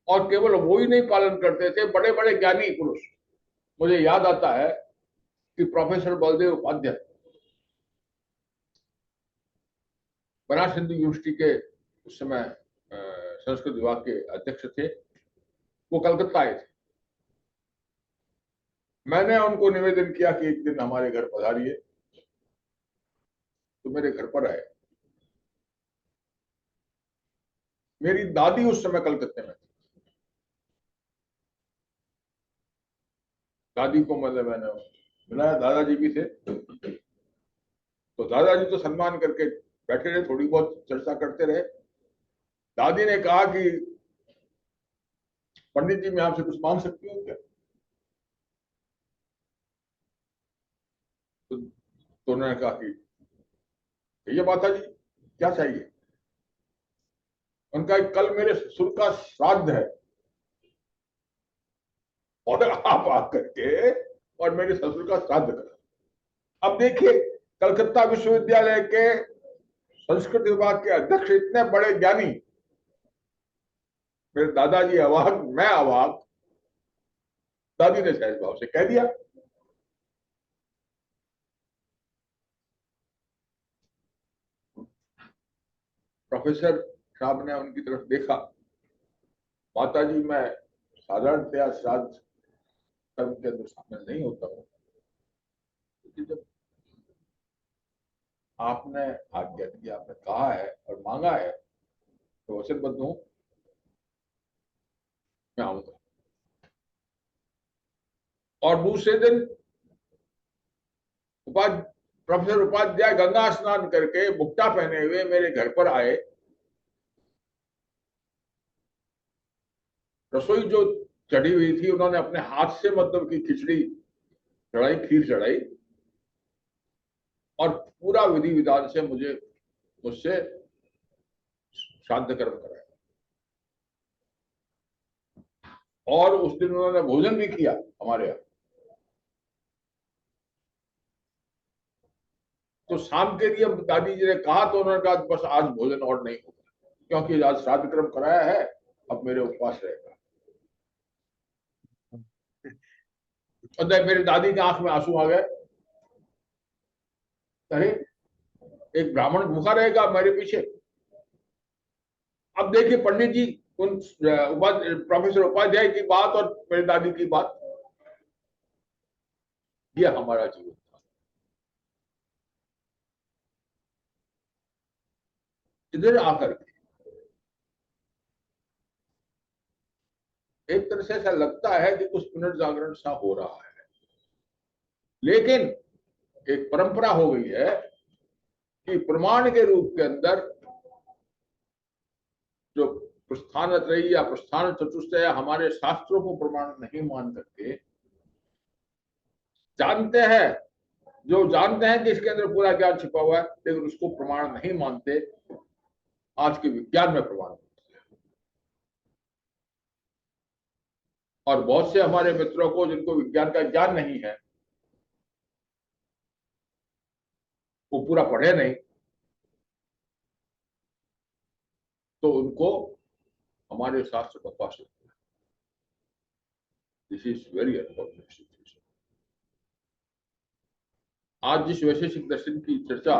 और केवल वो ही नहीं पालन करते थे, बड़े बड़े ज्ञानी पुरुष। मुझे याद आता है कि प्रोफेसर बलदेव उपाध्याय बनारस हिंदू यूनिवर्सिटी के उस समय संस्कृत विभाग के अध्यक्ष थे। वो कलकत्ता आए थे। मैंने उनको निवेदन किया कि एक दिन हमारे घर पधारिए। तो मेरे घर पर आए। मेरी दादी उस समय कलकत्ते में थी। दादी को मतलब मैंने मिलाया, दादाजी भी थे। तो दादाजी तो सम्मान करके बैठे रहे, थोड़ी बहुत चर्चा करते रहे। दादी ने कहा कि पंडित जी मैं आपसे कुछ मांग सकती हूँ क्या? तो उन्होंने कहा कि ये माता जी क्या चाहिए? उनका कल मेरे ससुर का श्राद्ध है और आप आकर के और मेरे ससुर का श्राद्ध करा। अब देखिए, कलकत्ता विश्वविद्यालय के संस्कृत विभाग के अध्यक्ष इतने बड़े ज्ञानी, मेरे दादाजी अवाक, मैं अवाक, दादी ने सहज भाव से कह दिया। प्रोफेसर साहब ने उनकी तरफ देखा। माताजी, मैं साधारणतया श्राद्ध कर्म के अंदर शामिल नहीं होता हूं, क्योंकि जब आपने आज्ञा दी, आपने कहा है और मांगा है तो वचनबद्ध हूं, मैं आऊंगा। और दूसरे दिन प्रोफेसर उपाध्याय गंगा स्नान करके मुक्ता पहने हुए मेरे घर पर आए। रसोई जो चढ़ी हुई थी, उन्होंने अपने हाथ से मतलब की खिचड़ी चढ़ाई, खीर चढ़ाई और पूरा विधि विधान से मुझसे श्राद्ध कर्म कराया। और उस दिन उन्होंने भोजन भी किया हमारे यहाँ। तो शाम के लिए दादी जी ने कहा तो उन्होंने कहा बस आज भोजन और नहीं होगा, क्योंकि आज श्राद्ध कर्म कराया है, अब मेरे उपवास रहेगा। और मेरी दादी की आंख में आंसू आ गए। अरे, एक ब्राह्मण भूखा रहेगा मेरे पीछे। अब देखिए पंडित जी, उन प्रोफेसर उपाध्याय की बात और मेरी दादी की बात, यह हमारा जीवन था। इधर आकर के एक तरह से ऐसा लगता है कि कुछ पुनर्जागरण सा हो रहा है, लेकिन एक परंपरा हो गई है कि प्रमाण के रूप के अंदर जो प्रस्थान त्रयी या प्रस्थान चतुष्टय हमारे शास्त्रों को प्रमाण नहीं मान करके जानते हैं, जो जानते हैं कि इसके अंदर पूरा ज्ञान छिपा हुआ है, लेकिन उसको प्रमाण नहीं मानते। आज के विज्ञान में प्रमाण, और बहुत से हमारे मित्रों को जिनको विज्ञान का ज्ञान नहीं है, वो पूरा पढ़े नहीं, तो उनको हमारे शास्त्र बकवास लगता है। This is very unfortunate situation. आज जिस वैशेषिक दर्शन की चर्चा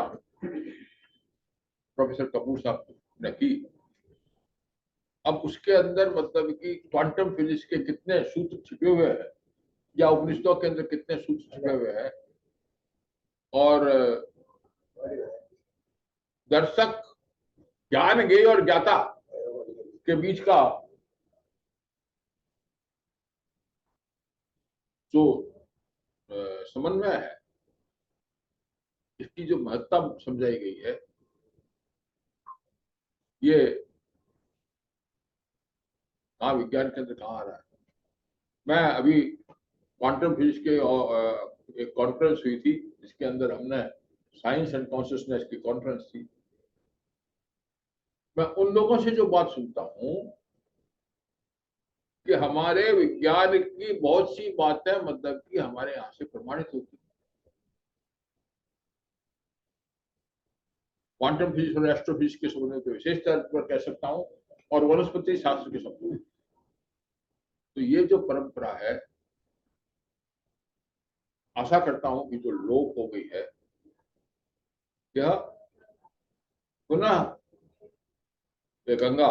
प्रोफेसर कपूर साहब ने की, अब उसके अंदर मतलब कि क्वांटम फिजिक्स के कितने सूत्र छिपे हुए हैं, या उपनिषदों के अंदर कितने सूत्र छिपे हुए हैं, और दर्शक, ज्ञान ज्ञेय और ज्ञाता के बीच का जो समन्वय है, इसकी जो महत्ता समझाई गई है, ये कहाँ विज्ञान के अंदर कहाँ आ रहा है। मैं अभी क्वांटम फिजिक्स के एक कॉन्फ्रेंस हुई थी, जिसके अंदर हमने साइंस एंड कॉन्शियसनेस की कॉन्फ्रेंस थी। मैं उन लोगों से जो बात सुनता हूं कि हमारे विज्ञान की बहुत सी बातें मतलब कि हमारे यहां से प्रमाणित होती, क्वांटम फिजिक्स और एस्ट्रोफिजिक्स के संबंध में विशेष तौर पर कह सकता हूं, और वनस्पति शास्त्र के संबंध में। तो ये जो परंपरा है, आशा करता हूं कि जो लोप हो गई है, यह पुनः गंगा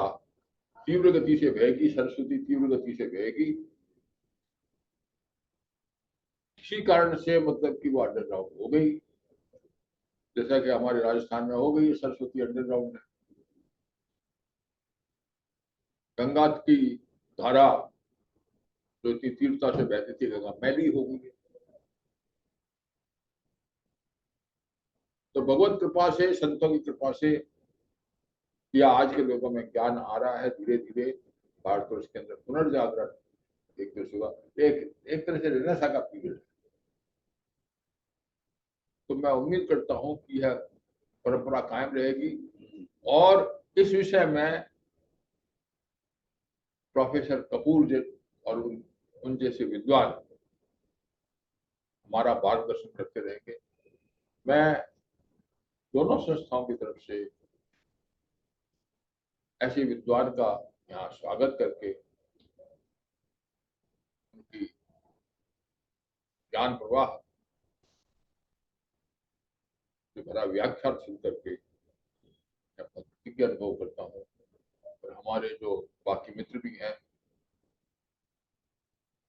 तीव्र गति से बहेगी, सरस्वती तीव्र गति से बहेगी। किसी कारण से मतलब कि वो अंडरग्राउंड हो गई, जैसा कि हमारे राजस्थान में हो गई सरस्वती अंडरग्राउंड है। गंगा की धारा जो इतनी तीव्रता से बहती थी, गंगा मैली हो गई है। तो भगवत कृपा से, संतों की कृपा से, या आज के लोगों में ज्ञान आ रहा है धीरे धीरे। भारतवर्ष के अंदर पुनर्जागरण एक तरह से एक तरह से रेनेसा का पीरियड है। तो मैं उम्मीद करता हूं कि यह परंपरा कायम रहेगी। और इस विषय में प्रोफेसर कपूर जी और उन जैसे विद्वान हमारा मार्गदर्शन करते रहेंगे। मैं दोनों संस्थाओं की तरफ से ऐसे विद्वान का यहाँ स्वागत करके उनकी ज्ञान प्रवाह से भरा व्याख्यान सुन करके प्रतिज्ञा अनुभव करता हूँ। और हमारे जो बाकी मित्र भी हैं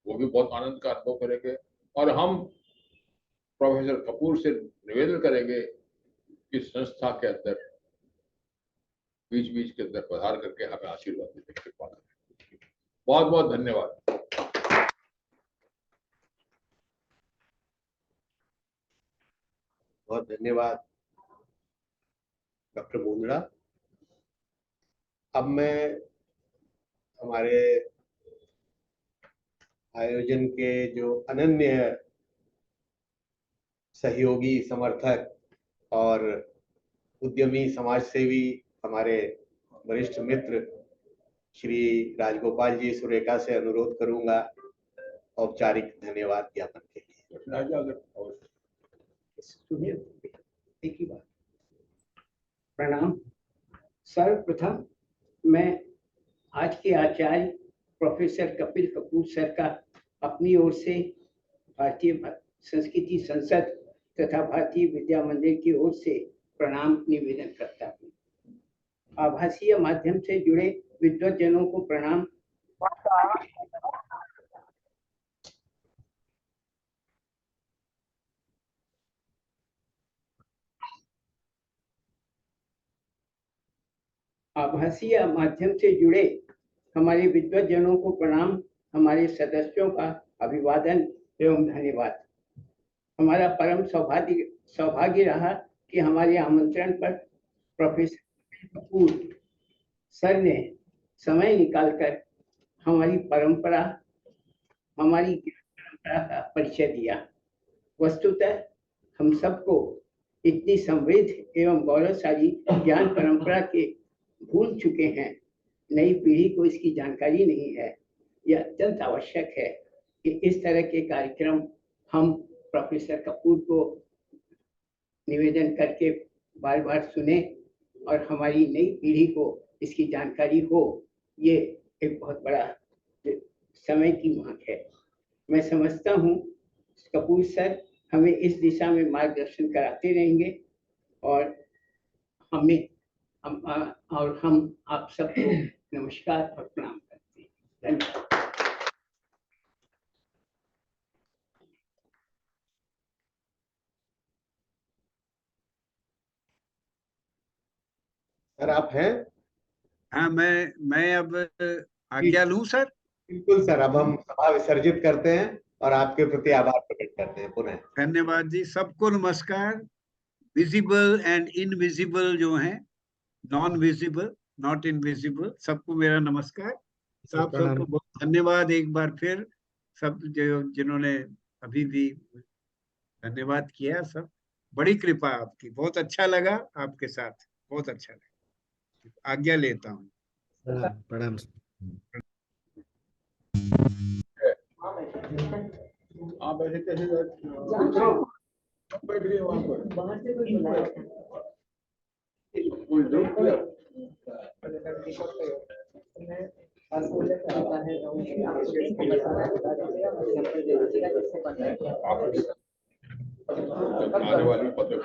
वो भी बहुत आनंद का अनुभव करेंगे। और हम प्रोफेसर कपूर से निवेदन करेंगे कि संस्था के अंदर बीच बीच के अंदर पधार करके हमें आशीर्वाद देने की कृपा करें। बहुत बहुत धन्यवाद। बहुत धन्यवाद डॉक्टर मुंदड़ा। अब मैं हमारे आयोजन के जो अनन्य सहयोगी, समर्थक और उद्यमी समाज सेवी हमारे वरिष्ठ मित्र श्री राजगोपाल जी सुरेखा से अनुरोध करूंगा औपचारिक धन्यवाद ज्ञापन के लिए। एक ही बात। प्रणाम। सर्वप्रथम मैं आज के आचार्य प्रोफेसर कपिल कपूर सर का अपनी ओर से भारतीय संस्कृति संसद तथा भारतीय विद्या मंदिर की ओर से प्रणाम निवेदन करता हूँ। आभासीय माध्यम से जुड़े विद्वज्जनों को प्रणाम। आभासीय माध्यम से जुड़े हमारे विद्वज्जनों को प्रणाम। हमारे सदस्यों का अभिवादन एवं धन्यवाद। हमारा परम सौभाग्य रहा कि हमारे आमंत्रण पर प्रोफेसर कपूर सर ने समय निकालकर हमारी परंपरा का परिचय दिया। वस्तुतः हम सबको इतनी समृद्ध एवं गौरवशाली ज्ञान परंपरा के भूल चुके हैं, नई पीढ़ी को इसकी जानकारी नहीं है। यह अत्यंत आवश्यक है कि इस तरह के कार्यक्रम हम प्रोफेसर कपूर को निवेदन करके बार बार सुने और हमारी नई पीढ़ी को इसकी जानकारी हो। ये एक बहुत बड़ा समय की मांग है। मैं समझता हूँ कपूर सर हमें इस दिशा में मार्गदर्शन कराते रहेंगे और हम आप सबको नमस्कार और प्रणाम करते हैं। धन्यवाद। सर आप हैं? हाँ, मैं अब आज्ञा लूं सर। बिल्कुल सर, अब हम सभा विसर्जित करते हैं और आपके प्रति आभार प्रकट करते हैं पुनः। धन्यवाद जी। सबको नमस्कार। विजिबल एंड इनविजिबल जो हैं, नॉन विजिबल नॉट इनविजिबल, सबको मेरा नमस्कार। सबको बहुत धन्यवाद एक बार फिर। सब जिन्होंने अभी भी धन्यवाद किया, सब बड़ी कृपा आपकी। बहुत अच्छा लगा आपके साथ, बहुत अच्छा लगा। आज्ञा लेता हूँ। प्रणाम। आप ऐसे कैसे बैठ गए वहां पर? बाहर से कोई बुलाया था? आने वाली 15